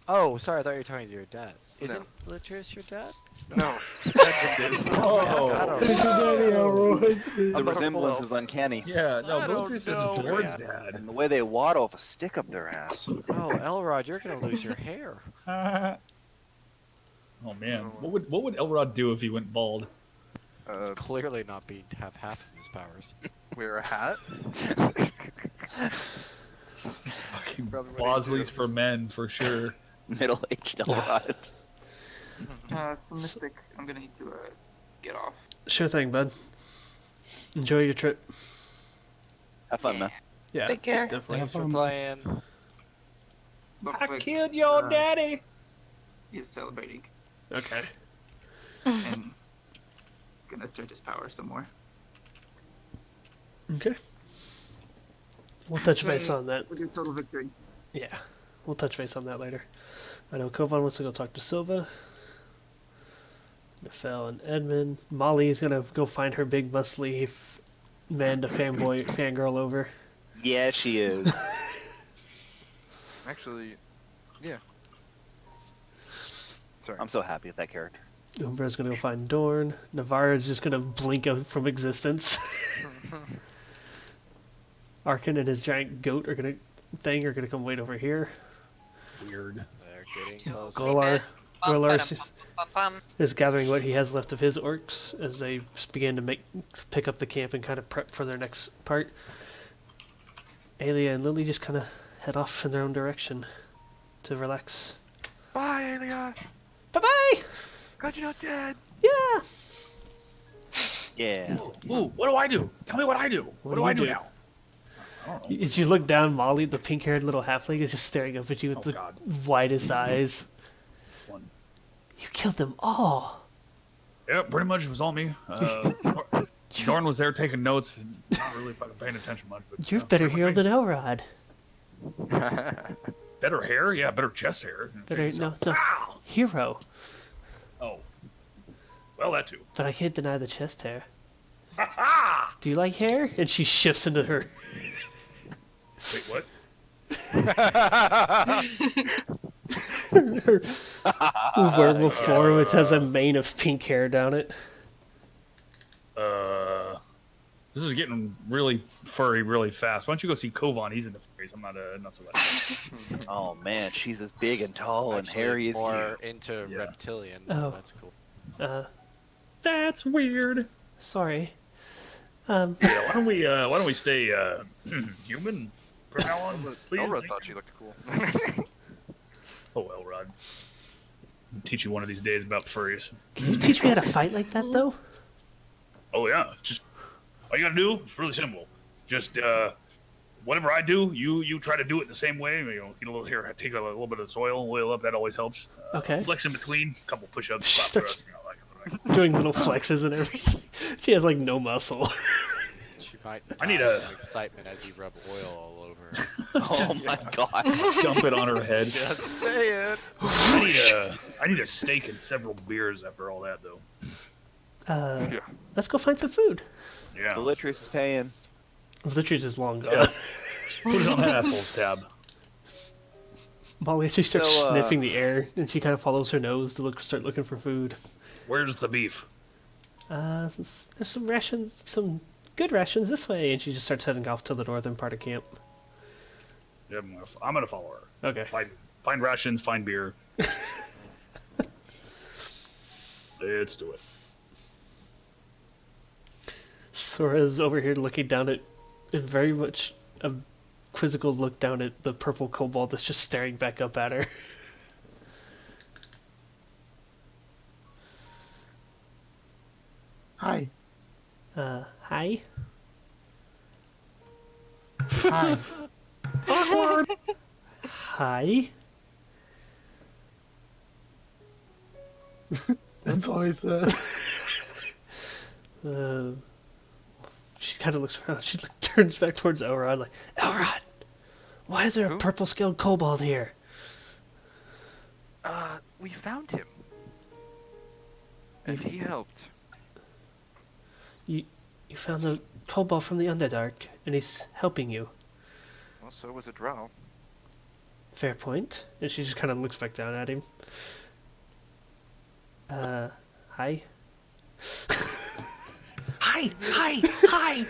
Oh, sorry, I thought you were talking to your dad. No. Isn't Velitrius your dad? No, Edmund is. Oh. I don't Look know. at Daddy, Elroy. The resemblance is uncanny. Yeah, no, I don't Velitrius is know, Doran's man. dad. And the way they waddle with a stick up their ass. Oh, Elrod, you're gonna lose your hair. Oh man, what would Elrod do if he went bald? Clearly not have half of his powers. Wear a hat. Fucking Probably what he'd Bosleys do. for men, for sure. Middle-aged Elrod. So Mystic, I'm gonna need to get off. Sure thing, bud. Enjoy your trip. Have fun, man. Yeah, Take care. definitely. Thanks for playing. Looks I like, killed your daddy. He's celebrating, Okay. and he's gonna assert his power some more. Okay. We'll touch base on that. With your total victory. Yeah, we'll touch base on that later. I know Kovan wants to go talk to Silva. Nefel and Edmund. Molly's gonna go find her big muscly man to fangirl over. Yeah, she is. Actually, yeah. Sorry. I'm so happy with that character. Umbra's gonna go find Dorn. Navarra's just gonna blink out from existence. Arkin and his giant goat are gonna come wait over here. Weird. They're getting close. Golar is gathering what he has left of his orcs as they begin to pick up the camp and kind of prep for their next part. Aelia and Lily just kind of head off in their own direction to relax. Bye, Aelia. Bye-bye! Glad you're not dead. Yeah! Yeah. Ooh, what do I do? Tell me what I do. What do I do now? As you look down, Molly, the pink-haired little halfling, is just staring up at you with the widest eyes. You killed them all. Yeah, pretty much it was all me. Dorn was there taking notes, not really fucking paying attention much. But, You're a better hero than Elrod. Better hair? Yeah, better chest hair. Better, no, hero. Oh. Well, that too. But I can't deny the chest hair. Do you like hair? And she shifts into her. Wait, what? her werewolf form, which has a mane of pink hair down it. This is getting really furry really fast. Why don't you go see Kovan? He's in the furries. I'm not so bad. Oh man, she's as big and tall and hairy as more you. into reptilian. Oh. That's cool. That's weird. Sorry. Yeah, why don't we stay human from now on, please? Elrod thought she looked cool. Oh, Elrod. I'll teach you one of these days about furries. Can you teach me how to fight like that, though? Oh yeah, just all you gotta do. It's really simple. Just whatever I do, you try to do it the same way. You know, get a little here, take a little bit of soil, oil up. That always helps. Okay. Flex in between, couple push-ups. Starts doing little flexes and everything. She has like no muscle. She might I need die from excitement as you rub oil all over her. Oh my god. Dump it on her head. Just say it. I need a steak and several beers after all that, though. Let's go find some food. Yeah. Velitrius is paying. Velitrius is long gone. Yeah. Put it on the assholes tab. Molly actually starts sniffing the air, and she kind of follows her nose to start looking for food. Where's the beef? There's some rations, some good rations this way, and she just starts heading off to the northern part of camp. Yeah, I'm gonna follow her. Okay. Find rations, find beer. Let's do it. Sora's over here looking down at, very much a quizzical look down at the purple kobold that's just staring back up at her. Hi. Hi? Hi. Awkward. Hi? That's all I said. She kind of looks around. She turns back towards Elrod, like, Elrod, why is there a purple-scaled kobold here? We found him. And he helped. You found the kobold from the Underdark, and he's helping you. Well, so was a drow. Fair point. And she just kind of looks back down at him. Hi? Hi! Hi! Hi!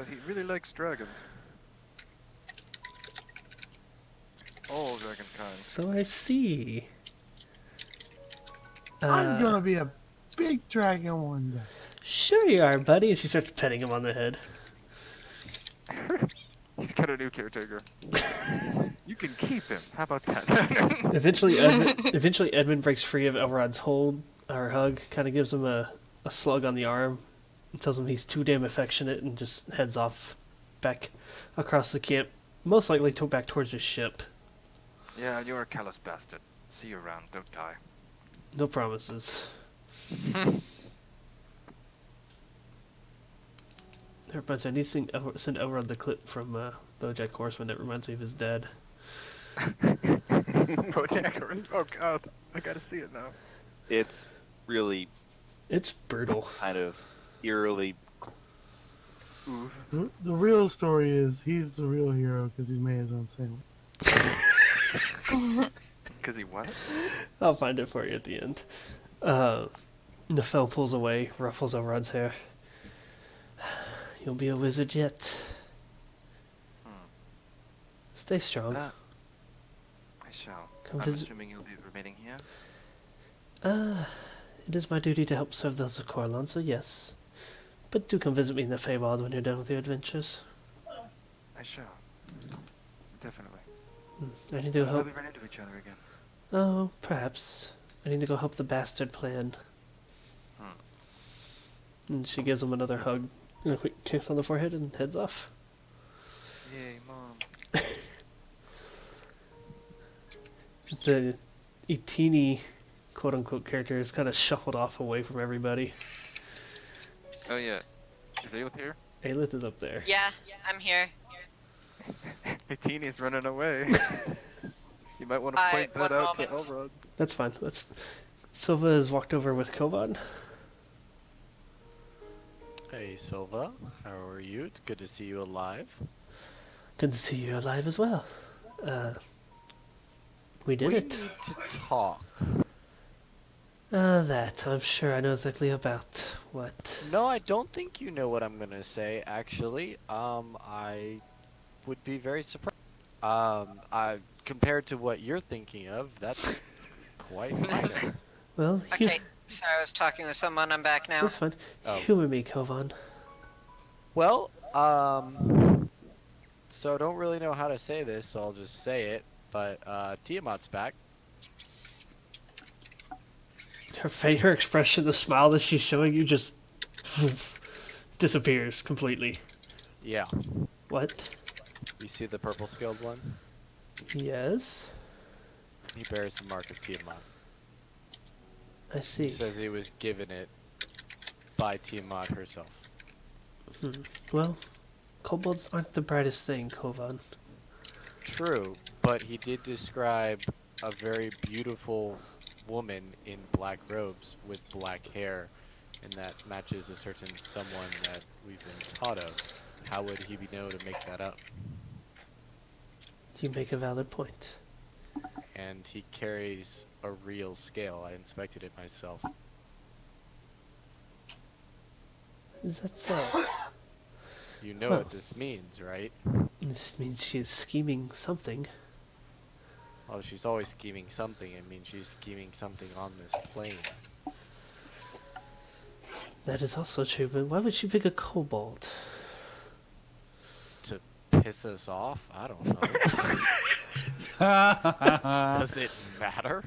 He really likes dragons. All dragonkind. So I see. I'm gonna be a big dragon one day. Sure you are, buddy. And she starts petting him on the head. He's got a new caretaker. You can keep him. How about that? Eventually, Edmund breaks free of Elrod's hold, or hug, kind of gives him a slug on the arm, and tells him he's too damn affectionate, and just heads off back across the camp, most likely back towards his ship. Yeah, you're a callous bastard. See you around. Don't die. No promises. I need to send Elrod the clip from BoJack Horseman that reminds me of his dad. BoJack Horseman? Oh god, I gotta see it now. It's really It's brutal. kind of eerily. The real story is he's the real hero because he made his own sandwich. Because he what? I'll find it for you at the end. Nefel pulls away, ruffles Elrod's hair. You'll be a wizard yet. Stay strong. I shall. Come I'm visit- assuming you'll be remaining here. It is my duty to help serve those of Corlon, so yes. But do come visit me in the Feywild when you're done with your adventures. I shall. Definitely. I need to Will help. we run into each other again? Oh, perhaps. I need to go help the bastard plan. And she gives him another hug and a quick kiss on the forehead and heads off. Yay, Mom. The Itini quote-unquote character is kind of shuffled off away from everybody. Oh yeah. Is Aelith here? Aelith is up there. Yeah, I'm here. Hey, Teeny's running away. You might want to point that one out to moment. Elrond. That's fine. Silva has walked over with Kovan. Hey Silva, how are you? It's good to see you alive. Good to see you alive as well. We did we it. need to talk. That. I'm sure I know exactly about what. No, I don't think you know what I'm gonna say, actually. I would be very surprised. Compared to what you're thinking of, that's quite minor. Well, Okay, so I was talking with someone. I'm back now. that's fine. Oh. Humor me, Kovan. Well, so I don't really know how to say this, so I'll just say it, but, Tiamat's back. Her expression, the smile that she's showing you just disappears completely. Yeah. What? You see the purple scaled one? Yes. He bears the mark of Tiamat. I see. He says he was given it by Tiamat herself. Well, kobolds aren't the brightest thing, Kovan. True, but he did describe a very beautiful woman in black robes with black hair, and that matches a certain someone that we've been taught of. How would he be know to make that up? You make a valid point. And he carries a real scale. I inspected it myself. Is that so? You know Huh. what this means, right? This means she is scheming something. Well, she's always scheming something. It means she's scheming something on this plane. That is also true, but why would she pick a kobold? To piss us off? I don't know. Does it matter?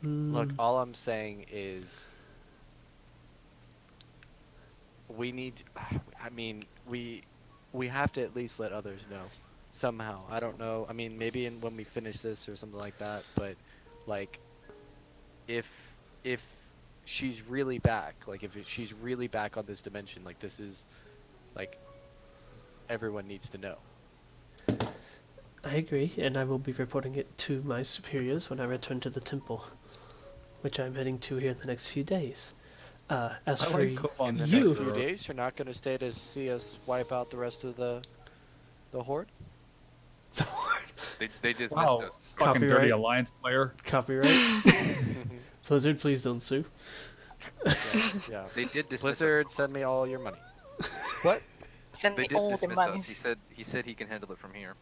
Look, all I'm saying is we need. I mean, we have to at least let others know somehow. I don't know. I mean, maybe when we finish this or something like that. But like, if she's really back, like if she's really back on this dimension, like this is, like, everyone needs to know. I agree, and I will be reporting it to my superiors when I return to the temple, which I'm heading to here in the next few days. As for In the you, next few days, you're not going to stay to see us wipe out the rest of the horde? They just Wow, missed us. fucking dirty Copyright. Alliance player. Copyright. Blizzard, please don't sue. Yeah. They did dismiss Blizzard, us. send me all your money. What? Send They me did all the dismiss money. us. He said he can handle it from here.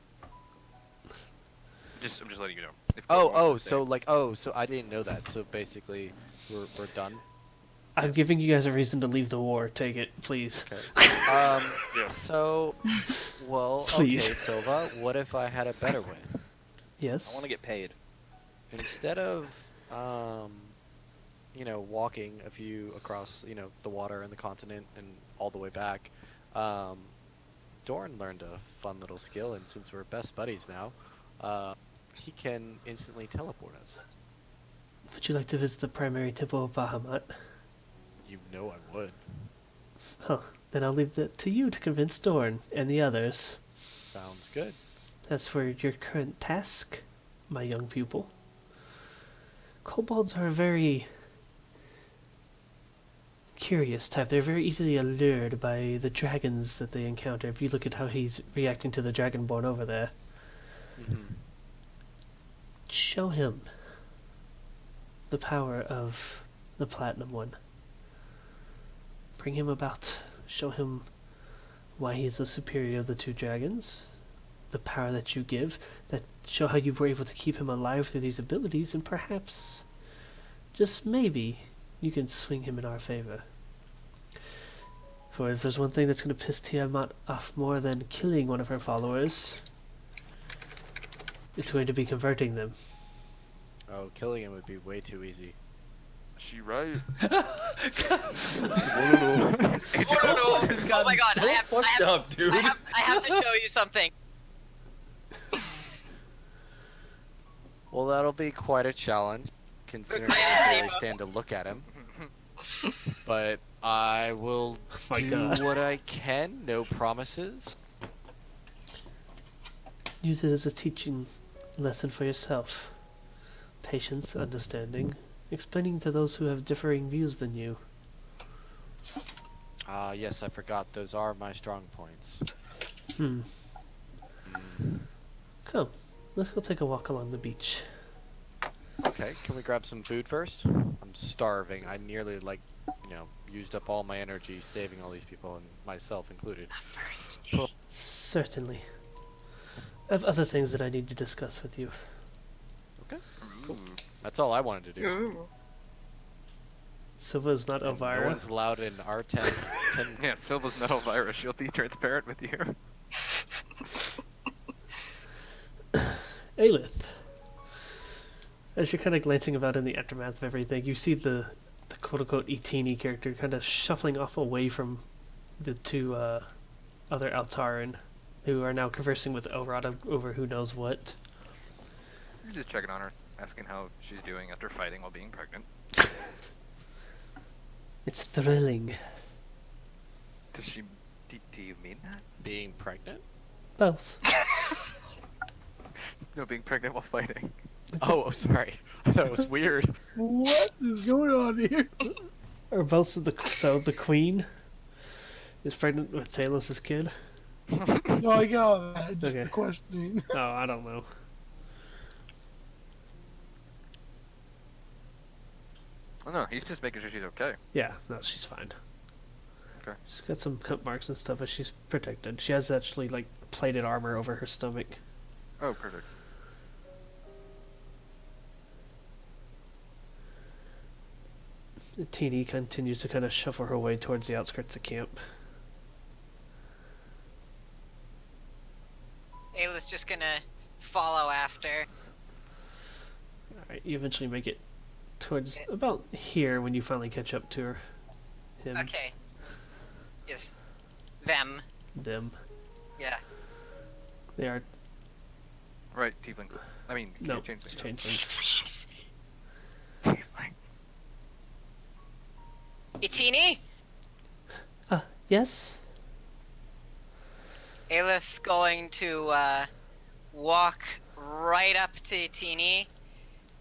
I'm just letting you know. If Oh, Cole wants to so I didn't know that. So basically, we're done. I'm giving you guys a reason to leave the war. Take it, please. Okay. So, well, Please. okay, Silva. What if I had a better way? I Yes. want to get paid. Instead of, walking a few across, the water and the continent and all the way back, Dorn learned a fun little skill, and since we're best buddies now, he can instantly teleport us. Would you like to visit the primary temple of Bahamut? You know I would. Well, then I'll leave that to you to convince Dorn and the others. Sounds good. As for your current task, my young pupil, Kobolds are a very curious type. They're very easily allured by the dragons that they encounter. If you look at how he's reacting to the dragonborn over there, show him the power of the Platinum One. Bring him about. Show him why he is the superior of the two dragons. The power that you give. That show how you were able to keep him alive through these abilities, and perhaps, just maybe, you can swing him in our favor. For if there's one thing that's going to piss Tiamat off more than killing one of her followers, it's going to be converting them. Oh, killing him would be way too easy. Is she right? Oh my god, I have to show you something. Well, that'll be quite a challenge, considering I can't really stand to look at him. But I will do what I can, no promises. Use it as a teaching lesson for yourself. Patience, understanding, explaining to those who have differing views than you. Yes, I forgot. Those are my strong points. Come, let's go take a walk along the beach. Okay, can we grab some food first? I'm starving. I nearly, used up all my energy saving all these people, and myself included. First. Certainly. I have other things that I need to discuss with you. Okay, cool. That's all I wanted to do. Silva's not Elvira. No one's allowed in R10. Yeah, Silva's not Elvira. She'll be transparent with you. Aelith. As you're kind of glancing about in the aftermath of everything, you see the quote-unquote Itini character kind of shuffling off away from the two other Altaran, who are now conversing with Elrod over who knows what. He's just checking on her, asking how she's doing after fighting while being pregnant. It's thrilling. Do you mean that? Being pregnant? Both. No, being pregnant while fighting. Oh, sorry. I thought it was weird. What is going on here? Or both of the queen is pregnant with Talos' kid? No, I got all that. Just Okay. the questioning. Oh, I don't know. Oh no, he's just making sure she's okay. Yeah, no, she's fine. Okay. She's got some cut marks and stuff, but she's protected. She has actually, plated armor over her stomach. Oh, perfect. Teeny continues to kind of shuffle her way towards the outskirts of camp. Ayla's just gonna follow after. Alright, you eventually make it towards about here when you finally catch up to her. Him. Okay. Yes. Them. Them. Yeah. They are... Right, tieflings. I mean, can No, you change this? changelings. Tieflings. Itini? Yes? Ayla's going to walk right up to Itini,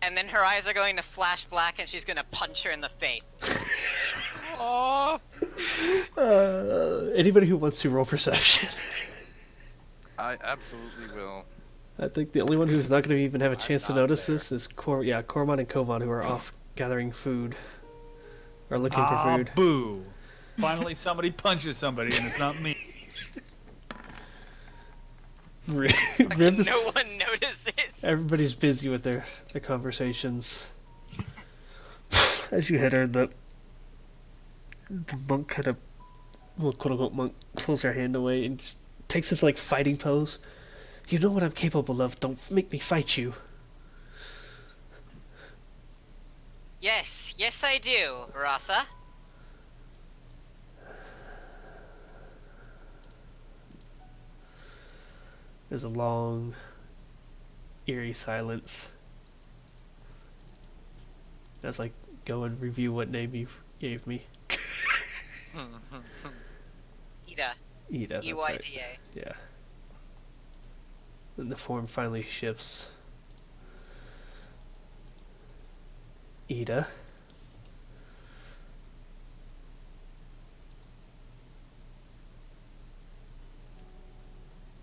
and then her eyes are going to flash black, and she's gonna punch her in the face. Oh! Anybody who wants to roll perception. I absolutely will. I think the only one who's not going to even have a chance to not notice there. this is Cormon and Kovan, who are off gathering food. Or looking for food. Boo! Finally, somebody punches somebody, and it's not me. Rib is- No one notices. Everybody's busy with their conversations. As you hit her, the monk kind of, well, quote-unquote monk, pulls her hand away and just takes this, fighting pose. You know what I'm capable of. Don't make me fight you. Yes, yes I do, Rasa. There's a long, eerie silence. As I go and review what name you gave me. Ida. Ida, that's right. EYDA. Yeah. Then the form finally shifts. Ida.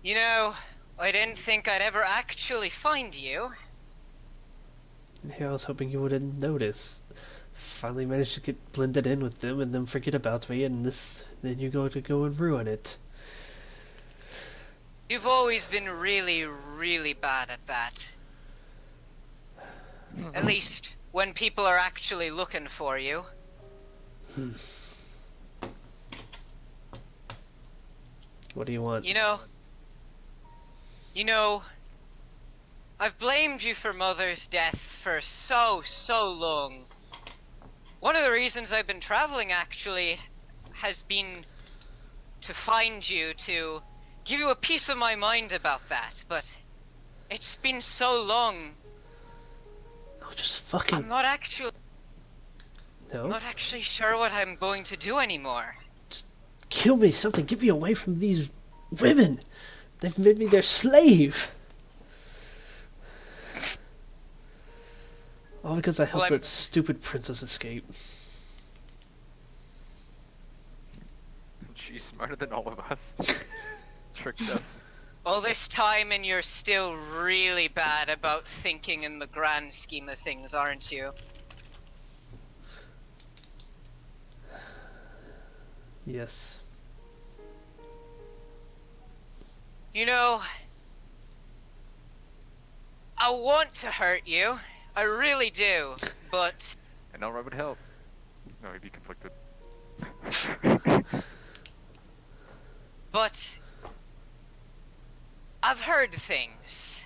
You know, I didn't think I'd ever actually find you. And here I was hoping you wouldn't notice. Finally managed to get blended in with them and then forget about me, and then you go and ruin it. You've always been really, really bad at that. At least when people are actually looking for you. What do you want? You know, I've blamed you for Mother's death for so long. One of the reasons I've been traveling actually has been to find you, to give you a piece of my mind about that, but it's been so long. Oh, just fucking... I'm not actually No? sure what I'm going to do anymore. Kill me, something. Get me away from these women. They've made me their slave. All because I helped that stupid princess escape. She's smarter than all of us. Tricked us. All this time and you're still really bad about thinking in the grand scheme of things, aren't you? Yes. You know, I want to hurt you. I really do, but... And Elrod would help. No, he'd be conflicted. But... I've heard things.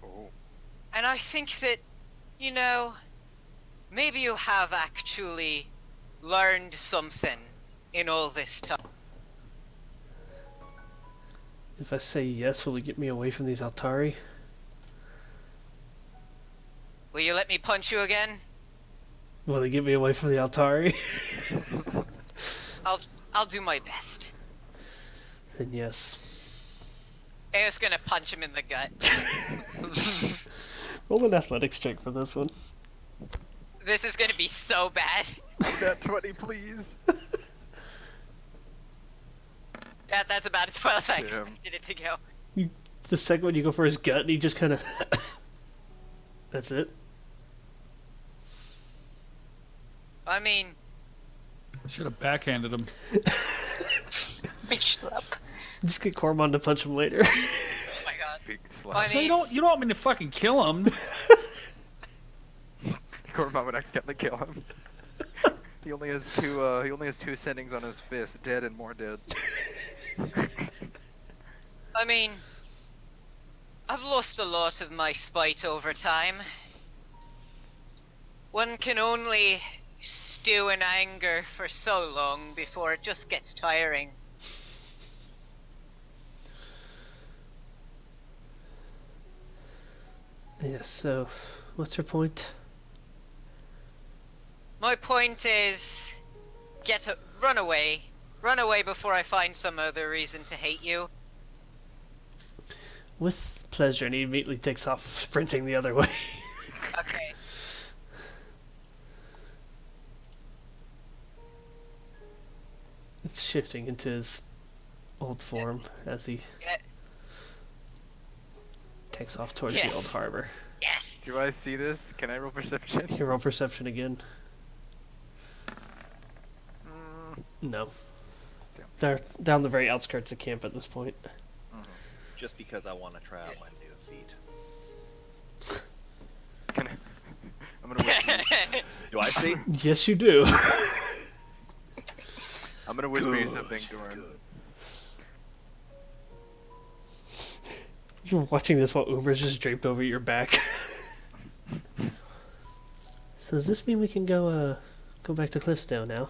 Oh. And I think that, you know, maybe you have actually learned something in all this time. If I say yes, will it get me away from these Altari? Will you let me punch you again? Will it get me away from the Altari? I'll do my best. Then yes. Ao's gonna punch him in the gut. Roll an athletics check for this one. This is gonna be so bad. That 20, please. Yeah, that's about as well as I expected it to go. The second one you go for his gut and he just kind of... That's it? I mean... Should have backhanded him. Bitch slap. Just get Cormon to punch him later. Oh my god. Big slap. I mean... You don't want me to fucking kill him. Cormon would accidentally kill him. He only has two sendings on his fist, dead and more dead. I mean... I've lost a lot of my spite over time. One can only stew in anger for so long before it just gets tiring. Yes, so... What's your point? My point is... run away. Run away before I find some other reason to hate you. With pleasure, and he immediately takes off, sprinting the other way. Okay. It's shifting into his old form as he takes off towards the old harbor. Yes! Do I see this? Can I roll perception? You roll perception again. No. Damn. They're down the very outskirts of camp at this point. Just because I want to try out my new feat. Can I... I'm gonna whisper. Do I see? Yes, you do. I'm gonna whisper you something, Doran. You're watching this while Uber's just draped over your back. So does this mean we can go back to Cliffsdale now?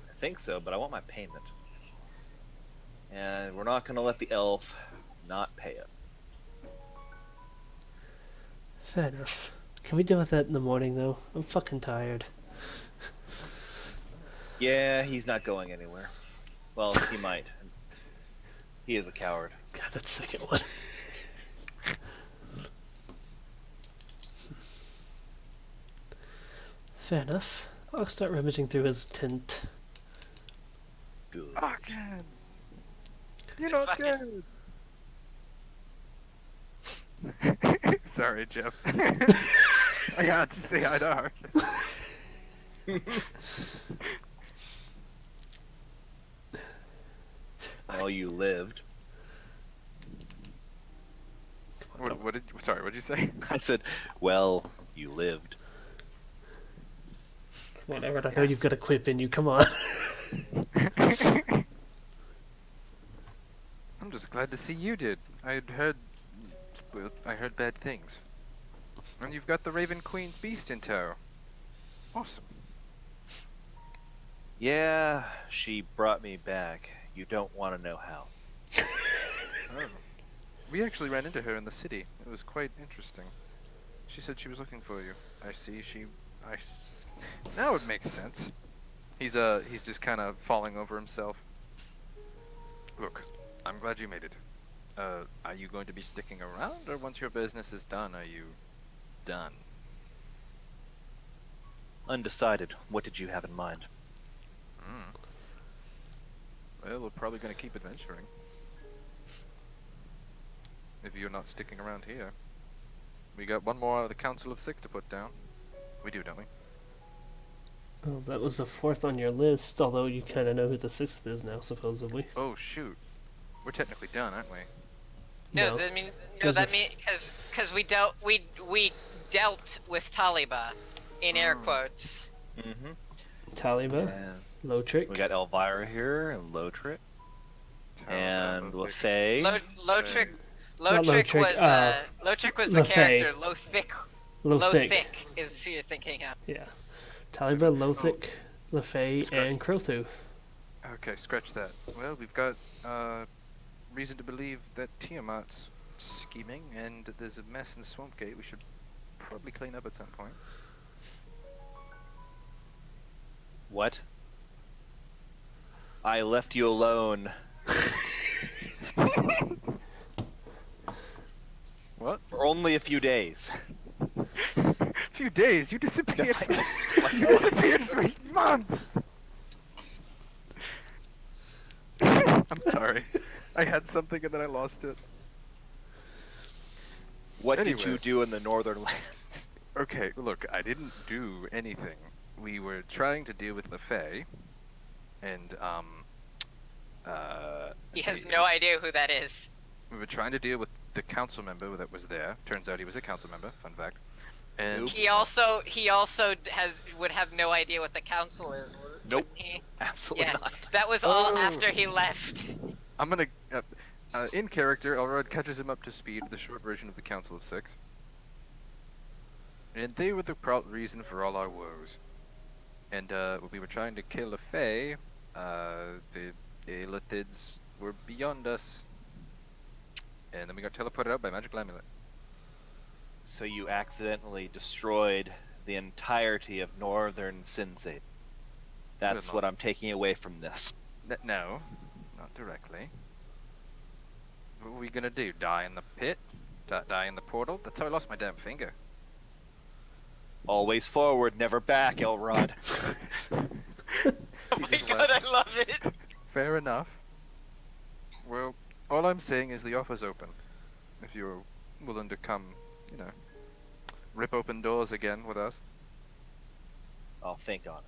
I think so, but I want my payment. And we're not going to let the elf not pay it. Fair enough. Can we deal with that in the morning, though? I'm fucking tired. Yeah, he's not going anywhere. Well, he might. He is a coward. God, that second one. Fair enough. I'll start rummaging through his tent. Good. Arkin! You're not Fucking- dead! Sorry, Jeff. I got to say hi to Arkin. Well, you lived. What did sorry, what'd you say? I said, well, you lived. Whatever. I know you've got a quip in you. Come on. I'm just glad to see you did. I heard bad things. And you've got the Raven Queen's beast in tow. Awesome. Yeah, she brought me back. You don't want to know how. Oh. We actually ran into her in the city. It was quite interesting. She said she was looking for you. I see. Now it makes sense. He's just kind of falling over himself. Look, I'm glad you made it. Are you going to be sticking around, or once your business is done, are you done? Undecided. What did you have in mind? Well, we're probably going to keep adventuring. If you're not sticking around here. We got one more out of the Council of Six to put down. We do, don't we? Well, that was the fourth on your list, although you kind of know who the sixth is now, supposedly. Oh, shoot. We're technically done, aren't we? No, No. that means because we dealt with Taliba, in air quotes. Mm-hmm. Taliba, Lotric. We got Elvira here and Lotric. And Lothric. LaFay. Lotric Not was Lotric, Lotric was the LaFay. character. Lothic Lothic. is who you're thinking of. Yeah. Taliba, Lothic, LaFay, Scratch. and Crothu. Okay, scratch that. Well, we've got reason to believe that Tiamat's scheming, and there's a mess in Swampgate we should probably clean up at some point. What? I left you alone. What? For only a few days. Few days? You disappeared. You disappeared for 8 months. I'm sorry. I had something and then I lost it. What did Anyway. you do in the Northern Land? Okay, look, I didn't do anything. We were trying to deal with LaFay, and He has no idea who that is. we were trying to deal with the council member that was there. Turns out he was a council member. Fun fact. And He also would have no idea what the council is. Nope. He, Absolutely yeah, not. that was all Oh. after he left. I'm gonna, in character, Elrod catches him up to speed with the short version of the Council of Six. And they were the reason for all our woes. And when we were trying to kill the Fae, the Aelithids were beyond us. And then we got teleported out by magical amulet. So you accidentally destroyed the entirety of Northern Sinzate. That's Good what I'm taking away from this. No, not directly. What were we gonna do? Die in the pit? Die in the portal? That's how I lost my damn finger. Always forward, never back, Elrod. Oh my god, I love it. Fair enough. Well, all I'm saying is the offer's open. If you're willing to come, you know, rip open doors again with us. I'll think on it.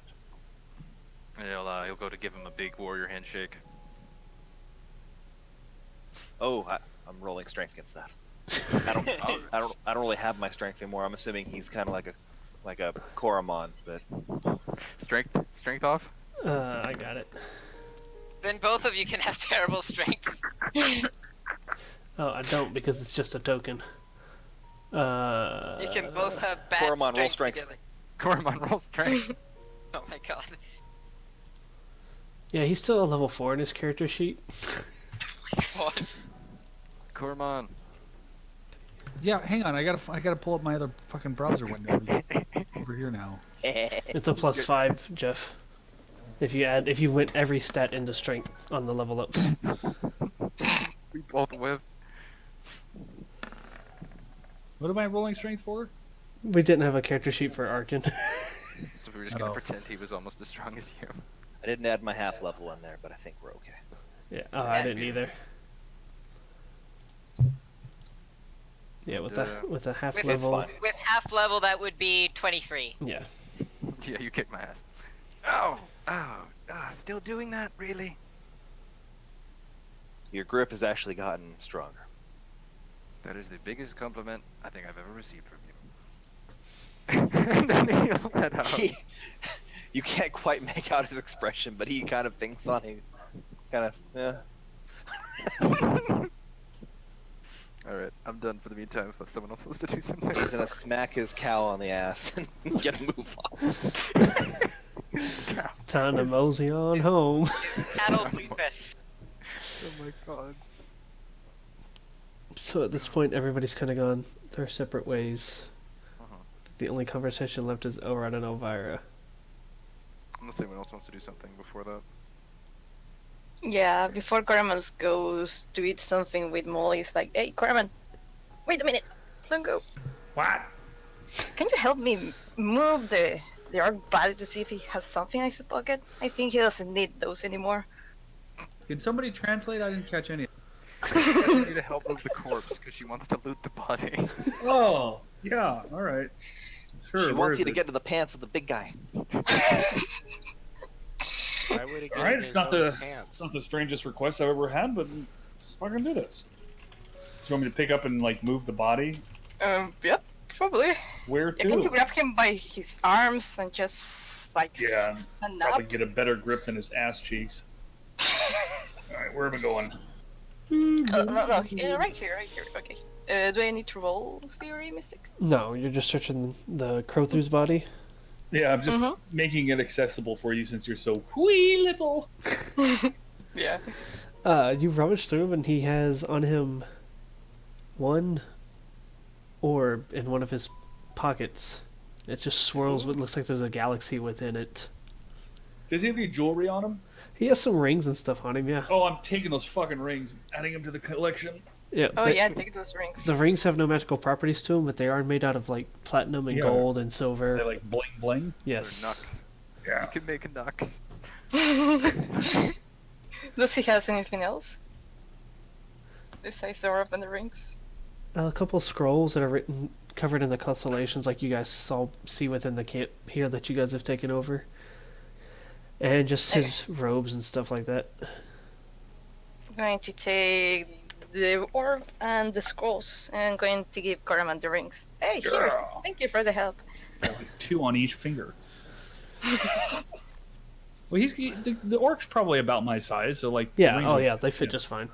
And he'll go to give him a big warrior handshake. Oh, I'm rolling strength against that. I don't really have my strength anymore. I'm assuming he's kind of like a Koromon, but Strength off? I got it. Then both of you can have terrible strength. Oh, I don't because it's just a token. You can both have bad Koromon, roll strength strength. together. Coromon, roll strength. Oh my god. Yeah, he's still a level 4 in his character sheet. What? Coromon. Yeah, hang on. I gotta pull up my other fucking browser window over here now. It's a +5, Jeff. If you went every stat into strength on the level ups. We both whip. What am I rolling strength for? We didn't have a character sheet for Arkin. So we're just gonna Oh. pretend he was almost as strong as you. I didn't add my half level in there, but I think we're okay. Yeah. Oh, I didn't either. Yeah, with a half With, level. with half level, that would be 23. Yeah. Yeah, you kicked my ass. Oh, still doing that? Really? Your grip has actually gotten stronger. That is the biggest compliment I think I've ever received from you. And then he let out. You can't quite make out his expression, but he kind of thinks on it. Kind of, yeah. Alright, I'm done for the meantime if someone else wants to do something. He's gonna smack his cow on the ass and get a move on. Time to mosey on home. Cattle Lupus. Oh my god. So at this point, everybody's kind of gone their separate ways. The only conversation left is Elrond and Elvira. Unless anyone else wants to do something before that. Yeah, before Caraman goes to eat something with Molly, it's like, hey, Caraman, wait a minute, don't go. What? Can you help me move the orc body to see if he has something in his pocket? I think he doesn't need those anymore. Can somebody translate? I didn't catch any. I need to help move the corpse because she wants to loot the body. Oh, yeah, alright. Sure, She where wants is you to it? get to the pants of the big guy. Why would he get Alright, in it's his not own the pants? it's not the strangest request I've ever had, but let's fucking do this. Do you want me to pick up and like move the body? Yep, probably. Where Can you to? grab him by his arms and just, like, Yeah, stand probably up? get a better grip than his ass cheeks. Alright, where am I going? No, right here, okay. Do I need to roll theory, Mystic? No, you're just searching the Crowthew's body. Yeah, I'm just making it accessible for you since you're so wee little. Yeah. You rummage through him, and he has on him one orb in one of his pockets. It just swirls. What looks like there's a galaxy within it. Does he have any jewelry on him? He has some rings and stuff on him. Yeah. Oh, I'm taking those fucking rings, adding them to the collection. Yeah. Oh they- yeah, take those rings. The rings have no magical properties to them, but they are made out of like platinum and Yeah. gold and silver. They like bling bling. Yes. Nux. Yeah. You can make a Nux. Does he have anything else? Besides the orb and the rings? A couple scrolls that are written, covered in the constellations, like you guys see within the camp here that you guys have taken over, and just his robes and stuff like that. I'm going to take the orb and the scrolls, and I'm going to give Caraman the rings. Hey, here! Yeah. Thank you for the help. Two on each finger. Well, the orc's probably about my size, so like. the Yeah. rings Oh would- yeah, they fit just fine.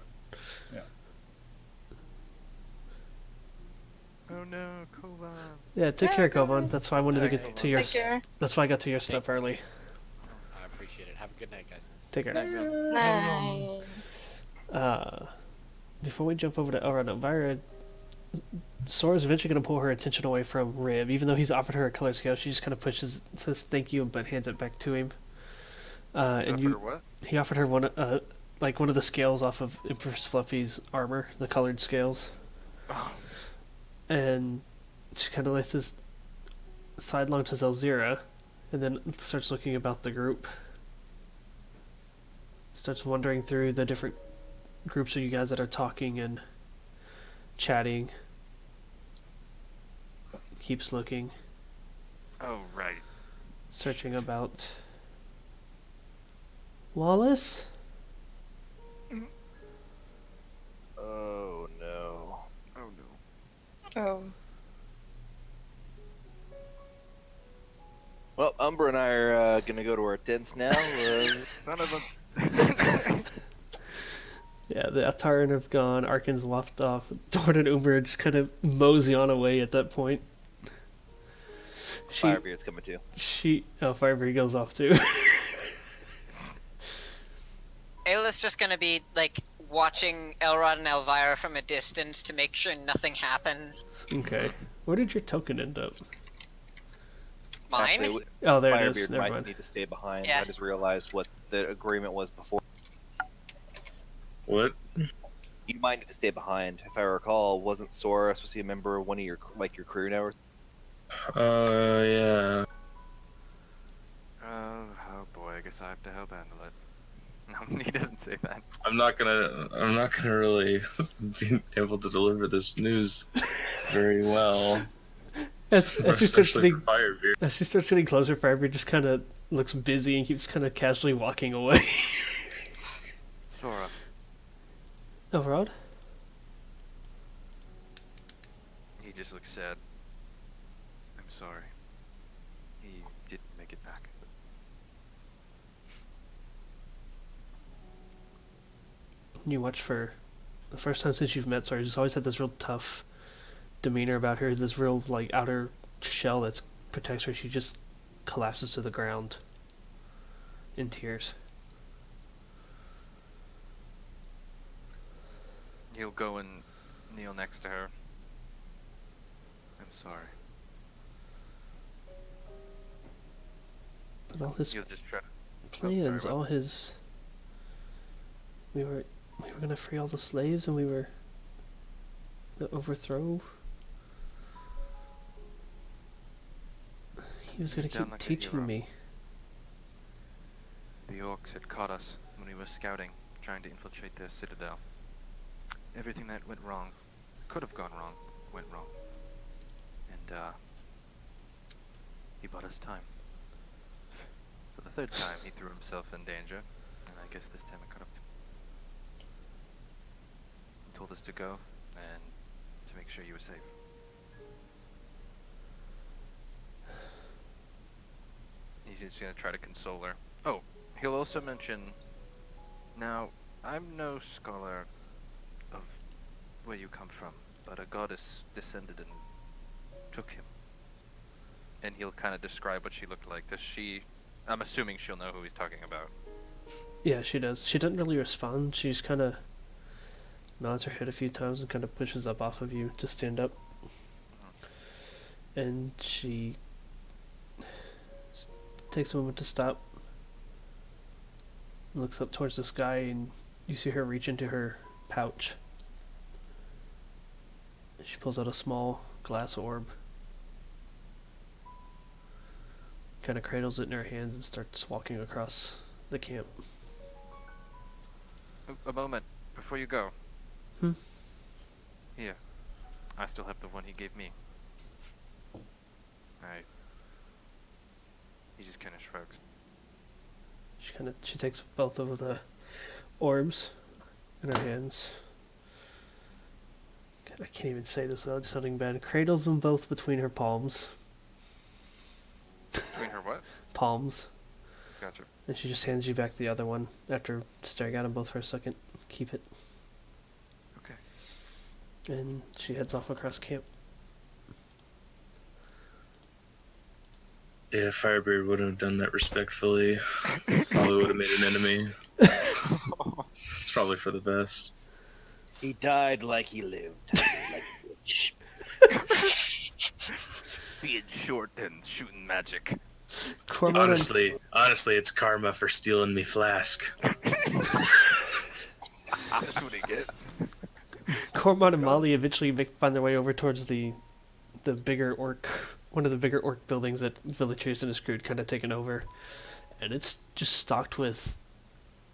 Yeah. Oh no, Kovan. Yeah. Take care, Kovan. That's why I wanted to get to your. Take care. That's why I got to your stuff early. I appreciate it. Have a good night, guys. Take care. Nice. Before we jump over to Elrond and Elvira, Sora's eventually going to pull her attention away from Rib. Even though he's offered her a color scale, she just kind of says thank you, but hands it back to him. And Offered her what? he offered her one of the scales off of Empress Fluffy's armor, the colored scales. Oh. And she kind of lets this sidelong to Zelzira, and then starts looking about the group. Starts wandering through the different groups of you guys that are talking and chatting. Keeps looking, Oh, right. searching about. Wallace? Oh no. Oh no. Oh. Well, Umbra and I are gonna go to our tents now. Son of a. Yeah, the Ataran have gone, Arkan's left off, Dord and Umbra just kind of mosey on away at that point. Firebeard's coming too. Firebeard goes off too. Ayla's just gonna be, like, watching Elrond and Elvira from a distance to make sure nothing happens. Okay. Where did your token end up? Mine? Actually, Oh, there it Firebeard is. Never might mind. need to stay behind. Yeah. I just realized what the agreement was before. What? You might need to stay behind. If I recall, wasn't Sora supposed to be a member of one of your crew now? Yeah. Oh boy, I guess I have to help handle it. No, he doesn't say that. I'm not gonna really be able to deliver this news very well. As she starts Especially getting for Firebeard. as she starts getting closer, Firebeard just kind of looks busy and keeps kind of casually walking away. Sora, Elrod? he just looks sad. I'm sorry. He didn't make it back. You watch for the first time since you've met Sora. She's always had this real tough demeanor about her. This real like outer shell that protects her. She just collapses to the ground in tears. He'll go and kneel next to her. I'm sorry. But all his He'll just try. plans, what? all his. We were gonna free all the slaves, and we were gonna overthrow. He was gonna You sound keep like a teaching hero. me. The orcs had caught us when we were scouting, trying to infiltrate their citadel. Everything that went wrong, could have gone wrong, went wrong. And, he bought us time. For the third time, he threw himself in danger, and I guess this time it got up to him. He told us to go, and to make sure you were safe. He's just gonna try to console her. Oh, he'll also mention, now, I'm no scholar of where you come from, but a goddess descended and took him. And he'll kind of describe what she looked like. Does she... I'm assuming she'll know who he's talking about. Yeah, she does. She doesn't really respond. She just kind of nods her head a few times and kind of pushes up off of you to stand up. And she takes a moment to stop, looks up towards the sky, and you see her reach into her pouch. She pulls out a small glass orb, kind of cradles it in her hands, and starts walking across the camp. A moment, before you go. Hmm? Here. I still have the one he gave me. He just kind of shrugs. She takes both of the orbs in her hands. God, I can't even say this without sounding bad. Cradles them both between her palms. Between her what? Palms. Gotcha. And she just hands you back the other one after staring at them both for a second. Keep it. Okay. And she heads off across camp. Yeah, Firebeard wouldn't have done that respectfully. Probably would have made an enemy. It's probably for the best. He died like he lived. Like a bitch. Being short and shooting magic. Honestly, it's karma for stealing me flask. That's what he gets. Cormon and Molly eventually find their way over towards the bigger orc, one of the bigger orc buildings that Villagers and his crew had kind of taken over, and it's just stocked with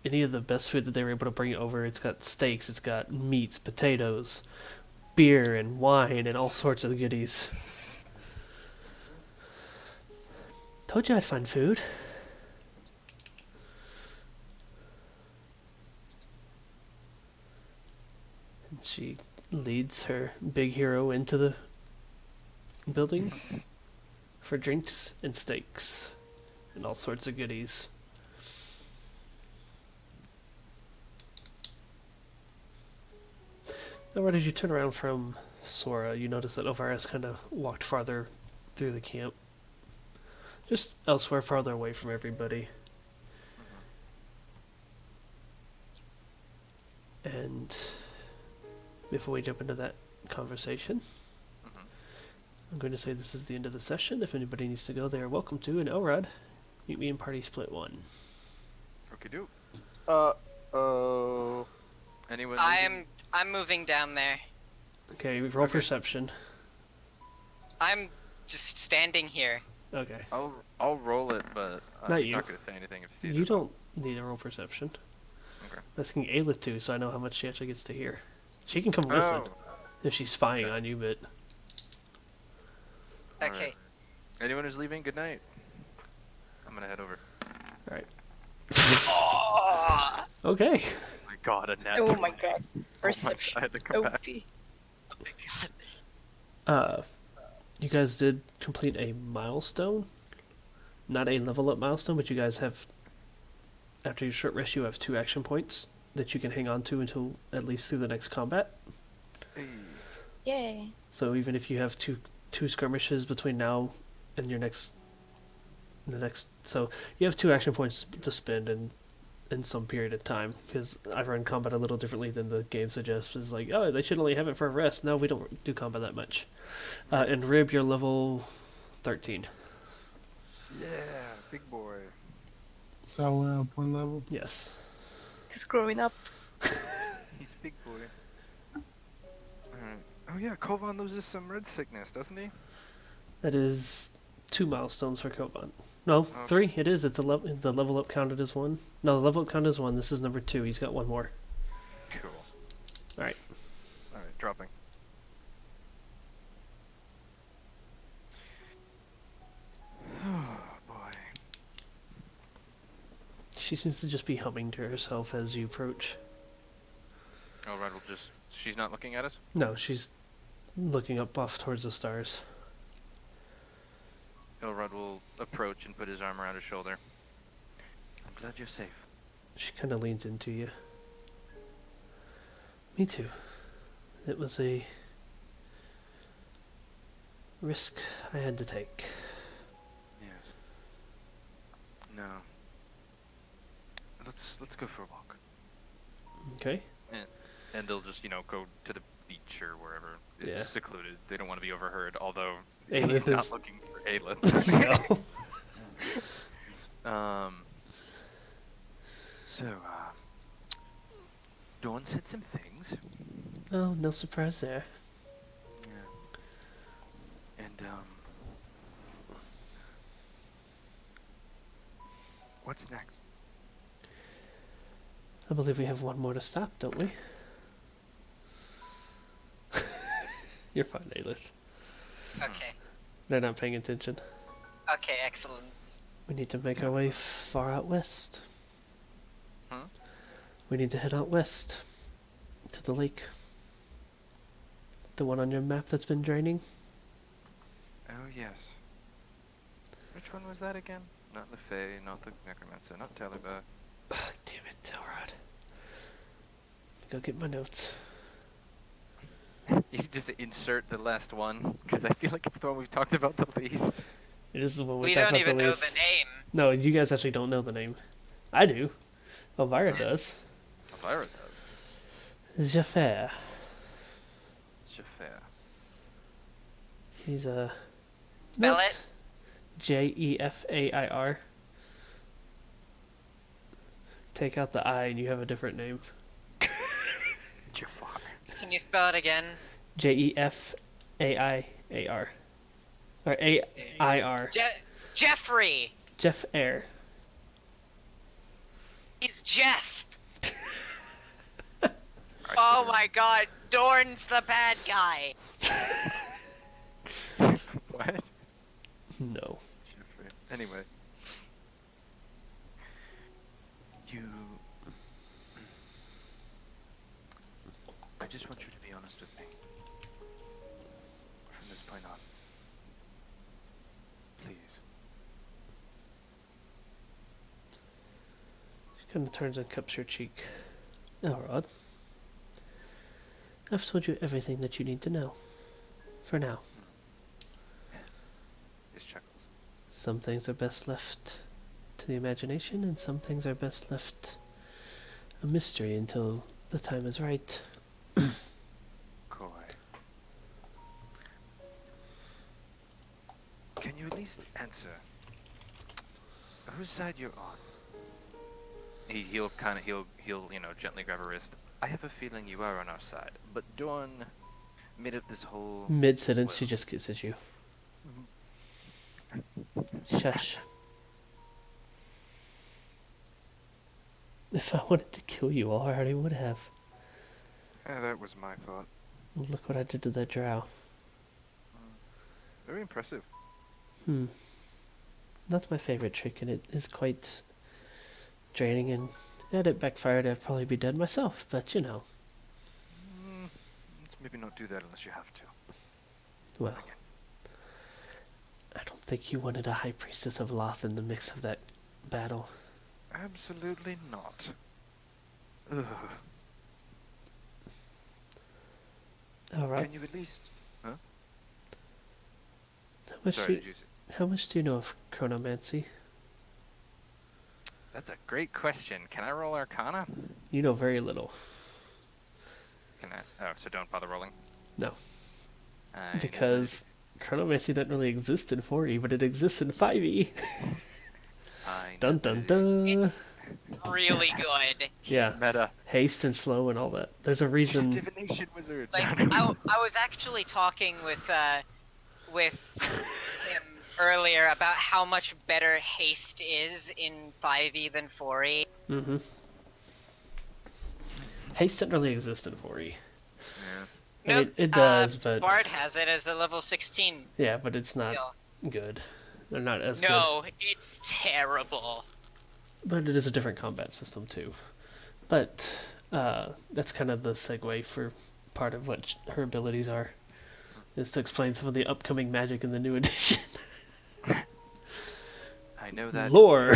any of the best food that they were able to bring over. It's got steaks, it's got meats, potatoes, beer, and wine, and all sorts of goodies. Told you I'd find food. And she leads her big hero into the building for drinks and steaks and all sorts of goodies. Now, right as you turn around from Sora, you notice that Elvira's kind of walked farther through the camp. Just elsewhere, farther away from everybody. And before we jump into that conversation, I'm going to say this is the end of the session. If anybody needs to go, they are welcome to. And Elrod, meet me in Party Split 1. Okay, do. Oh. Anyone? I'm moving down there. Okay, roll perception. I'm just standing here. Okay. I'll roll it, but Not he's you. not gonna say anything if he sees You it. don't need a roll perception. Okay. I'm asking Aelith too, so I know how much she actually gets to hear. She can come listen Oh. if she's spying on you, but Okay. Anyone who's leaving, good night. I'm gonna head over. alright. Oh, Okay. Oh my god, a net. Oh my god. Oh my- Perception. I had to come back. OP. oh my god. You guys did complete a milestone. Not a level up milestone, but you guys have, after your short rest, you have 2 action points that you can hang on to until at least through the next combat. Yay. So even if you have two skirmishes between now and your next, so you have 2 action points to spend in some period of time, because I've run combat a little differently than the game suggests. It's like, oh, they should only have it for a rest. No, we don't do combat that much. And Rib, you're level 13. Yeah, big boy. So I went up 1 level. Yes. He's growing up. He's big boy. Alright. Oh yeah, Kovan loses some red sickness, doesn't he? That is 2 milestones for Kovan. No, 3. It is. It's a level. The level up counted as 1. No, the level up counted as 1. This is number 2. He's got 1 more. Cool. Alright. Alright, dropping. Oh boy. She seems to just be humming to herself as you approach. Oh, right, we'll just. She's not looking at us? No, she's looking up off towards the stars. Elrod will approach and put his arm around her shoulder. I'm glad you're safe. She kind of leans into you. Me too. It was a risk I had to take. Yes. No. Let's go for a walk. Okay. And they'll just, go to the beach or wherever is Yeah. secluded. They don't want to be overheard, although Aelith he's not is- looking for Aelith. No. So, Dawn said some things. Oh, no surprise there. Yeah. And, what's next? I believe we have 1 more to stop, don't we? You're fine, Aelith. Okay. They're not paying attention. Okay, excellent. We need to make our way far out west. Huh? We need to head out west to the lake. The one on your map that's been draining? Oh, yes. Which one was that again? Not the Fae, not the Necromancer, not Talibar. Ugh, damn it, Telrod. Go get my notes. You can just insert the last one, because I feel like it's the one we've talked about the least. It is the one We talked don't about even the know least. the name. No, you guys actually don't know the name. I do. Elvira does. Elvira does. Jafar. Jafar. He's a. Spell it. Jefair. Take out the I and you have a different name. Jafar. Can you spell it again? Jefair. Or A-I-R. Jeffrey. Jeff Air. He's Jeff. Oh my god, Dorn's the bad guy. What? No. Jeffrey. Anyway. I just want you to be honest with me. From this point on. Please. She kind of turns and cups your cheek. Elrod. I've told you everything that you need to know. For now. His chuckles. Some things are best left to the imagination, and some things are best left a mystery until the time is right. Coy. Can you at least answer whose side you're on? He'll gently grab her wrist. I have a feeling you are on our side, but Dorn made up this whole. Mid sentence, she just kisses you. Shush. If I wanted to kill you all, I already would have. That was my thought. Look what I did to that drow. Very impressive. Not my favorite trick, and it is quite draining, and had it backfired, I'd probably be dead myself, but you know. Let's maybe not do that unless you have to. Well, I don't think you wanted a High Priestess of Loth in the mix of that battle. Absolutely not. Ugh. Alright. Can you at least... Huh? Sorry, how much do you know of chronomancy? That's a great question. Can I roll Arcana? You know very little. Can I? Oh, so don't bother rolling. No. I Because chronomancy doesn't really exist in 4E, but it exists in 5E. Dun dun dun. It's really good. Yeah. Meta. Haste and slow and all that. There's a reason. She's a divination wizard. Like I was actually talking with him earlier about how much better haste is in 5e than 4e. Mm-hmm. Haste doesn't really exist in 4E. I mean, it does, but Bard has it as the level 16. yeah, but it's not good. They're not as good. No, it's terrible. But it is a different combat system too. But that's kind of the segue for part of what her abilities are, is to explain some of the upcoming magic in the new edition. I know that. Lore.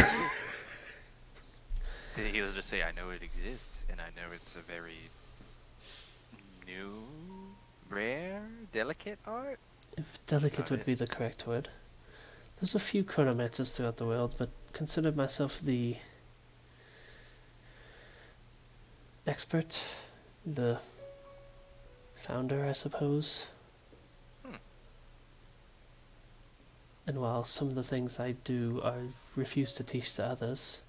He'll just say, I know it exists, and I know it's a very new, rare, delicate art. If delicate would be the correct word. There's a few chronomancers throughout the world, but consider myself the expert, the founder, I suppose. And while some of the things I do I refuse to teach to others,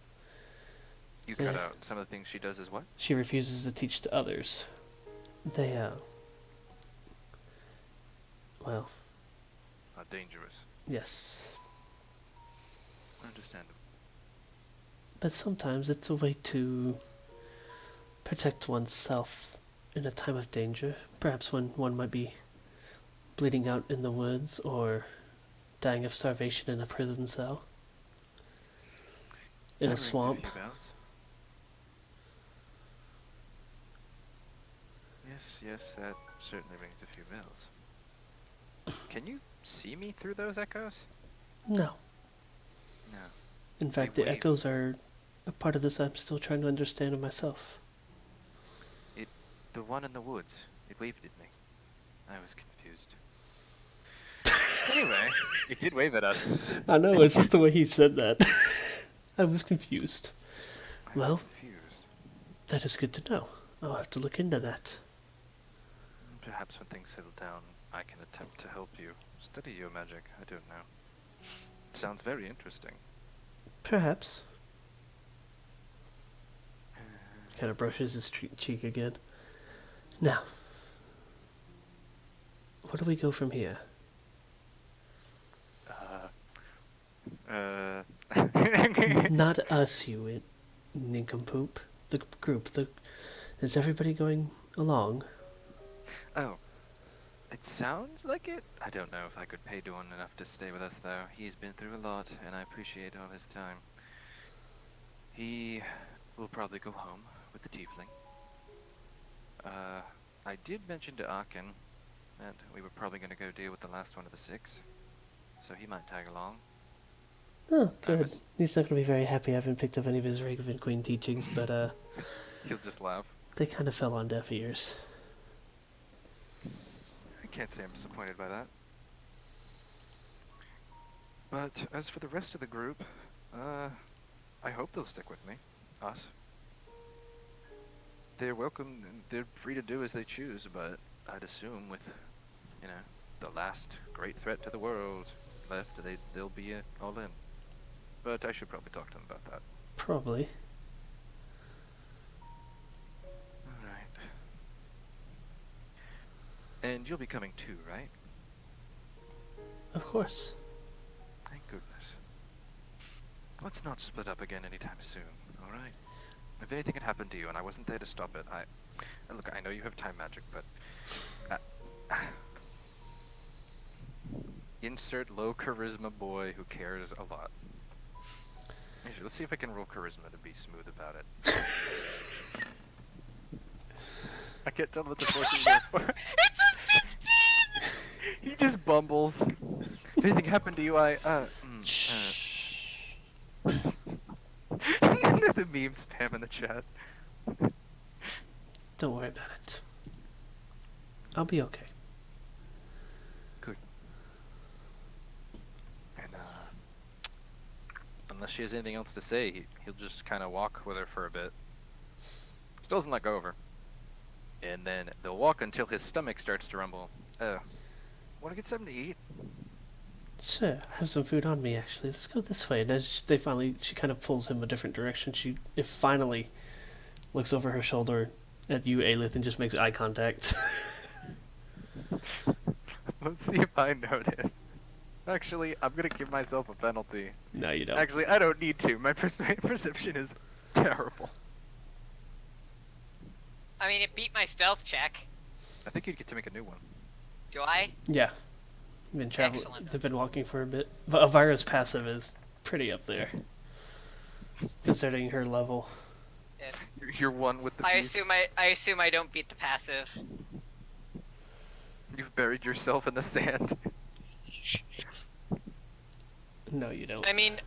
You cut out some of the things she does as what? she refuses to teach to others. They, well, Dangerous. yes. Understandable. But sometimes it's a way to protect oneself in a time of danger. Perhaps when one might be bleeding out in the woods or dying of starvation in a prison cell. In a swamp. Yes, that certainly rings a few bells. Can you see me through those echoes? No. No. In fact, the echoes are a part of this I'm still trying to understand myself. The one in the woods. It waved at me. I was confused. Anyway, it did wave at us. I know, it's just the way he said that. I was confused. Well, that is good to know. I'll have to look into that. Perhaps when things settle down, I can attempt to help you study your magic. I don't know. It sounds very interesting. Perhaps. Kind of brushes his cheek again. Now, where do we go from here? Not us, you nincompoop. The group. Is everybody going along? Oh. It sounds like it. I don't know if I could pay Dorn enough to stay with us, though. He's been through a lot, and I appreciate all his time. He will probably go home with the tiefling. I did mention to Aachen that we were probably going to go deal with the last one of the 6, so he might tag along. Oh, good. He's not going to be very happy I haven't picked up any of his Raven Queen teachings, but He'll just laugh. they kind of fell on deaf ears. I can't say I'm disappointed by that. But as for the rest of the group, I hope they'll stick with me. Us. They're welcome, and they're free to do as they choose, but I'd assume with, the last great threat to the world left, they'll be all in. But I should probably talk to them about that. Probably. Alright. And you'll be coming too, right? Of course. Thank goodness. let's not split up again anytime soon, alright? If anything had happened to you and I wasn't there to stop it, and look, I know you have time magic, but... insert low charisma boy who cares a lot. Actually, let's see if I can roll charisma to be smooth about it. I can't tell what the force is there for. He just bumbles. If anything happened to you, the meme spam in the chat. Don't worry about it. I'll be okay. Good. And unless she has anything else to say, he'll just kind of walk with her for a bit. Still doesn't let go of her. And then they'll walk until his stomach starts to rumble. Want to get something to eat? Sure, I have some food on me actually. Let's go this way. And then she kind of pulls him a different direction. She finally looks over her shoulder at you, Aelith, and just makes eye contact. Let's see if I notice. Actually, I'm gonna give myself a penalty. No, you don't. Actually, I don't need to. My perception is terrible. I mean, it beat my stealth check. I think you'd get to make a new one. Do I? Yeah. Excellent. They've been walking for a bit. Elvira's passive is pretty up there, considering her level. You're one with the. I assume I don't beat the passive. You've buried yourself in the sand. No, you don't. I mean,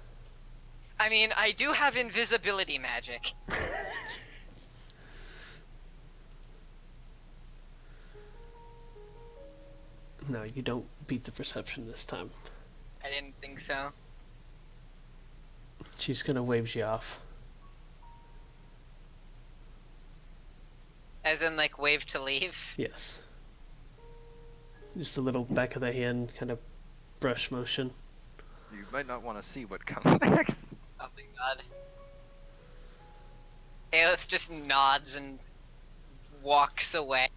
I do have invisibility magic. No, you don't beat the perception this time. I didn't think so. She's gonna wave you off. As in, like, wave to leave? Yes. Just a little back of the hand kind of brush motion. You might not want to see what comes next. Oh my god. Aelith just nods and walks away.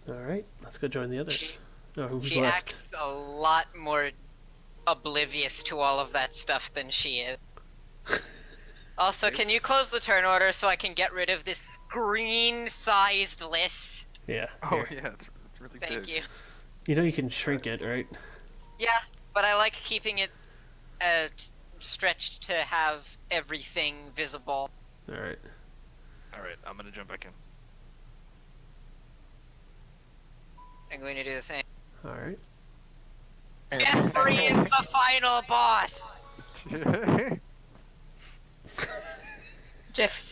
Alright, let's go join the others. Who's She left? acts a lot more oblivious to all of that stuff than she is. Also, can you close the turn order so I can get rid of this screen-sized list? Yeah. Oh here. yeah, it's really big. Thank you. You know you can shrink it, right? Yeah, but I like keeping it stretched to have everything visible. Alright. Alright, I'm gonna jump back in. I'm going to do the same. Alright. Jeffrey is the final boss! Jeff.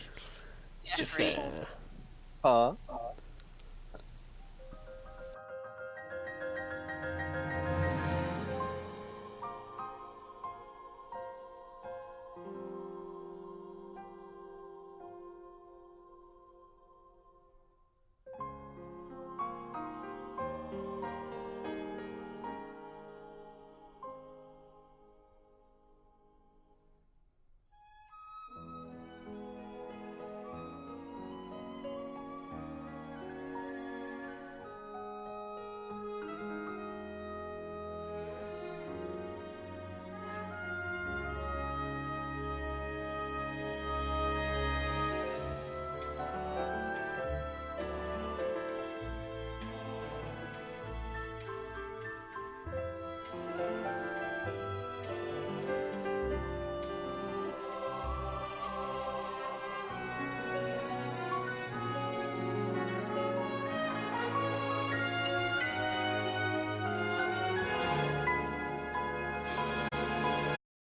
Jeffrey. Huh?